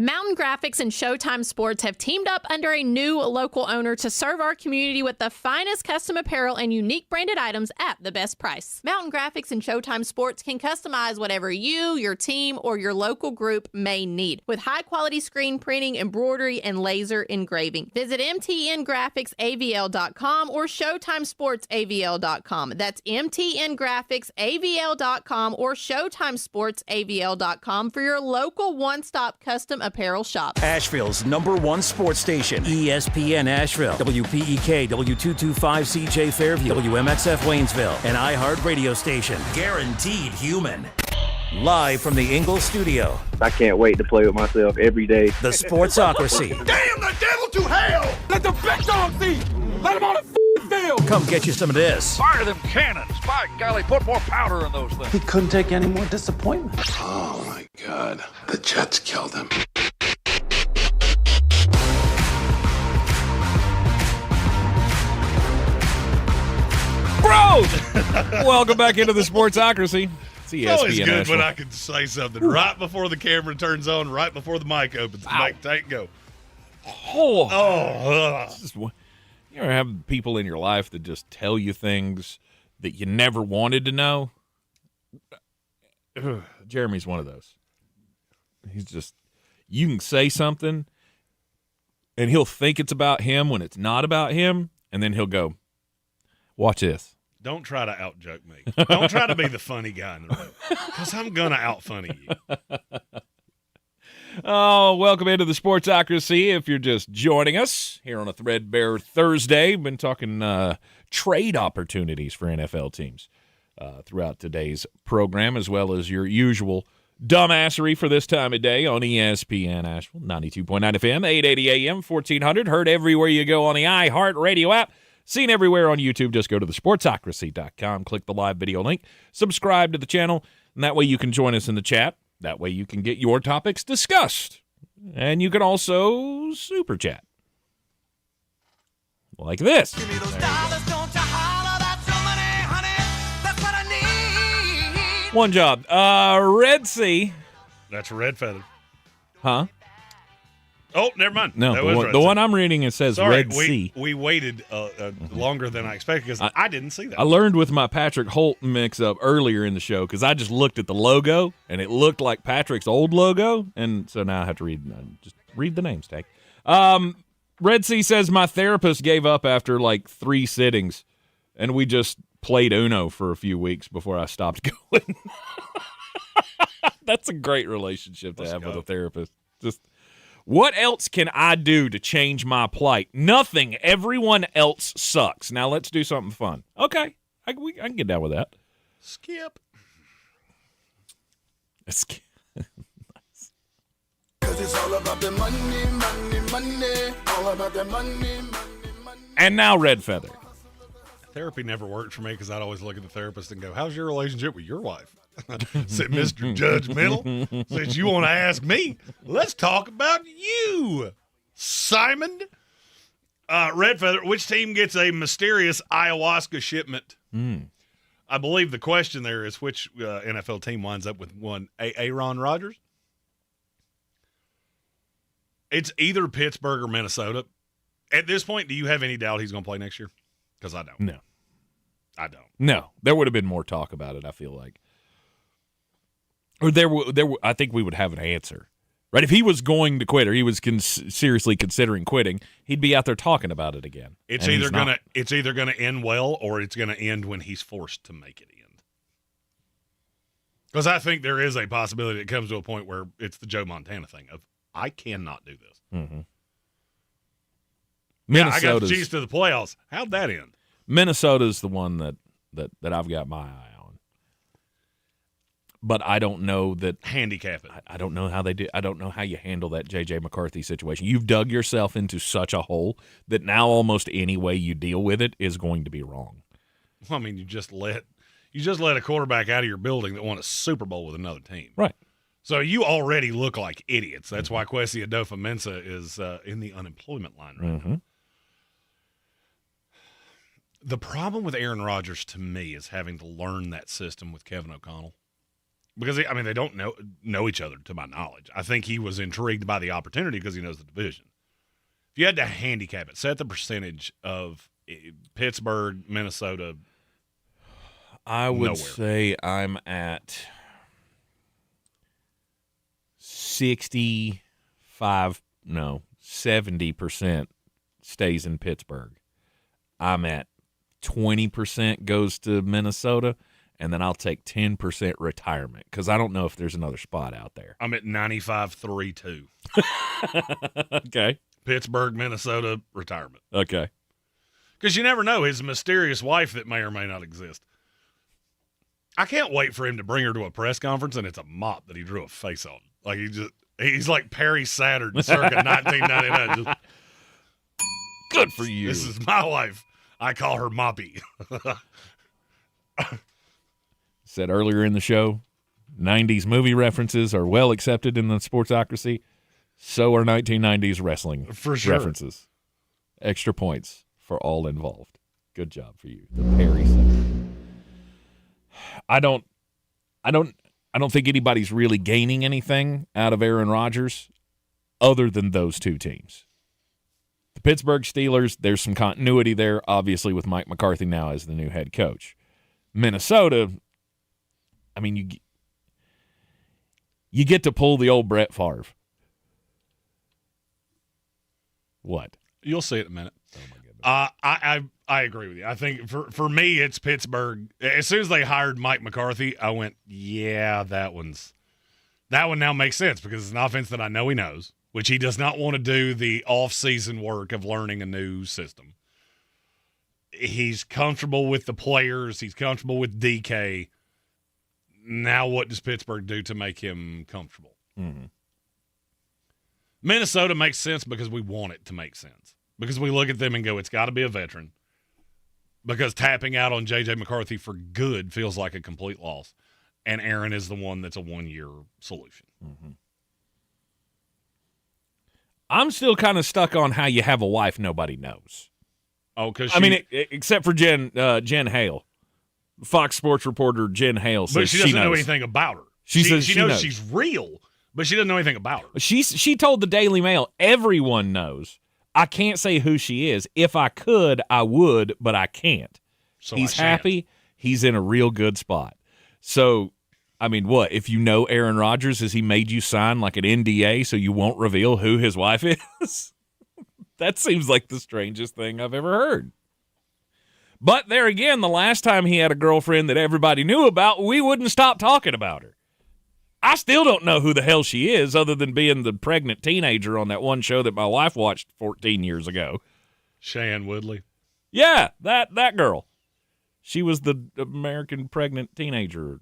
Mountain Graphics and Showtime Sports have teamed up under a new local owner to serve our community with the finest custom apparel and unique branded items at the best price. Mountain Graphics and Showtime Sports can customize whatever you, your team, or your local group may need with high-quality screen printing, embroidery, and laser engraving. Visit mtngraphicsavl.com or showtimesportsavl.com. That's mtngraphicsavl.com or showtimesportsavl.com for your local one-stop custom apparel shop. Asheville's #1 sports station, ESPN Asheville, WPEK, W225CJ Fairview, WMXF Waynesville, an iHeart radio station. Guaranteed human. Live from the Ingalls studio. I can't wait to play with myself every day. The Sportsocracy. Damn the devil to hell! Let the big dog see! Let him on the field! Come get you some of this. Fire them cannons! By golly, put more powder in those things. He couldn't take any more disappointment. Oh my God. The Jets killed him. Bros! Welcome back into the Sportsocracy. It's always good when I can say something right before the camera turns on, right before the mic opens. Make take go. You ever have people in your life that just tell you things that you never wanted to know? Jeremy's one of those. He's just, you can say something and he'll think it's about him when it's not about him, and then he'll go, watch this. Don't try to out-joke me. Don't try to be the funny guy in the room, because I'm going to out-funny you. Oh, welcome into the Sportsocracy. If you're just joining us here on a Threadbare Thursday, we've been talking trade opportunities for NFL teams throughout today's program, as well as your usual dumbassery for this time of day on ESPN Asheville, 92.9 FM, 880 AM, 1400. Heard everywhere you go on the iHeart Radio app. Seen everywhere on YouTube. Just go to thesportsocracy.com, click the live video link, subscribe to the channel, and that way you can join us in the chat. That way you can get your topics discussed. And you can also super chat. Like this. Give me those dollars, don't you holler, that's your money, honey. That's what I need. One job. Red Sea. That's Red Feather. Huh? Oh, never mind. No, the one I'm reading, it says Red Sea. We waited longer than I expected because I didn't see that. I learned with my Patrick Holt mix-up earlier in the show because I just looked at the logo, and it looked like Patrick's old logo, and so now I have to just read the names tag. Red Sea says, my therapist gave up after like 3 sittings, and we just played Uno for a few weeks before I stopped going. That's a great relationship to have with a therapist. Just... what else can I do to change my plight? Nothing. Everyone else sucks. Now let's do something fun. Okay. I can get down with that. Skip. Nice. It's all about the money, money, money. All about the money, money, money. And now Red Feather. Therapy never worked for me because I'd always look at the therapist and go, how's your relationship with your wife? Said Mr. Judgmental. Says, you want to ask me? Let's talk about you, Simon. Red Feather, which team gets a mysterious ayahuasca shipment? I believe the question there is which NFL team winds up with one Aaron Rodgers? It's either Pittsburgh or Minnesota. At this point, do you have any doubt he's going to play next year? Because I don't. No. I don't. No. There would have been more talk about it, I feel like. Or I think we would have an answer. Right? If he was going to quit or he was seriously considering quitting, he'd be out there talking about it again. It's either going to end well or it's going to end when he's forced to make it end. Because I think there is a possibility it comes to a point where it's the Joe Montana thing of, I cannot do this. Mm-hmm. Yeah, I got the Chiefs to the playoffs. How'd that end? Minnesota's the one that I've got my eye on. But I don't know that handicap it. I don't know how they do. I don't know how you handle that J.J. McCarthy situation. You've dug yourself into such a hole that now almost any way you deal with it is going to be wrong. Well, I mean, you just let a quarterback out of your building that won a Super Bowl with another team. Right. So you already look like idiots. That's why Kwesi Adolfo-Mensah is in the unemployment line right now. The problem with Aaron Rodgers, to me, is having to learn that system with Kevin O'Connell. Because, they don't know each other, to my knowledge. I think he was intrigued by the opportunity because he knows the division. If you had to handicap it, set the percentage of Pittsburgh, Minnesota, I would say I'm at 70% stays in Pittsburgh. I'm at 20% goes to Minnesota, and then I'll take 10% retirement because I don't know if there's another spot out there. I'm at 95-3-2. Okay. Pittsburgh, Minnesota, retirement. Okay. Because you never know his mysterious wife that may or may not exist. I can't wait for him to bring her to a press conference, and it's a mop that he drew a face on. Like he's like Perry Saturn circa 1999. Just, good for you. This is my wife. I call her Moppy. Said earlier in the show, 90s movie references are well accepted in the Sportsocracy. So are 1990s wrestling references. Extra points for all involved. Good job for you. The Perry Saturn. I don't think anybody's really gaining anything out of Aaron Rodgers other than those two teams. The Pittsburgh Steelers, there's some continuity there, obviously, with Mike McCarthy now as the new head coach. Minnesota, you get to pull the old Brett Favre. What? You'll see it in a minute. Oh, my goodness. I agree with you. I think for me, it's Pittsburgh. As soon as they hired Mike McCarthy, I went, yeah, that one now makes sense because it's an offense that I know he knows, which he does not want to do the off-season work of learning a new system. He's comfortable with the players. He's comfortable with DK. Now what does Pittsburgh do to make him comfortable? Mm-hmm. Minnesota makes sense because we want it to make sense. Because we look at them and go, it's got to be a veteran. Because tapping out on J.J. McCarthy for good feels like a complete loss. And Aaron is the one that's a one-year solution. Mm-hmm. I'm still kind of stuck on how you have a wife nobody knows. Oh, because except for Jen Hale. Fox Sports reporter Jen Hale says but she doesn't know anything about her. She says she knows she's real, but she doesn't know anything about her. She told the Daily Mail, everyone knows. I can't say who she is. If I could, I would, but I can't. So he's happy. He's in a real good spot. So, what? If you know Aaron Rodgers, has he made you sign like an NDA so you won't reveal who his wife is? That seems like the strangest thing I've ever heard. But there again, the last time he had a girlfriend that everybody knew about, we wouldn't stop talking about her. I still don't know who the hell she is other than being the pregnant teenager on that one show that my wife watched 14 years ago. Shailene Woodley. Yeah, that girl. She was the American pregnant teenager,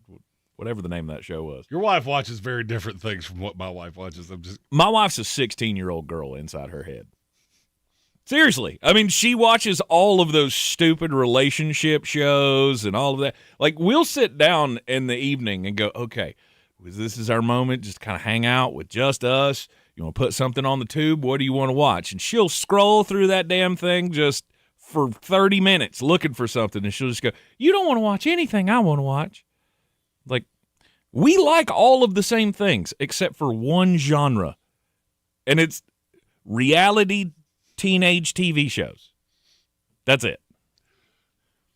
whatever the name of that show was. Your wife watches very different things from what my wife watches. My wife's a 16-year-old girl inside her head. Seriously. She watches all of those stupid relationship shows and all of that. Like, we'll sit down in the evening and go, okay, this is our moment, just kind of hang out with just us. You want to put something on the tube? What do you want to watch? And she'll scroll through that damn thing just for 30 minutes looking for something, and she'll just go, you don't want to watch anything I want to watch. Like, we like all of the same things except for one genre, and it's reality teenage TV shows. That's it.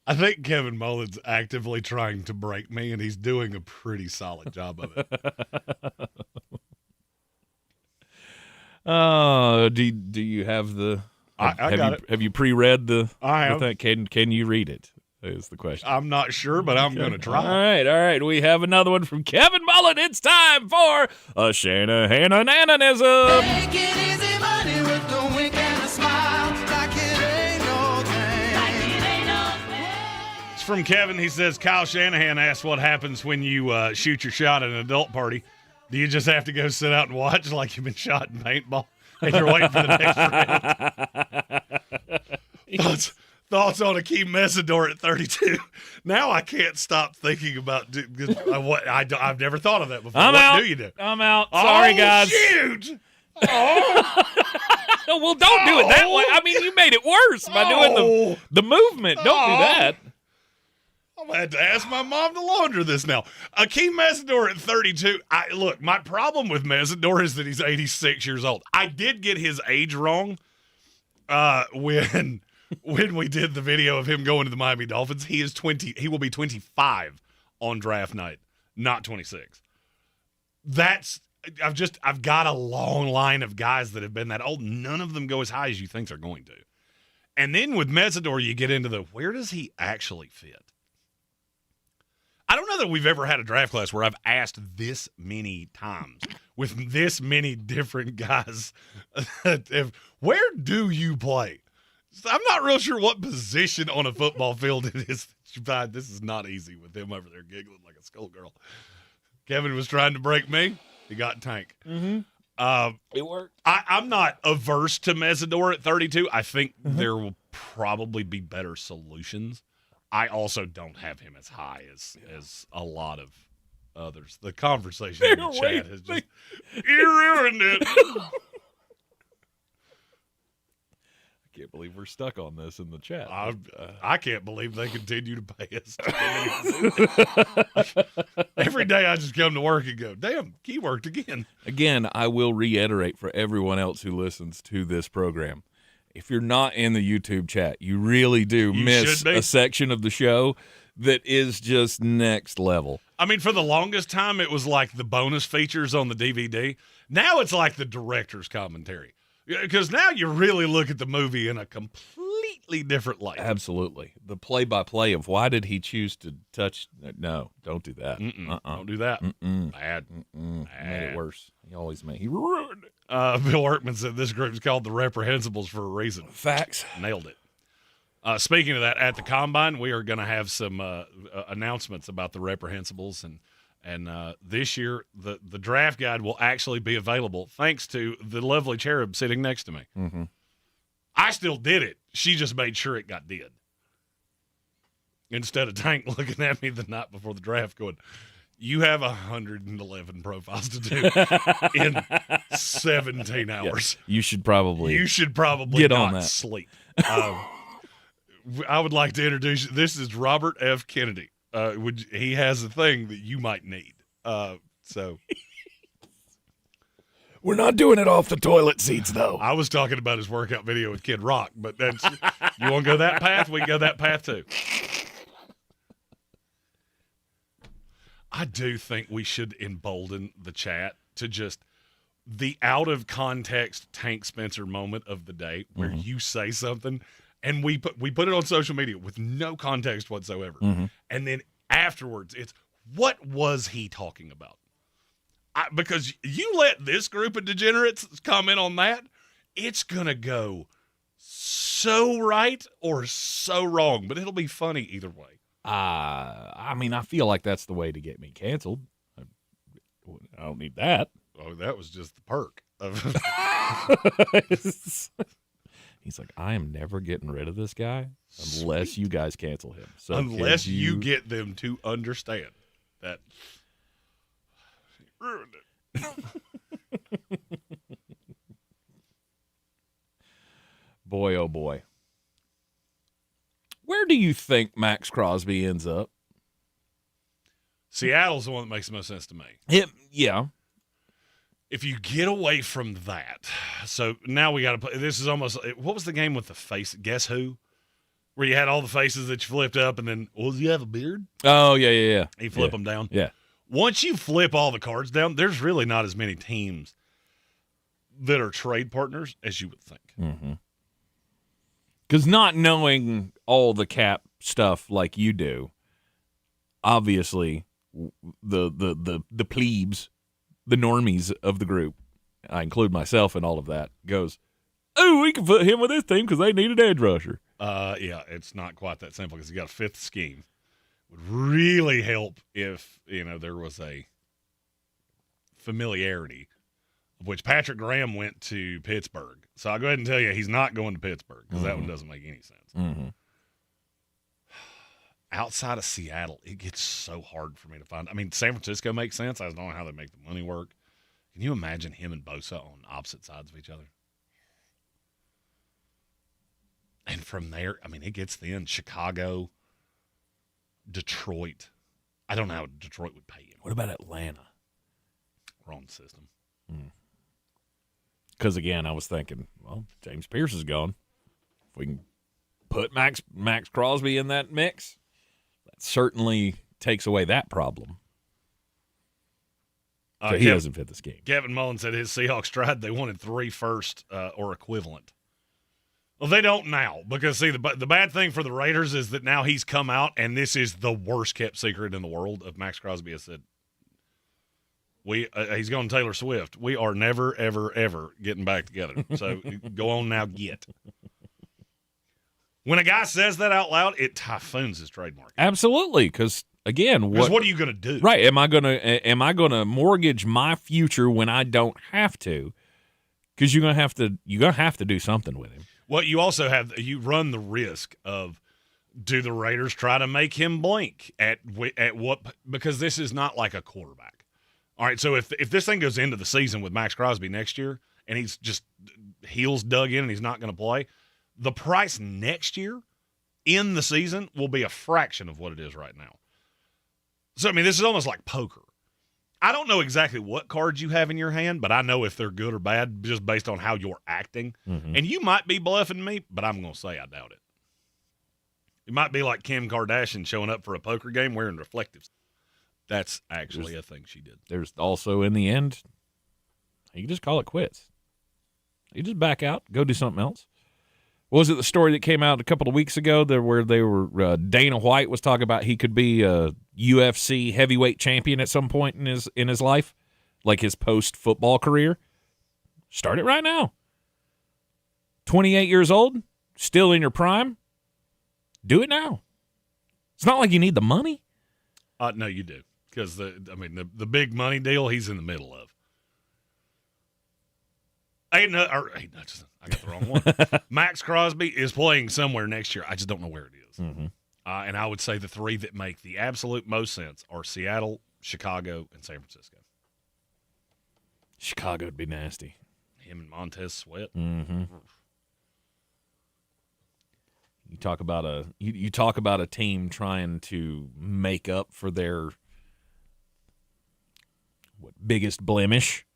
I think Kevin Mullen's actively trying to break me, and he's doing a pretty solid job of it. Do you have the? It. Have you pre-read the? I have. Can you read it? Is the question. I'm not sure, but I'm going to try. All right. We have another one from Kevin Mullen. It's time for a Shanahan ananism. Take it easy, buddy, with the wink and a smile, like it ain't no thing. It's from Kevin. He says, Kyle Shanahan asked what happens when you shoot your shot at an adult party. Do you just have to go sit out and watch like you've been shot in paintball and you're waiting for the next round? thoughts on Akeem Messidor at 32. Now I can't stop thinking about what I've never thought of that before. What do you do? I'm out. Sorry, guys. Shoot! Well, don't do it that way. I mean, you made it worse by doing the movement. Don't do that. I'm going to have to ask my mom to launder this now. Akeem Messidor at 32. Look, my problem with Messidor is that he's 86 years old. I did get his age wrong when we did the video of him going to the Miami Dolphins. He is 20. He will be 25 on draft night, not 26. I've got a long line of guys that have been that old. None of them go as high as you think they're going to. And then with Messidor, you get into where does he actually fit? I don't know that we've ever had a draft class where I've asked this many times with this many different guys, where do you play? I'm not real sure what position on a football field it is that you find. This is not easy with him over there giggling like a schoolgirl. Kevin was trying to break me. He got Tank. Mm-hmm. It worked. I'm not averse to Messidor at 32. I think there will probably be better solutions. I also don't have him as high as a lot of others. The conversation in the chat has just you ruined it. I can't believe we're stuck on this in the chat. I can't believe they continue to pay us. Every day I just come to work and go, damn, he worked again. Again, I will reiterate for everyone else who listens to this program. If you're not in the YouTube chat, you really do miss a section of the show that is just next level. I mean, for the longest time, it was like the bonus features on the DVD. Now it's like the director's commentary. Because now you really look at the movie in a completely different light. Absolutely. The play-by-play of why did he choose to touch. No, don't do that. Don't do that. Bad. Made it worse. He ruined it. Bill Erkman said this group is called the Reprehensibles for a reason. Facts. Nailed it. Speaking of that, at the Combine, we are going to have some announcements about the Reprehensibles. And this year, the draft guide will actually be available thanks to the lovely cherub sitting next to me. Mm-hmm. I still did it. She just made sure it got did. Instead of Tank looking at me the night before the draft going, you have 111 profiles to do in 17 hours. Yeah, you should probably get on that. Sleep. I would like to introduce you. This is Robert F. Kennedy. He has a thing that you might need. So we're not doing it off the toilet seats, though. I was talking about his workout video with Kid Rock, but that's you want to go that path? We can go that path too. I do think we should embolden the chat to just the out of context Tank Spencer moment of the day where you say something and we put it on social media with no context whatsoever. And then afterwards it's what was he talking about? Because you let this group of degenerates comment on that, it's going to go so right or so wrong, but it'll be funny either way. I mean, I feel like that's the way to get me canceled. I don't need that. Oh, that was just the perk of He's like, I am never getting rid of this guy unless you guys cancel him. So unless you get them to understand that ruined it. Boy, oh boy. Where do you think Max Crosby ends up? Seattle's the one that makes the most sense to me. Yeah. If you get away from that, so now we got to play. This is almost, what was the game with the face? Guess who? Where you had all the faces that you flipped up and then, does he have a beard? Oh, yeah. You flip them down? Yeah. Once you flip all the cards down, there's really not as many teams that are trade partners as you would think. Mm-hmm. Because not knowing all the cap stuff like you do, obviously the plebes, the normies of the group, I include myself in all of that, goes, oh, we can put him with this team because they need an edge rusher. Yeah, it's not quite that simple because you got a fifth scheme. Would really help if, there was a familiarity, of which Patrick Graham went to Pittsburgh. So I'll go ahead and tell you he's not going to Pittsburgh because that one doesn't make any sense. outside of Seattle, it gets so hard for me to find. I mean, San Francisco makes sense. I don't know how they make the money work. Can you imagine him and Bosa on opposite sides of each other? And from there, I mean, it gets thin. Chicago, Detroit. I don't know how Detroit would pay him. What about Atlanta? Wrong system. Because, again, I was thinking, well, James Pierce is gone. If we can put Max Crosby in that mix, that certainly takes away that problem. So he doesn't fit the scheme. Kevin Mullen said his Seahawks tried. They wanted 3 first or equivalent. Well, they don't now because, see, the bad thing for the Raiders is that now he's come out, and this is the worst-kept secret in the world of Max Crosby has said, he's going Taylor Swift. We are never, ever, ever getting back together. So go on now, get. When a guy says that out loud, it typhoons his trademark. Absolutely, because again, what are you going to do? Right? Am I going to mortgage my future when I don't have to? Because you're gonna have to do something with him. Well, you run the risk of, do the Raiders try to make him blink at what? Because this is not like a quarterback. All right, so if this thing goes into the season with Max Crosby next year and he's just heels dug in and he's not going to play, the price next year in the season will be a fraction of what it is right now. So, I mean, this is almost like poker. I don't know exactly what cards you have in your hand, but I know if they're good or bad just based on how you're acting. Mm-hmm. And you might be bluffing me, but I'm going to say I doubt it. It might be like Kim Kardashian showing up for a poker game wearing reflectives. That's actually a thing she did. There's also, in the end, you can just call it quits. You just back out, go do something else. Was it the story that came out a couple of weeks ago where they were Dana White was talking about he could be a UFC heavyweight champion at some point in his life, like his post-football career? Start it right now. 28 years old, still in your prime. Do it now. It's not like you need the money. No, you do. Because, the big money deal he's in the middle of. I got the wrong one. Max Crosby is playing somewhere next year. I just don't know where it is. Mm-hmm. And I would say the 3 that make the absolute most sense are Seattle, Chicago, and San Francisco. Chicago would be nasty. Him and Montez Sweat. Mm-hmm. You talk about a team trying to make up for their biggest blemish,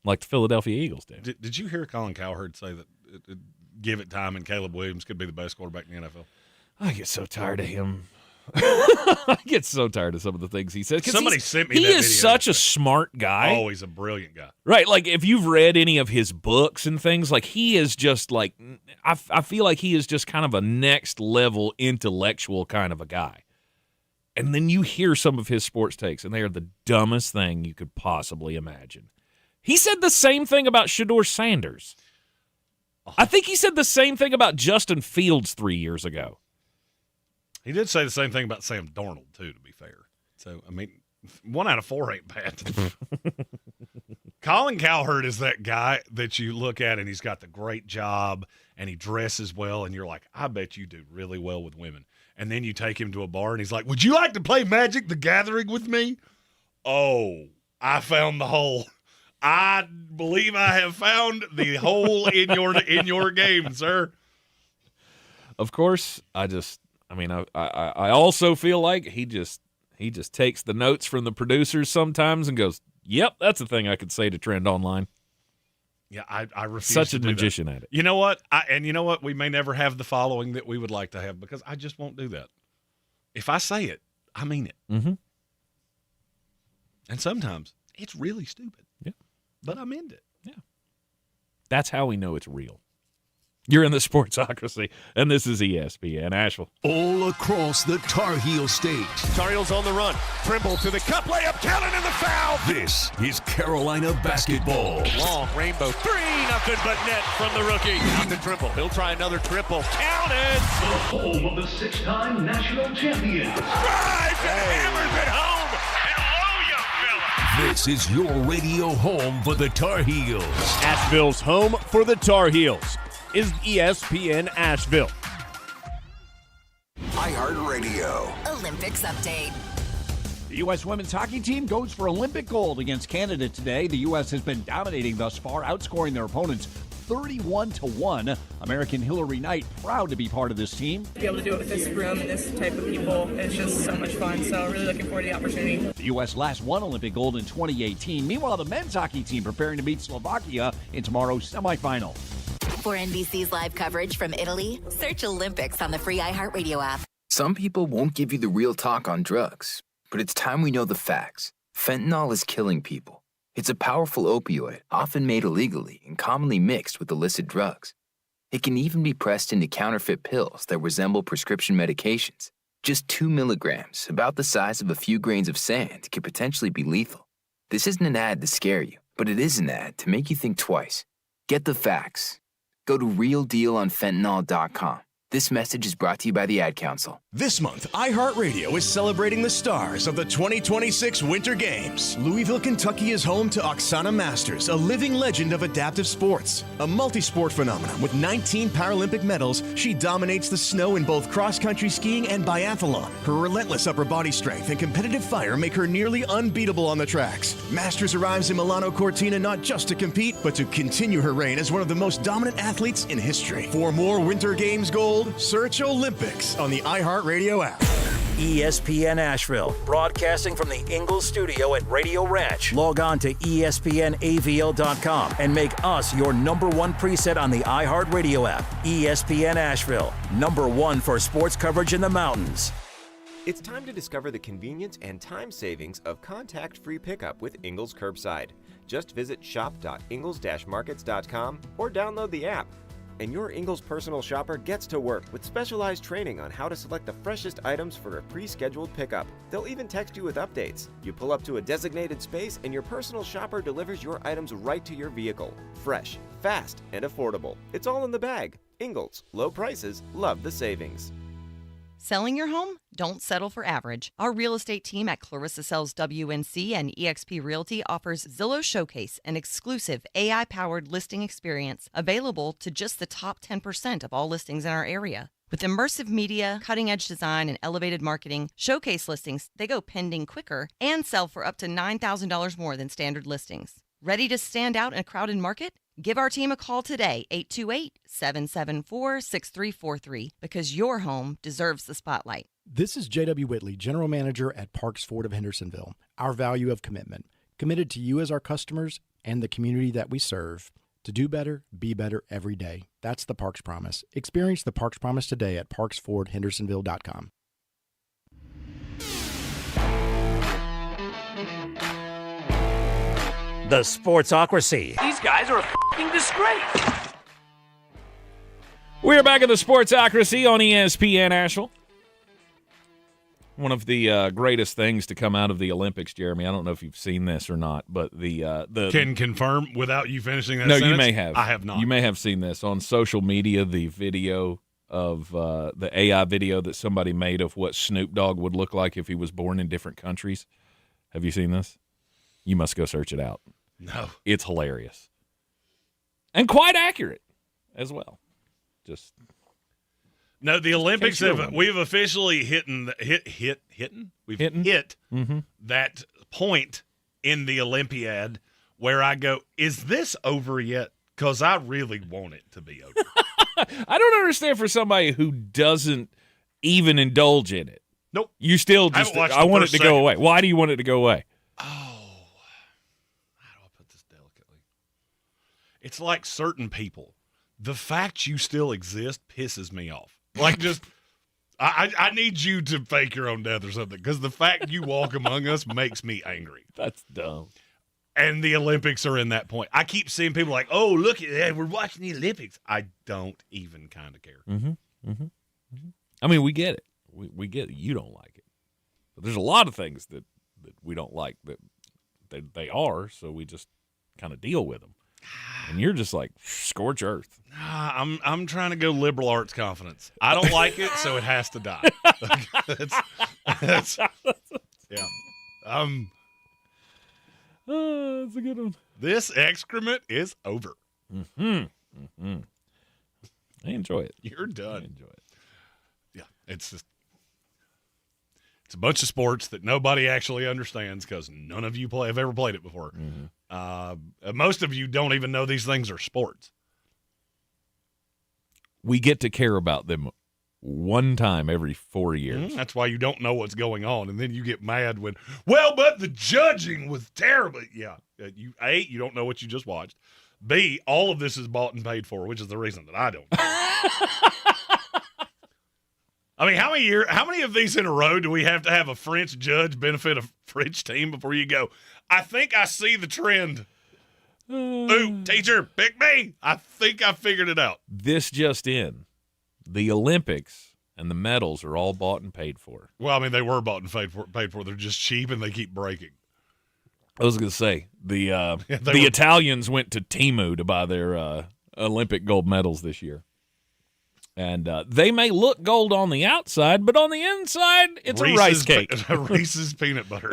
like the Philadelphia Eagles did. Did you hear Colin Cowherd say that give it time and Caleb Williams could be the best quarterback in the NFL? I get so tired of him. I get so tired of some of the things he said. Somebody sent me that video. He is such a smart guy. Oh, he's a brilliant guy. Right, like if you've read any of his books and things, like he is just like, I feel like he is just kind of a next level intellectual kind of a guy. And then you hear some of his sports takes, and they are the dumbest thing you could possibly imagine. He said the same thing about Shedeur Sanders. I think he said the same thing about Justin Fields 3 years ago. He did say the same thing about Sam Darnold, too, to be fair. So, 1 out of 4 ain't bad. Colin Cowherd is that guy that you look at, and he's got the great job, and he dresses well, and you're like, I bet you do really well with women. And then you take him to a bar, and he's like, would you like to play Magic the Gathering with me? Oh, I found the hole. I believe I have found the hole in your game, sir. Of course, I also feel like he just takes the notes from the producers sometimes and goes, yep, that's a thing I could say to trend online. Yeah, I refuse Such to a do magician that. at it. You know what? You know what? We may never have the following that we would like to have because I just won't do that. If I say it, I mean it. Mm-hmm. And sometimes it's really stupid. Yeah. But I'm into it. Yeah. That's how we know it's real. You're in the Sportsocracy, and this is ESPN Asheville. All across the Tar Heel state. Tar Heels on the run. Trimble to the cup, layup, counted in the foul. This is Carolina basketball. Long rainbow 3-0, but net from the rookie. Out to Trimble. He'll try another triple. Counted. The home of the 6-time national champions. Drives and hammers it home. This is your radio home for the Tar Heels. Asheville's home for the Tar Heels is ESPN Asheville. iHeart Radio. Olympics update. The U.S. women's hockey team goes for Olympic gold against Canada today. The U.S. has been dominating thus far, outscoring their opponents 31-1. American Hillary Knight proud to be part of this team. To be able to do it with this room and this type of people, it's just so much fun. So really looking forward to the opportunity. The U.S. last won Olympic gold in 2018. Meanwhile, the men's hockey team preparing to meet Slovakia in tomorrow's semifinal. For NBC's live coverage from Italy, search Olympics on the free iHeartRadio app. Some people won't give you the real talk on drugs, but it's time we know the facts. Fentanyl is killing people. It's a powerful opioid, often made illegally and commonly mixed with illicit drugs. It can even be pressed into counterfeit pills that resemble prescription medications. Just 2 milligrams, about the size of a few grains of sand, could potentially be lethal. This isn't an ad to scare you, but it is an ad to make you think twice. Get the facts. Go to realdealonfentanyl.com. This message is brought to you by the Ad Council. This month, iHeartRadio is celebrating the stars of the 2026 Winter Games. Louisville, Kentucky is home to Oksana Masters, a living legend of adaptive sports. A multi-sport phenomenon with 19 Paralympic medals, she dominates the snow in both cross-country skiing and biathlon. Her relentless upper body strength and competitive fire make her nearly unbeatable on the tracks. Masters arrives in Milano Cortina not just to compete, but to continue her reign as one of the most dominant athletes in history. For more Winter Games gold, search Olympics on the iHeartRadio app. ESPN Asheville, broadcasting from the Ingalls studio at Radio Ranch. Log on to ESPNAVL.com and make us your #1 preset on the iHeartRadio app. ESPN Asheville, #1 for sports coverage in the mountains. It's time to discover the convenience and time savings of contact-free pickup with Ingalls Curbside. Just visit shop.ingles-markets.com or download the app. And your Ingalls personal shopper gets to work with specialized training on how to select the freshest items for a pre-scheduled pickup. They'll even text you with updates. You pull up to a designated space and your personal shopper delivers your items right to your vehicle. Fresh, fast, and affordable. It's all in the bag. Ingalls, low prices, love the savings. Selling your home? Don't settle for average. Our real estate team at Clarissa Sells WNC and eXp Realty offers Zillow Showcase, an exclusive AI-powered listing experience available to just the top 10% of all listings in our area. With immersive media, cutting-edge design, and elevated marketing, Showcase listings, they go pending quicker and sell for up to $9,000 more than standard listings. Ready to stand out in a crowded market? Give our team a call today, 828-774-6343, because your home deserves the spotlight. This is J.W. Whitley, General Manager at Parks Ford of Hendersonville. Our value of commitment, committed to you as our customers and the community that we serve. To do better, be better every day. That's the Parks Promise. Experience the Parks Promise today at parksfordhendersonville.com. The Sportsocracy. These guys are a f***ing disgrace. We're back at the Sportsocracy on ESPN Asheville. One of the greatest things to come out of the Olympics, Jeremy. I don't know if you've seen this or not, but the can confirm without you finishing that. No, sentence? You may have. I have not. You may have seen this on social media. The video of the AI video that somebody made of what Snoop Dogg would look like if he was born in different countries. Have you seen this? You must go search it out. No, it's hilarious and quite accurate as well. Just. No, the Olympics we've officially hit that point in the Olympiad where I go, is this over yet? Because I really want it to be over. I don't understand for somebody who doesn't even indulge in it. Nope. You still just, I want it to go away. Why do you want it to go away? It's like certain people. The fact you still exist pisses me off. Like, just, I need you to fake your own death or something, because the fact you walk among us makes me angry. That's dumb. And the Olympics are in that point. I keep seeing people like, oh, look, we're watching the Olympics. I don't even kind of care. I mean, we get it. We get it. You don't like it. But there's a lot of things that we don't like that they are, so we just kind of deal with them. And you're just like scorch earth. I'm trying to go liberal arts confidence. I don't like it, so it has to die. That's yeah. That's a good one. This excrement is over. I enjoy it. You're done. I enjoy it. Yeah, it's just It's a bunch of sports that nobody actually understands because none of you have ever played it before. Most of you don't even know these things are sports. We get to care about them one time every 4 years. That's why you don't know what's going on, and then you get mad when, but the judging was terrible. Yeah, you don't know what you just watched. B, all of this is bought and paid for, which is the reason that I don't. I mean, how many of these in a row do we have to have a French judge benefit a French team before you go, I think I see the trend. Ooh, teacher, pick me. I think I figured it out. This just in. The Olympics and the medals are all bought and paid for. Well, I mean, they were bought and paid for. They're just cheap and they keep breaking. I was going to say, the Italians went to Temu to buy their Olympic gold medals this year. And they may look gold on the outside, but on the inside, it's a rice cake. Reese's peanut butter.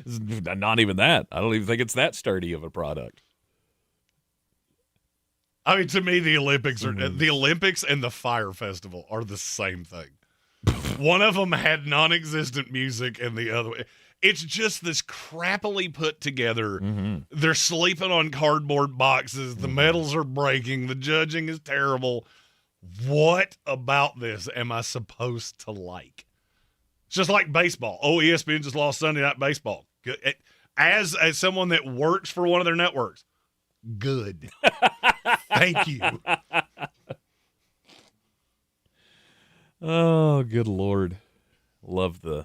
Not even that. I don't even think it's that sturdy of a product. I mean, to me, the Olympics and the Fire Festival are the same thing. One of them had non-existent music, and the other, it's just this crappily put together. They're sleeping on cardboard boxes. The medals are breaking. The judging is terrible. What about this am I supposed to like? It's just like baseball. Oh, ESPN just lost Sunday Night Baseball. Good. As someone that works for one of their networks, good. Thank you. Oh, good Lord. Love the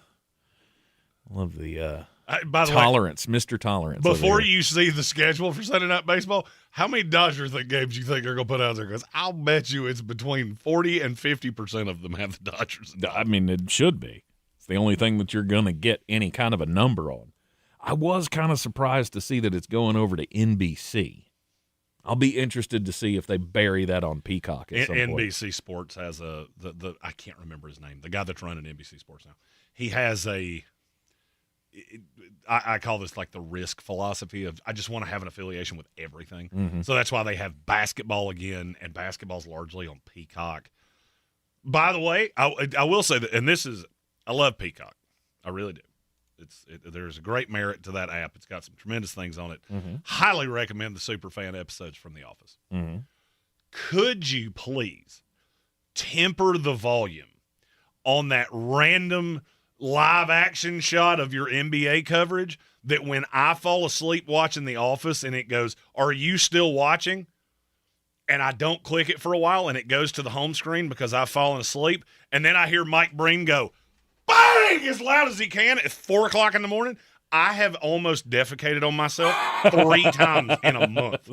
by the tolerance, way, Mr. Tolerance. Before you see the schedule for Sunday Night Baseball, how many Dodgers games you think are going to put out there? Because I'll bet you it's between 40 and 50% of them have the Dodgers. I mean, it should be. It's the only thing that you're going to get any kind of a number on. I was kind of surprised to see that it's going over to NBC. I'll be interested to see if they bury that on Peacock at some point. NBC Sports has the I can't remember his name, the guy that's running NBC Sports now. He has I call this like the risk philosophy of I just want to have an affiliation with everything. So that's why they have basketball again, and basketball's largely on Peacock. By the way, I will say that, and I love Peacock. I really do. There's a great merit to that app. It's got some tremendous things on it. Highly recommend the Superfan episodes from The Office. Could you please temper the volume on that random live action shot of your NBA coverage that when I fall asleep watching The Office and it goes, "Are you still watching?" and I don't click it for a while and it goes to the home screen because I've fallen asleep, and then I hear Mike Greene go, bang, as loud as he can at 4 o'clock in the morning. I have almost defecated on myself 3 times in a month.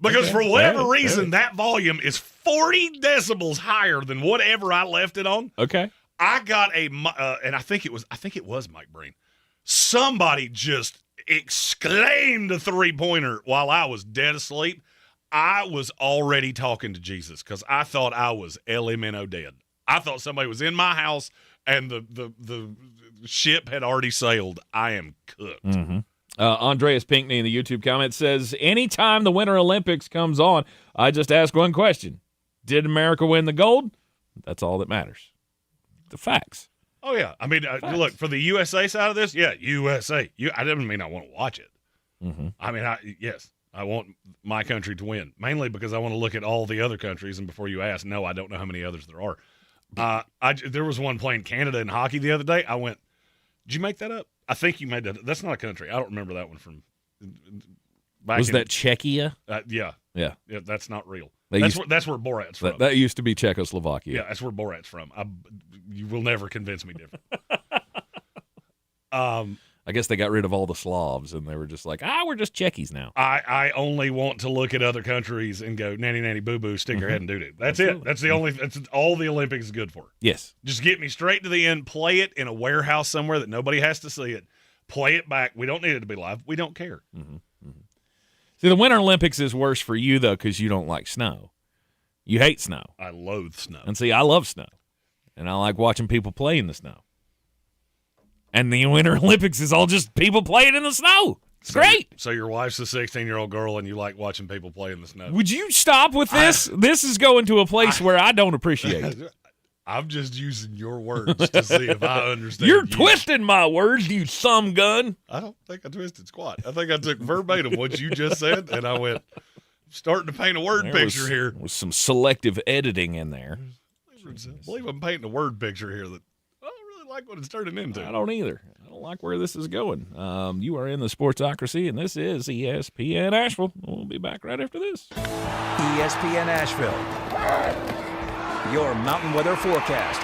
Because for whatever reason, that volume is 40 decibels higher than whatever I left it on. Okay. I got and I think it was Mike Greene. Somebody just exclaimed a 3-pointer while I was dead asleep. I was already talking to Jesus because I thought I was LMNO dead. I thought somebody was in my house and the ship had already sailed. I am cooked. Andreas Pinkney in the YouTube comment says, anytime the Winter Olympics comes on, I just ask one question. Did America win the gold? That's all that matters. The facts. Oh, yeah. I mean, look, for the USA side of this, yeah, USA. I didn't mean I want to watch it. I mean, I want my country to win, mainly because I want to look at all the other countries, and before you ask, no, I don't know how many others there are. There was one playing Canada in hockey the other day. I went, did you make that up? I think you made that. That's not a country. I don't remember that one from back. Was that Czechia? Yeah, that's not real. That's where Borat's from. That used to be Czechoslovakia. Yeah, that's where Borat's from. You will never convince me different. I guess they got rid of all the Slavs, and they were just like, we're just Czechies now. I only want to look at other countries and go, nanny, nanny, boo-boo, stick your head and doo-doo. That's it. That's all the Olympics is good for. Yes. Just get me straight to the end, play it in a warehouse somewhere that nobody has to see it, play it back. We don't need it to be live. We don't care. See, the Winter Olympics is worse for you, though, because you don't like snow. You hate snow. I loathe snow. And see, I love snow. And I like watching people play in the snow. And the Winter Olympics is all just people playing in the snow. It's great. So your wife's a 16-year-old girl, and you like watching people play in the snow. Would you stop with this? This is going to a place where I don't appreciate it. I'm just using your words to see if I understand. You're twisting my words, you some gun. I don't think I twisted squat. I think I took verbatim what you just said, and I went, starting to paint a word picture here. With some selective editing in there. I believe I'm painting a word picture here that I don't really like what it's turning into. I don't either. I don't like where this is going. You are in the Sportsocracy, and this is ESPN Asheville. We'll be back right after this. ESPN Asheville, your mountain weather forecast.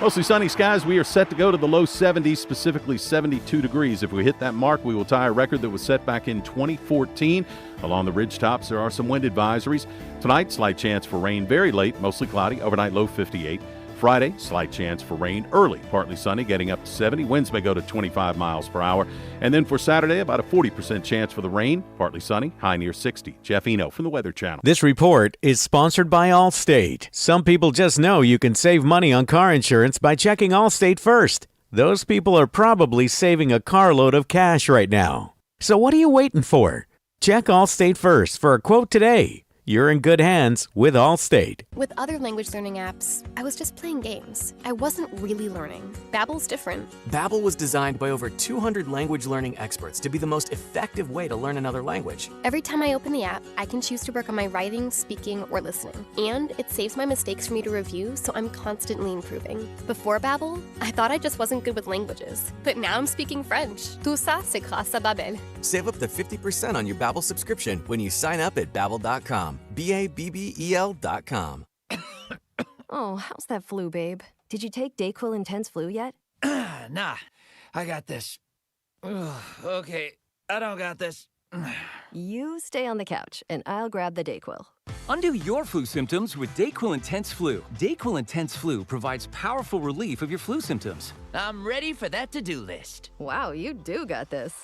Mostly sunny skies. We are set to go to the low 70s, specifically 72 degrees. If we hit that mark, we will tie a record that was set back in 2014. Along the ridge tops, there are some wind advisories. Tonight, slight chance for rain very late, mostly cloudy, overnight low 58. Friday, slight chance for rain early, partly sunny, getting up to 70. Winds may go to 25 miles per hour. And then for Saturday, about a 40% chance for the rain, partly sunny, high near 60. Jeff Eno from the Weather Channel. This report is sponsored by Allstate. Some people just know you can save money on car insurance by checking Allstate first. Those people are probably saving a carload of cash right now. So what are you waiting for? Check Allstate first for a quote today. You're in good hands with Allstate. With other language learning apps, I was just playing games. I wasn't really learning. Babbel's different. Babbel was designed by over 200 language learning experts to be the most effective way to learn another language. Every time I open the app, I can choose to work on my writing, speaking, or listening. And it saves my mistakes for me to review, so I'm constantly improving. Before Babbel, I thought I just wasn't good with languages. But now I'm speaking French. Tout ça, c'est grâce à Babbel. Save up to 50% on your Babbel subscription when you sign up at Babbel.com. Babbel.com. Oh, how's that flu, babe? Did you take Dayquil Intense Flu yet? Nah, I got this. Ugh, okay, I don't got this. You stay on the couch, and I'll grab the Dayquil. Undo your flu symptoms with Dayquil Intense Flu. Dayquil Intense Flu provides powerful relief of your flu symptoms. I'm ready for that to-do list. Wow, you do got this.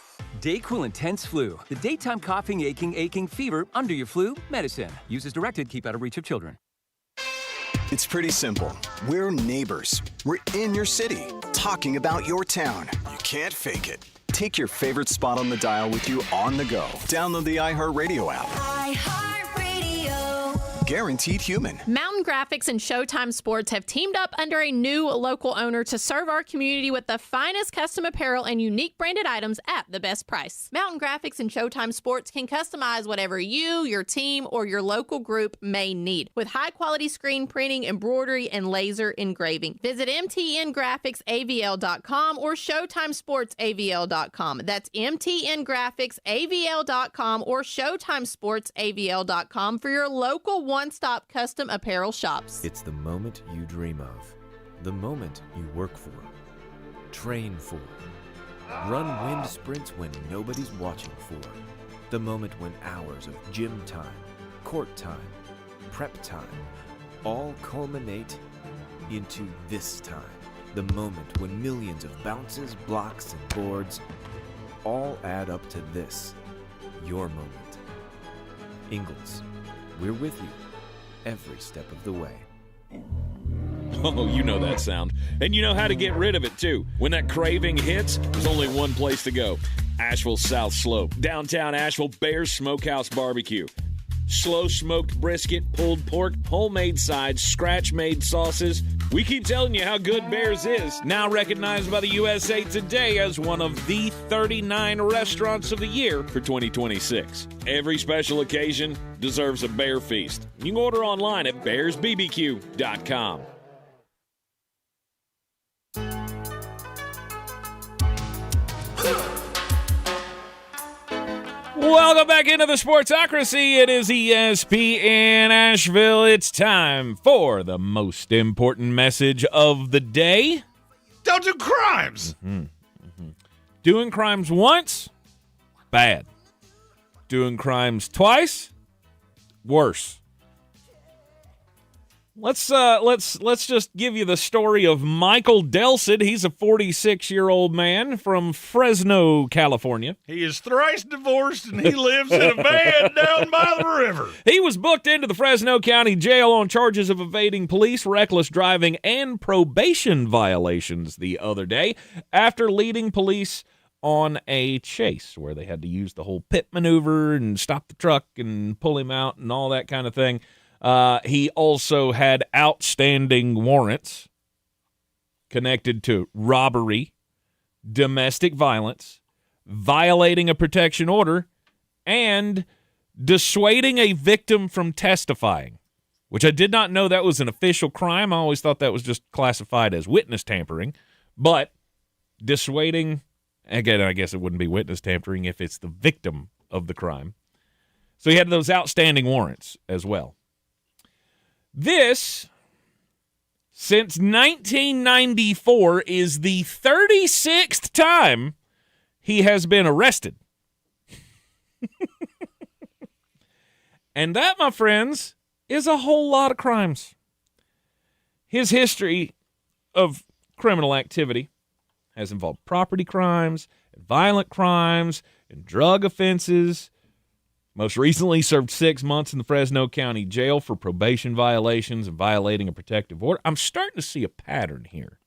Dayquil Intense Flu, the daytime coughing, aching, fever, under your flu medicine. Use as directed, keep out of reach of children. It's pretty simple. We're neighbors. We're in your city, talking about your town. You can't fake it. Take your favorite spot on the dial with you on the go. Download the iHeartRadio app. Guaranteed human. Mountain Graphics and Showtime Sports have teamed up under a new local owner to serve our community with the finest custom apparel and unique branded items at the best price. Mountain Graphics and Showtime Sports can customize whatever you, your team, or your local group may need with high-quality screen printing, embroidery, and laser engraving. Visit mtngraphicsavl.com or showtimesportsavl.com. That's mtngraphicsavl.com or showtimesportsavl.com for your local one-stop custom apparel shops. It's the moment you dream of, the moment you work for, train for, run wind sprints when nobody's watching for, the moment when hours of gym time, court time, prep time, all culminate into this time, the moment when millions of bounces, blocks, and boards all add up to this, your moment. Ingalls, we're with you every step of the way. Oh, you know that sound. And you know how to get rid of it, too. When that craving hits, there's only one place to go. Asheville South Slope. Downtown Asheville, Bears Smokehouse Barbecue. Slow smoked brisket, pulled pork, homemade sides, scratch-made sauces. We keep telling you how good Bears is. Now recognized by the USA Today as one of the 39 restaurants of the year for 2026. Every special occasion deserves a Bear feast. You can order online at bearsbbq.com. Welcome back into the Sportsocracy. It is ESPN Asheville. It's time for the most important message of the day. Don't do crimes! Doing crimes once, bad. Doing crimes twice, worse. Let's just give you the story of Michael Delcid. He's a 46-year-old man from Fresno, California. He is thrice divorced, and he lives in a van down by the river. He was booked into the Fresno County Jail on charges of evading police, reckless driving, and probation violations the other day after leading police on a chase where they had to use the whole pit maneuver and stop the truck and pull him out and all that kind of thing. He also had outstanding warrants connected to robbery, domestic violence, violating a protection order, and dissuading a victim from testifying, which I did not know that was an official crime. I always thought that was just classified as witness tampering. But dissuading, again, I guess it wouldn't be witness tampering if it's the victim of the crime. So he had those outstanding warrants as well. This, since 1994, is the 36th time he has been arrested. And that, my friends, is a whole lot of crimes. His history of criminal activity has involved property crimes, and violent crimes, and drug offenses. Most recently served 6 months in the Fresno County Jail for probation violations and violating a protective order. I'm starting to see a pattern here.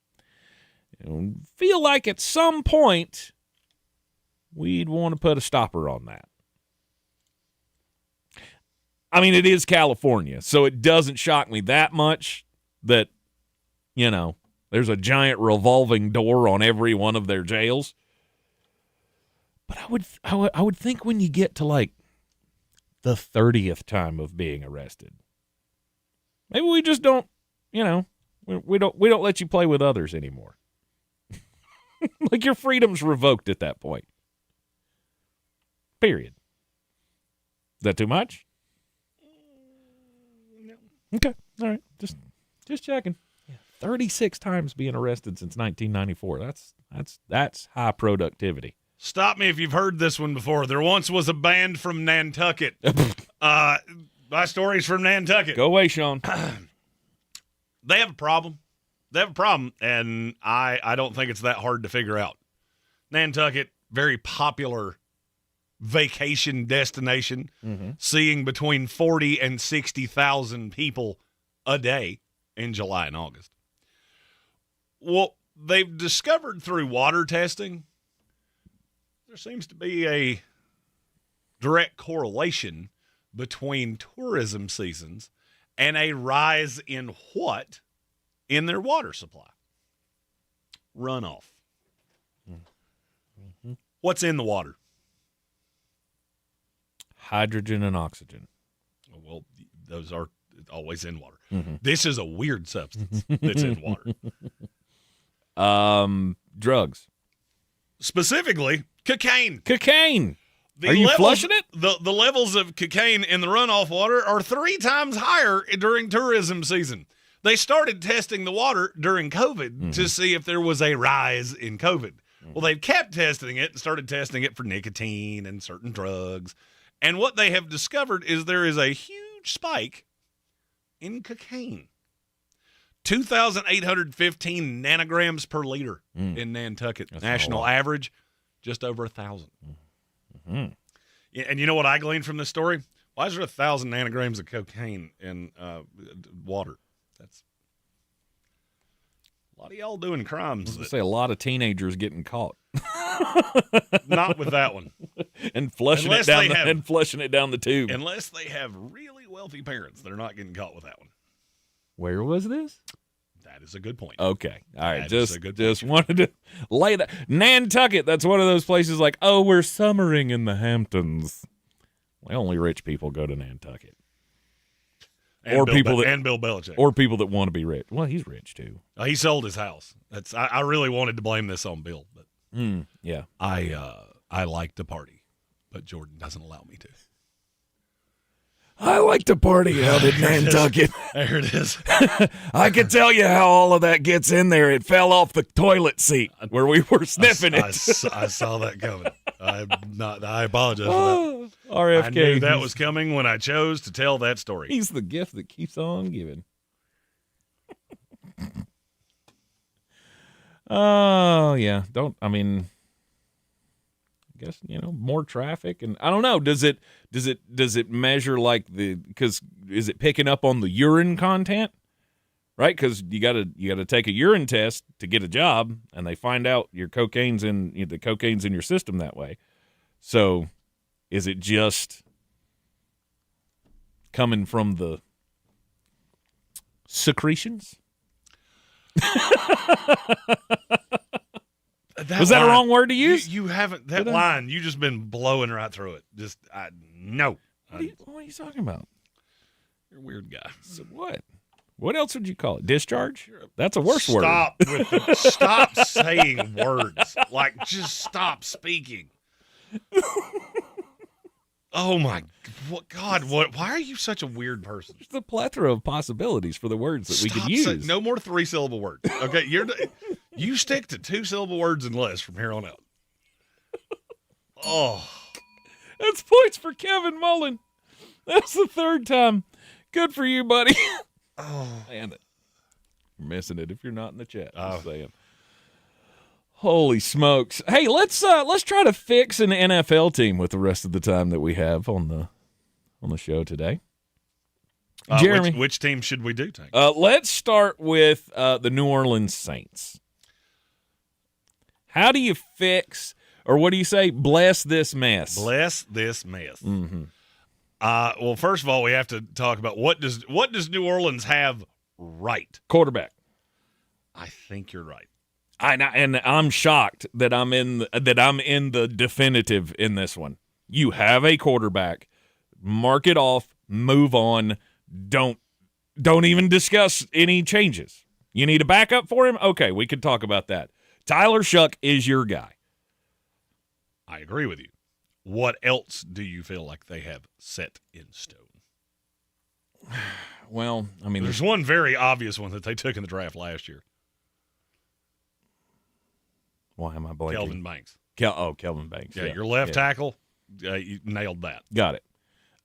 Feel like at some point we'd want to put a stopper on that. I mean, it is California, so it doesn't shock me that much that, there's a giant revolving door on every one of their jails. But I would think when you get to like the 30th time of being arrested, maybe we just don't, we don't let you play with others anymore. Like your freedom's revoked at that point. Period. Is that too much? No. Okay. All right. Just checking. 36 times being arrested since 1994. That's high productivity. Stop me if you've heard this one before. There once was a band from Nantucket. My story's from Nantucket. Go away, Sean. They have a problem. And I don't think it's that hard to figure out. Nantucket, very popular vacation destination, seeing between 40 and 60,000 people a day in July and August. Well, they've discovered through water testing there seems to be a direct correlation between tourism seasons and a rise in what in their water supply? Runoff. Mm-hmm. What's in the water? Hydrogen and oxygen. Well, those are always in water. Mm-hmm. This is a weird substance that's in water. Drugs. Specifically, cocaine. Cocaine. Are you flushing it? The levels of cocaine in the runoff water are 3 times higher during tourism season. They started testing the water during COVID to see if there was a rise in COVID. Well, they've kept testing it and started testing it for nicotine and certain drugs. And what they have discovered is there is a huge spike in cocaine. 2,815 nanograms per liter in Nantucket. That's National average, just over 1,000. And you know what I gleaned from this story? Why is there 1,000 nanograms of cocaine in water? That's a lot of y'all doing crimes. I was going to say a lot of teenagers getting caught. Not with that one. And flushing it down the tube. Unless they have really wealthy parents, they're not getting caught with that one. Where was this? That is a good point. Okay. All right. Just wanted to lay that. Nantucket, that's one of those places like, oh, we're summering in the Hamptons. Well, only rich people go to Nantucket. And Bill Belichick. Or people that want to be rich. Well, he's rich, too. He sold his house. I really wanted to blame this on Bill. But yeah. I like to party, but Jordan doesn't allow me to. I like to party out in Nantucket. There it is. I can tell you how all of that gets in there. It fell off the toilet seat where we were sniffing it. I saw that coming. I apologize for that. RFK. I knew that was coming when I chose to tell that story. He's the gift that keeps on giving. Oh, yeah. I guess, more traffic, and I don't know. Does it measure like because is it picking up on the urine content, right? Because you gotta take a urine test to get a job, and they find out the cocaine's in your system that way. So, is it just coming from the secretions? Was that a wrong word to use? You haven't. That line, you just been blowing right through it. No. What are you talking about? You're a weird guy. So what? What else would you call it? Discharge? That's a worse word. Stop saying words. Like, just stop speaking. Oh, my God. Why are you such a weird person? There's a plethora of possibilities for the words that we could use. No more 3-syllable words. Okay, you stick to 2-syllable words and less from here on out. Oh. That's points for Kevin Mullen. That's the third time. Good for you, buddy. Oh. Damn it. You're missing it if you're not in the chat. Just saying. Holy smokes. Hey, let's try to fix an NFL team with the rest of the time that we have on the show today. Jeremy, which team should we do, Tank? Let's start with the New Orleans Saints. How do you fix, or what do you say, bless this mess? Bless this mess. Mm-hmm. Well, first of all, we have to talk about what does New Orleans have right? Quarterback. I think you're right. And I'm shocked that I'm in the definitive in this one. You have a quarterback. Mark it off. Move on. Don't even discuss any changes. You need a backup for him? Okay, we could talk about that. Tyler Shuck is your guy. I agree with you. What else do you feel like they have set in stone? Well, I mean, there's one very obvious one that they took in the draft last year. Why am I blanking? Kelvin Banks. Kelvin Banks. Yeah, your left tackle, you nailed that. Got it.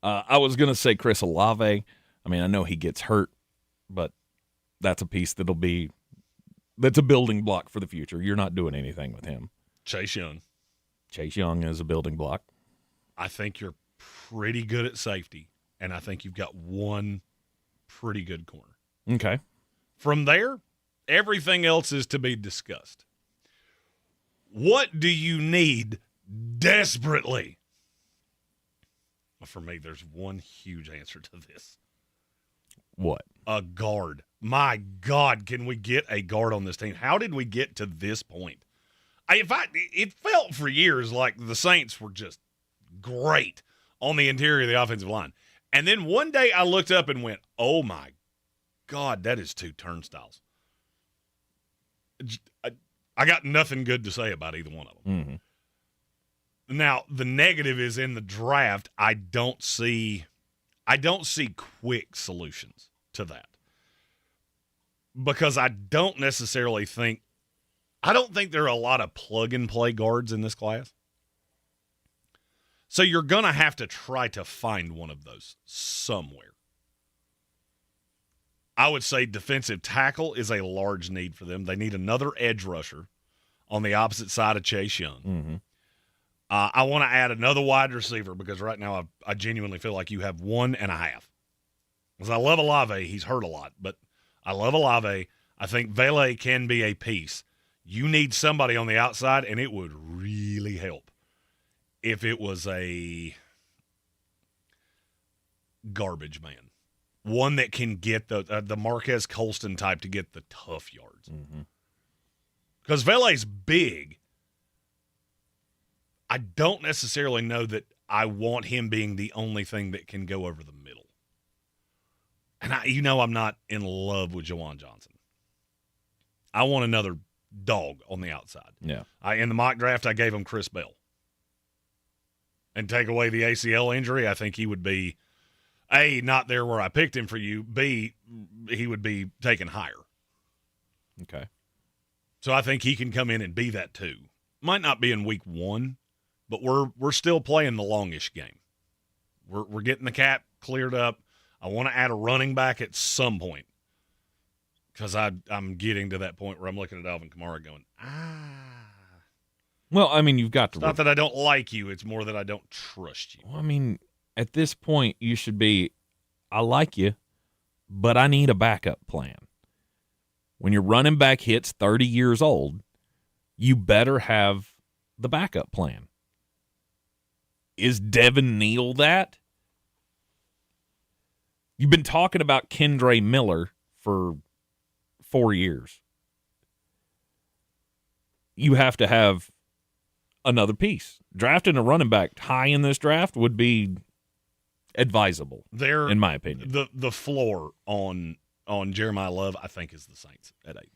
I was going to say Chris Olave. I mean, I know he gets hurt, but that's a piece that's a building block for the future. You're not doing anything with him. Chase Young. Chase Young is a building block. I think you're pretty good at safety, and I think you've got one pretty good corner. Okay. From there, everything else is to be discussed. What do you need desperately? Well, for me, there's one huge answer to this. What? A guard. My God, can we get a guard on this team? How did we get to this point? It felt for years like the Saints were just great on the interior of the offensive line. And then one day I looked up and went, oh, my God, that is 2 turnstiles. I got nothing good to say about either one of them. Mm-hmm. Now, the negative is in the draft, I don't see quick solutions to that. Because I don't think there are a lot of plug-and-play guards in this class. So you're going to have to try to find one of those somewhere. I would say defensive tackle is a large need for them. They need another edge rusher on the opposite side of Chase Young. Mm-hmm. I want to add another wide receiver because right now I genuinely feel like you have 1.5. Because I love Olave. He's hurt a lot, but I love Olave. I think Vele can be a piece. You need somebody on the outside, and it would really help if it was a garbage man. One that can get the Marquez Colston type to get the tough yards. Because Vele's big. I don't necessarily know that I want him being the only thing that can go over the middle. And I'm not in love with Jawan Johnson. I want another dog on the outside. Yeah. In the mock draft, I gave him Chris Bell. And take away the ACL injury, I think he would be, A, not there where I picked him for you, B, he would be taken higher. Okay. So I think he can come in and be that too. Might not be in week 1, but we're still playing the longish game. We're getting the cap cleared up. I want to add a running back at some point. Because I'm getting to that point where I'm looking at Alvin Kamara going, Well, I mean, you've got to. It's not that I don't like you. It's more that I don't trust you. Well, I mean, at this point, you should be, I like you, but I need a backup plan. When your running back hits 30 years old, you better have the backup plan. Is Devin Neal that? You've been talking about Kendre Miller for 4 years. you have to have another piece. Drafting a running back high in this draft would be advisable, in my opinion. The floor on Jeremiah Love, I think, is the Saints at 8.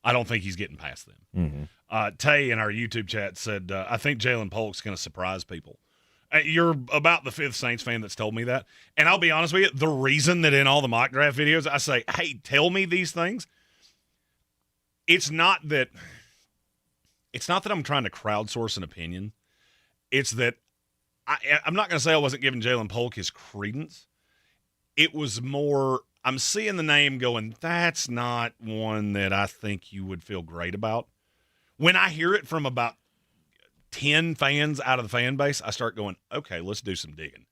I don't think he's getting past them. Tay in our YouTube chat said, I think Jaylen Polk's going to surprise people. You're about the 5th Saints fan that's told me that. And I'll be honest with you, the reason that in all the mock draft videos I say, hey, tell me these things, it's not that I'm trying to crowdsource an opinion. It's that I'm not going to say I wasn't giving Jaylen Polk his credence. It was more, I'm seeing the name going, that's not one that I think you would feel great about. When I hear it from about 10 fans out of the fan base, I start going, okay, let's do some digging.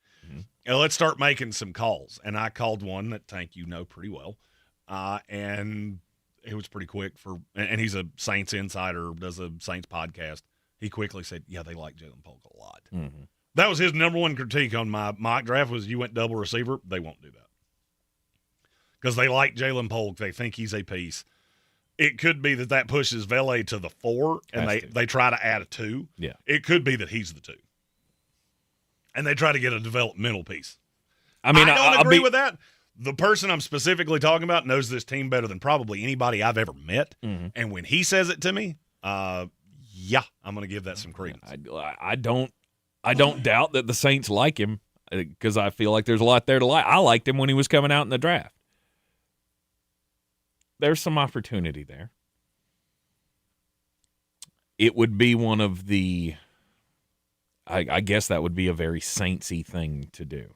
And let's start making some calls. And I called one that Tank you know pretty well. And it was pretty quick and he's a Saints insider, does a Saints podcast. He quickly said, yeah, they like Jaylen Polk a lot. That was his number one critique on my mock draft was you went double receiver. They won't do that. Because they like Jaylen Polk. They think he's a piece. It could be that pushes Vele to the 4, and they try to add a 2. Yeah. It could be that he's the 2. And they try to get a developmental piece. I mean, I don't agree with that. The person I'm specifically talking about knows this team better than probably anybody I've ever met. And when he says it to me, yeah, I'm going to give that some credence. I don't doubt that the Saints like him because I feel like there's a lot there to like. I liked him when he was coming out in the draft. There's some opportunity there. It would be one of the I guess that would be a very Saints-y thing to do.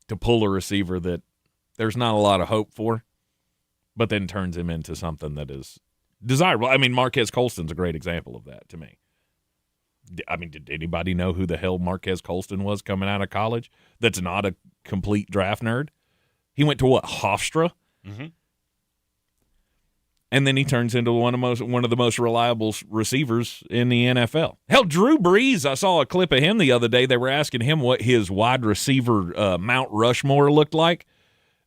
To pull a receiver that there's not a lot of hope for, but then turns him into something that is desirable. I mean, Marquez Colston's a great example of that to me. I mean, did anybody know who the hell Marquez Colston was coming out of college that's not a complete draft nerd? He went to what, Hofstra? And then he turns into one of the most reliable receivers in the NFL. Hell, Drew Brees, I saw a clip of him the other day. They were asking him what his wide receiver Mount Rushmore looked like,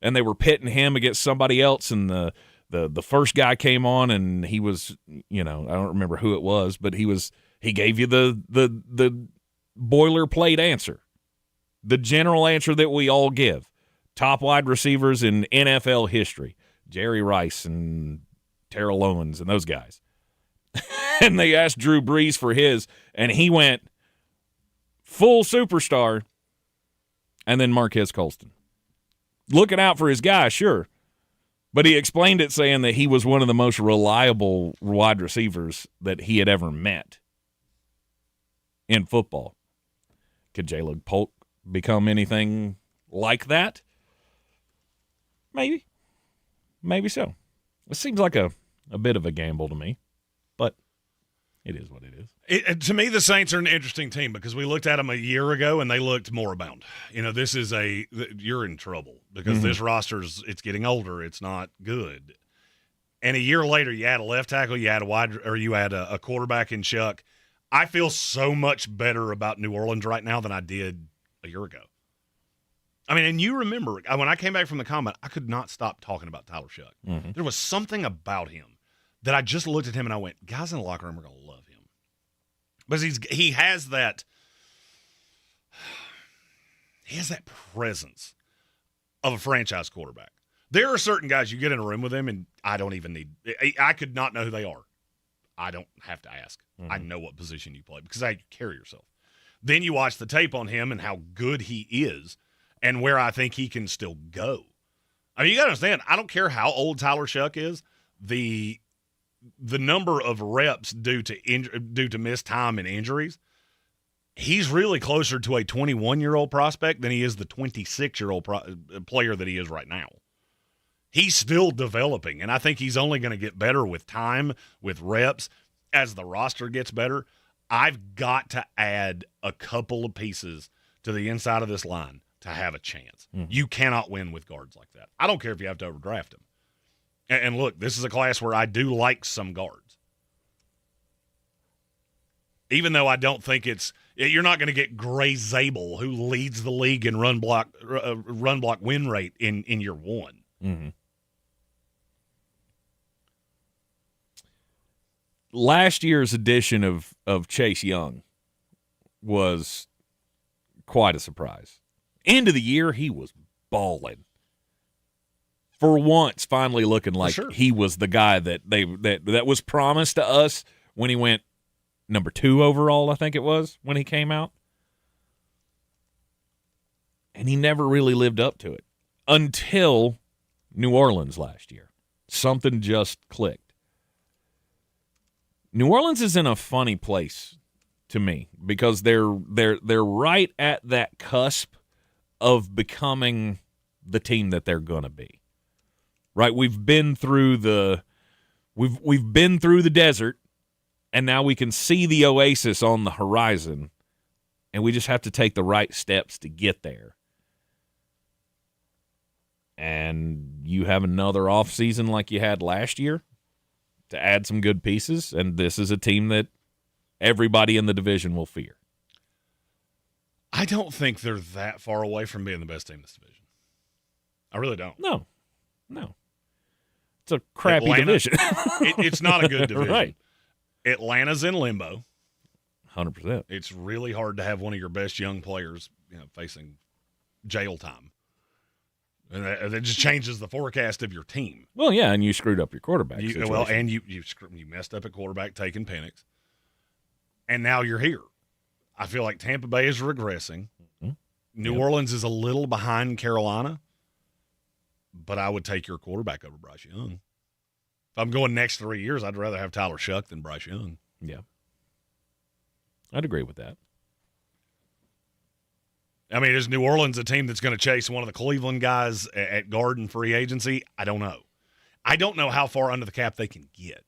and they were pitting him against somebody else, and the first guy came on, and he was, I don't remember who it was, but he gave you the boilerplate answer, the general answer that we all give. Top wide receivers in NFL history, Jerry Rice and Terrell Owens and those guys. And they asked Drew Brees for his, and he went full superstar, and then Marquez Colston. Looking out for his guy, sure. But he explained it saying that he was one of the most reliable wide receivers that he had ever met in football. Could Jaylen Polk become anything like that? Maybe. Maybe so. It seems like a bit of a gamble to me, but it is what it is. To me, the Saints are an interesting team because we looked at them a year ago and they looked moribund. This is you're in trouble because this roster's, it's getting older. It's not good. And a year later, you add a left tackle, you add a quarterback in Chuck. I feel so much better about New Orleans right now than I did a year ago. I mean, and you remember, when I came back from the combine, I could not stop talking about Tyler Shuck. There was something about him that I just looked at him and I went, guys in the locker room are going to love him. Because he has that presence of a franchise quarterback. There are certain guys you get in a room with him and I could not know who they are. I don't have to ask. I know what position you play because you carry yourself. Then you watch the tape on him and how good he is and where I think he can still go. I mean, you got to understand, I don't care how old Tyler Shuck is, the number of reps due to missed time and injuries, he's really closer to a 21-year-old prospect than he is the 26-year-old player that he is right now. He's still developing, and I think he's only going to get better with time, with reps, as the roster gets better. I've got to add a couple of pieces to the inside of this line to have a chance. You cannot win with guards like that. I don't care if you have to overdraft them. And look, this is a class where I do like some guards. Even though I don't think you're not going to get Gray Zabel, who leads the league in run block win rate in year one. last year's edition of Chase Young was quite a surprise. End of the year, he was balling. For once, finally looking like he was the guy that was promised to us when he went number 2 overall, I think it was, when he came out. And he never really lived up to it until New Orleans last year. Something just clicked. New Orleans is in a funny place to me because they're right at that cusp of becoming the team that they're going to be. Right? We've been through the desert, and now we can see the oasis on the horizon, and we just have to take the right steps to get there. And you have another offseason like you had last year to add some good pieces, and this is a team that everybody in the division will fear. I don't think they're that far away from being the best team in this division. I really don't. No. It's a crappy division. It's not a good division. Right. Atlanta's in limbo. 100%. It's really hard to have one of your best young players, facing jail time. And that just changes the forecast of your team. Well, yeah, and you screwed up your quarterback. You messed up at quarterback taking Penix. And now you're here. I feel like Tampa Bay is regressing. Mm-hmm. New Orleans is a little behind Carolina. But I would take your quarterback over Bryce Young. If I'm going next 3 years, I'd rather have Tyler Shuck than Bryce Young. Yeah. I'd agree with that. I mean, is New Orleans a team that's going to chase one of the Cleveland guys at guard in free agency? I don't know. I don't know how far under the cap they can get.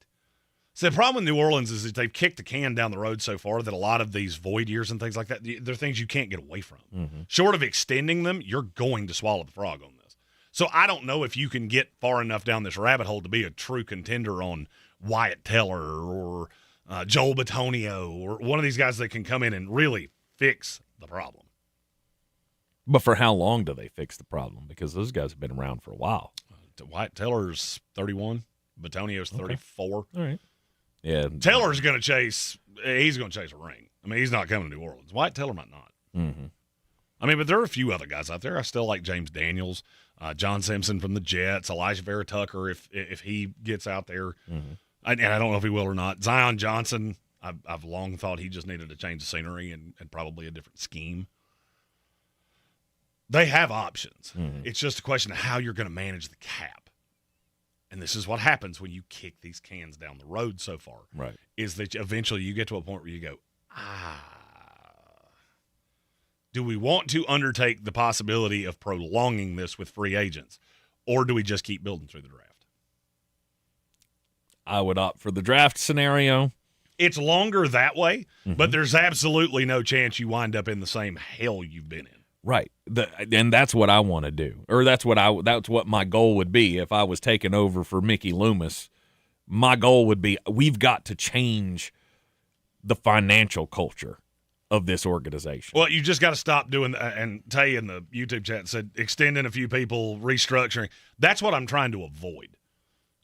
So the problem with New Orleans is that they've kicked the can down the road so far that a lot of these void years and things like that, they're things you can't get away from. Mm-hmm. Short of extending them, you're going to swallow the frog on this. So I don't know if you can get far enough down this rabbit hole to be a true contender on Wyatt Teller or Joel Bitonio or one of these guys that can come in and really fix the problem. But for how long do they fix the problem? Because those guys have been around for a while. Wyatt Teller's 31. Bitonio's 34. All right. Yeah. Teller's going to chase – he's going to chase a ring. I mean, he's not coming to New Orleans. Wyatt Teller might not. Mm-hmm. I mean, but there are a few other guys out there. I still like James Daniels, John Simpson from the Jets, Elijah Vera Tucker if he gets out there. Mm-hmm. And I don't know if he will or not. Zion Johnson, I've long thought he just needed to change the scenery and probably a different scheme. They have options. Mm-hmm. It's just a question of how you're going to manage the cap. And this is what happens when you kick these cans down the road so far. Right. Is that eventually you get to a point where you go, do we want to undertake the possibility of prolonging this with free agents, or do we just keep building through the draft? I would opt for the draft scenario. It's longer that way, but there's absolutely no chance you wind up in the same hell you've been in. Right. And that's what I want to do. Or that's what my goal would be if I was taking over for Mickey Loomis. My goal would be we've got to change the financial culture of this organization. Well, you just got to stop doing and Tay in the YouTube chat said extending a few people, restructuring. That's what I'm trying to avoid.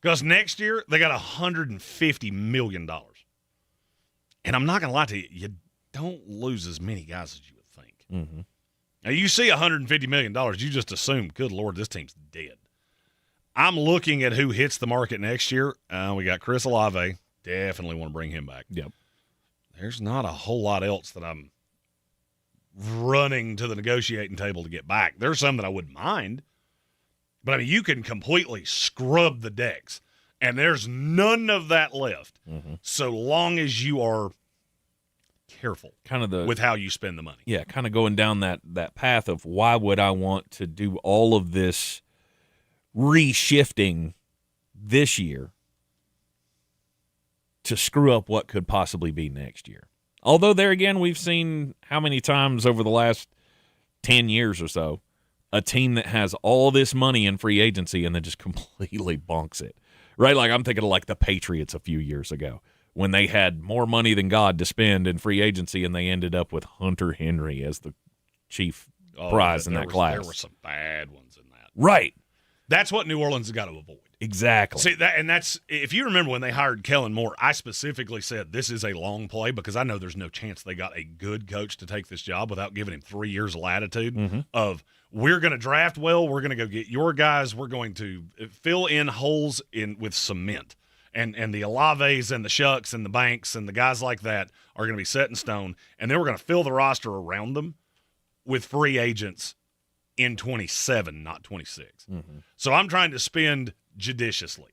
Because next year they got $150 million. And I'm not going to lie to you, you don't lose as many guys as you would think. Mm-hmm. Now, you see $150 million, you just assume, good Lord, this team's dead. I'm looking at who hits the market next year. We got Chris Olave. Definitely want to bring him back. Yep. There's not a whole lot else that I'm running to the negotiating table to get back. There's some that I wouldn't mind. But, I mean, you can completely scrub the decks, and there's none of that left so long as you are careful with how you spend the money. Yeah, kind of going down that path of why would I want to do all of this reshifting this year to screw up what could possibly be next year. Although there again, we've seen how many times over the last 10 years or so, a team that has all this money in free agency and then just completely bonks it, right? Like I'm thinking of like the Patriots a few years ago when they had more money than God to spend in free agency and they ended up with Hunter Henry as the chief prize in that class. There were some bad ones in that. Right. That's what New Orleans has got to avoid. Exactly. See, that's if you remember when they hired Kellen Moore, I specifically said this is a long play because I know there's no chance they got a good coach to take this job without giving him 3 years of latitude of we're going to draft well, we're going to go get your guys, we're going to fill in holes with cement. And the Olaves and the Shucks and the Banks and the guys like that are going to be set in stone, and then we're going to fill the roster around them with free agents in 27, not 26. So I'm trying to spend judiciously.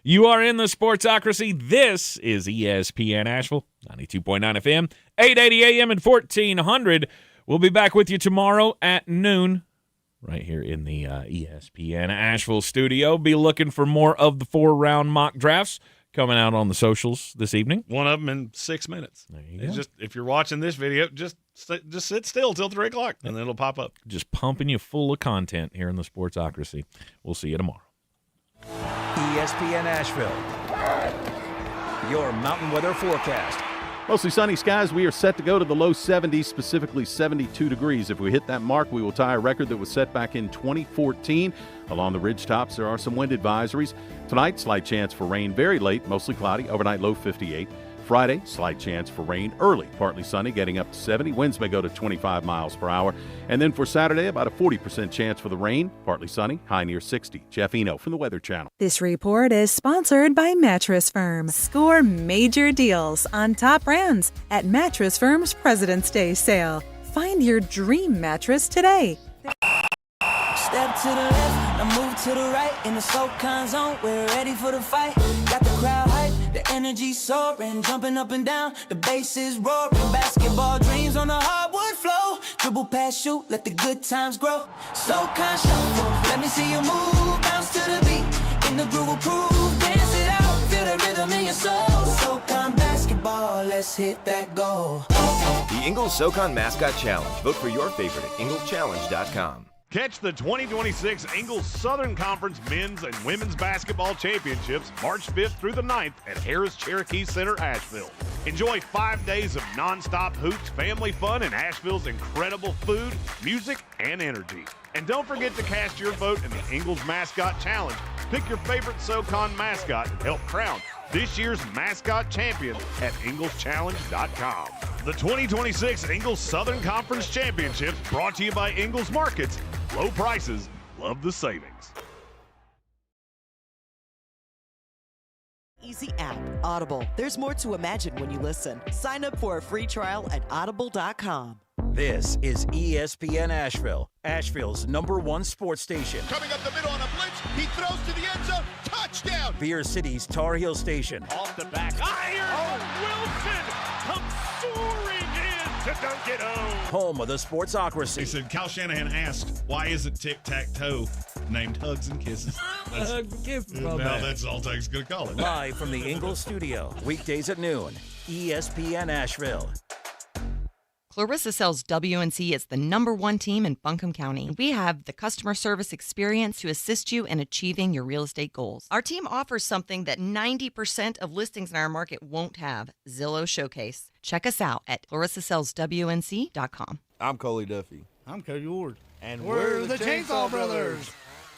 You are in the Sportsocracy. This is ESPN Asheville, 92.9 FM, 880 AM and 1400. We'll be back with you tomorrow at noon right here in the ESPN Asheville studio. Be looking for more of the 4-round mock drafts coming out on the socials this evening. One of them in 6 minutes. There you go. Just, if you're watching this video, just sit still till 3 o'clock, and then it'll pop up. Just pumping you full of content here in the Sportsocracy. We'll see you tomorrow. ESPN Asheville, your mountain weather forecast. Mostly sunny skies. We are set to go to the low 70s, specifically 72 degrees. If we hit that mark, we will tie a record that was set back in 2014. Along the ridge tops, there are some wind advisories. Tonight, slight chance for rain very late, mostly cloudy, overnight low 58. Friday, slight chance for rain early, partly sunny, getting up to 70. Winds may go to 25 miles per hour. And then for Saturday, about a 40% chance for the rain, partly sunny, high near 60. Jeff Eno from the Weather Channel. This report is sponsored by Mattress Firm. Score major deals on top brands at Mattress Firm's President's Day sale. Find your dream mattress today. Step to the left, now move to the right. In the SoCon zone, we're ready for the fight. Got the crowd hype, the energy soaring, jumping up and down, the bass is roaring. Basketball dreams on the hardwood floor. Dribble pass, shoot, let the good times grow. SoCon shuffle, let me see you move. Bounce to the beat, in the groove groove. Dance it out, feel the rhythm in your soul. SoCon basketball, let's hit that goal. The Ingles SoCon Mascot Challenge. Vote for your favorite at ingleschallenge.com. Catch the 2026 Ingles Southern Conference Men's and Women's Basketball Championships March 5th through the 9th at Harris Cherokee Center, Asheville. Enjoy 5 days of nonstop hoops, family fun, and Asheville's incredible food, music, and energy. And don't forget to cast your vote in the Ingles Mascot Challenge. Pick your favorite SoCon mascot and help crown this year's mascot champion at ingleschallenge.com. The 2026 Ingles Southern Conference Championships brought to you by Ingles Markets. Low prices, love the savings. Easy app, Audible. There's more to imagine when you listen. Sign up for a free trial at audible.com. This is ESPN Asheville, Asheville's #1 sports station. Coming up the middle on a blitz, he throws to the end zone, touchdown! Beer City's Tar Heel station. Off the back, iron Wilson comes soaring in to dunk it home. Home of the Sportsocracy. He said, Kyle Shanahan asked, why isn't tic-tac-toe named Hugs and Kisses? Hugs and Kisses. Now that's all Take's going to call it. Live from the Ingles studio, weekdays at noon, ESPN Asheville. Clarissa sells WNC as the #1 team in Buncombe County. We have the customer service experience to assist you in achieving your real estate goals. Our team offers something that 90% of listings in our market won't have, Zillow Showcase. Check us out at clarissasellswnc.com. I'm Coley Duffy. I'm Cody Ward. And we're the Chainsaw Brothers.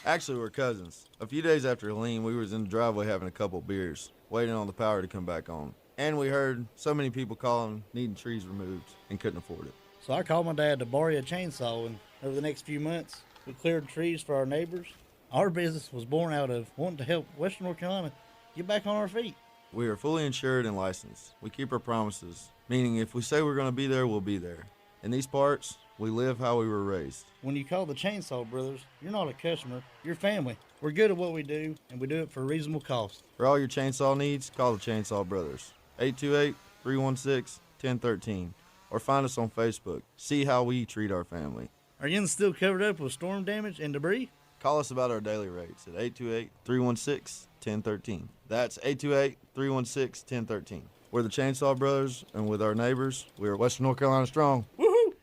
Actually, we're cousins. A few days after Helene, we was in the driveway having a couple beers, waiting on the power to come back on. And we heard so many people calling, needing trees removed, and couldn't afford it. So I called my dad to borrow a chainsaw, and over the next few months, we cleared trees for our neighbors. Our business was born out of wanting to help Western North Carolina get back on our feet. We are fully insured and licensed. We keep our promises, meaning if we say we're going to be there, we'll be there. In these parts, we live how we were raised. When you call the Chainsaw Brothers, you're not a customer, you're family. We're good at what we do, and we do it for a reasonable cost. For all your chainsaw needs, call the Chainsaw Brothers. 828-316-1013. Or find us on Facebook. See how we treat our family. Are you still covered up with storm damage and debris? Call us about our daily rates at 828-316-1013. That's 828-316-1013. We're the Chainsaw Brothers, and with our neighbors, we are Western North Carolina strong. Woohoo!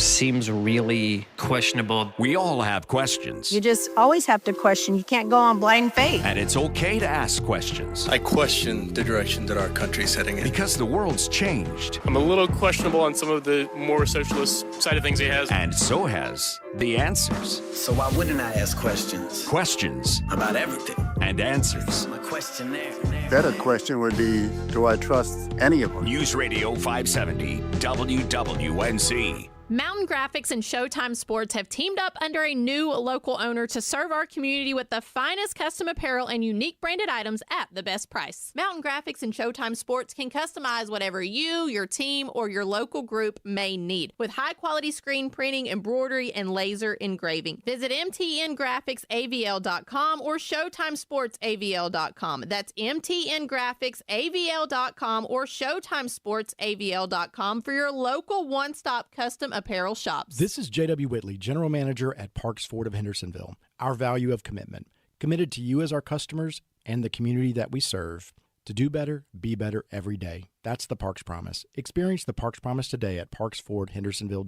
seems really questionable. We all have questions. You just always have to question. You can't go on blind faith. And it's okay to ask questions. I question the direction that our country's heading in. Because the world's changed. I'm a little questionable on some of the more socialist side of things he has. And so has the answers. So why wouldn't I ask questions? Questions. About everything. And answers. My question there. Better question would be, do I trust any of them? News Radio 570, WWNC. Mountain Graphics and Showtime Sports have teamed up under a new local owner to serve our community with the finest custom apparel and unique branded items at the best price. Mountain Graphics and Showtime Sports can customize whatever you, your team, or your local group may need with high-quality screen printing, embroidery, and laser engraving. Visit mtngraphicsavl.com or showtimesportsavl.com. That's mtngraphicsavl.com or showtimesportsavl.com for your local one-stop custom apparel shops. This is J.W. Whitley, General Manager at Parks Ford of Hendersonville. Our value of commitment. Committed to you as our customers and the community that we serve. To do better, be better every day. That's the Parks Promise. Experience the Parks Promise today at parksfordhendersonville.com.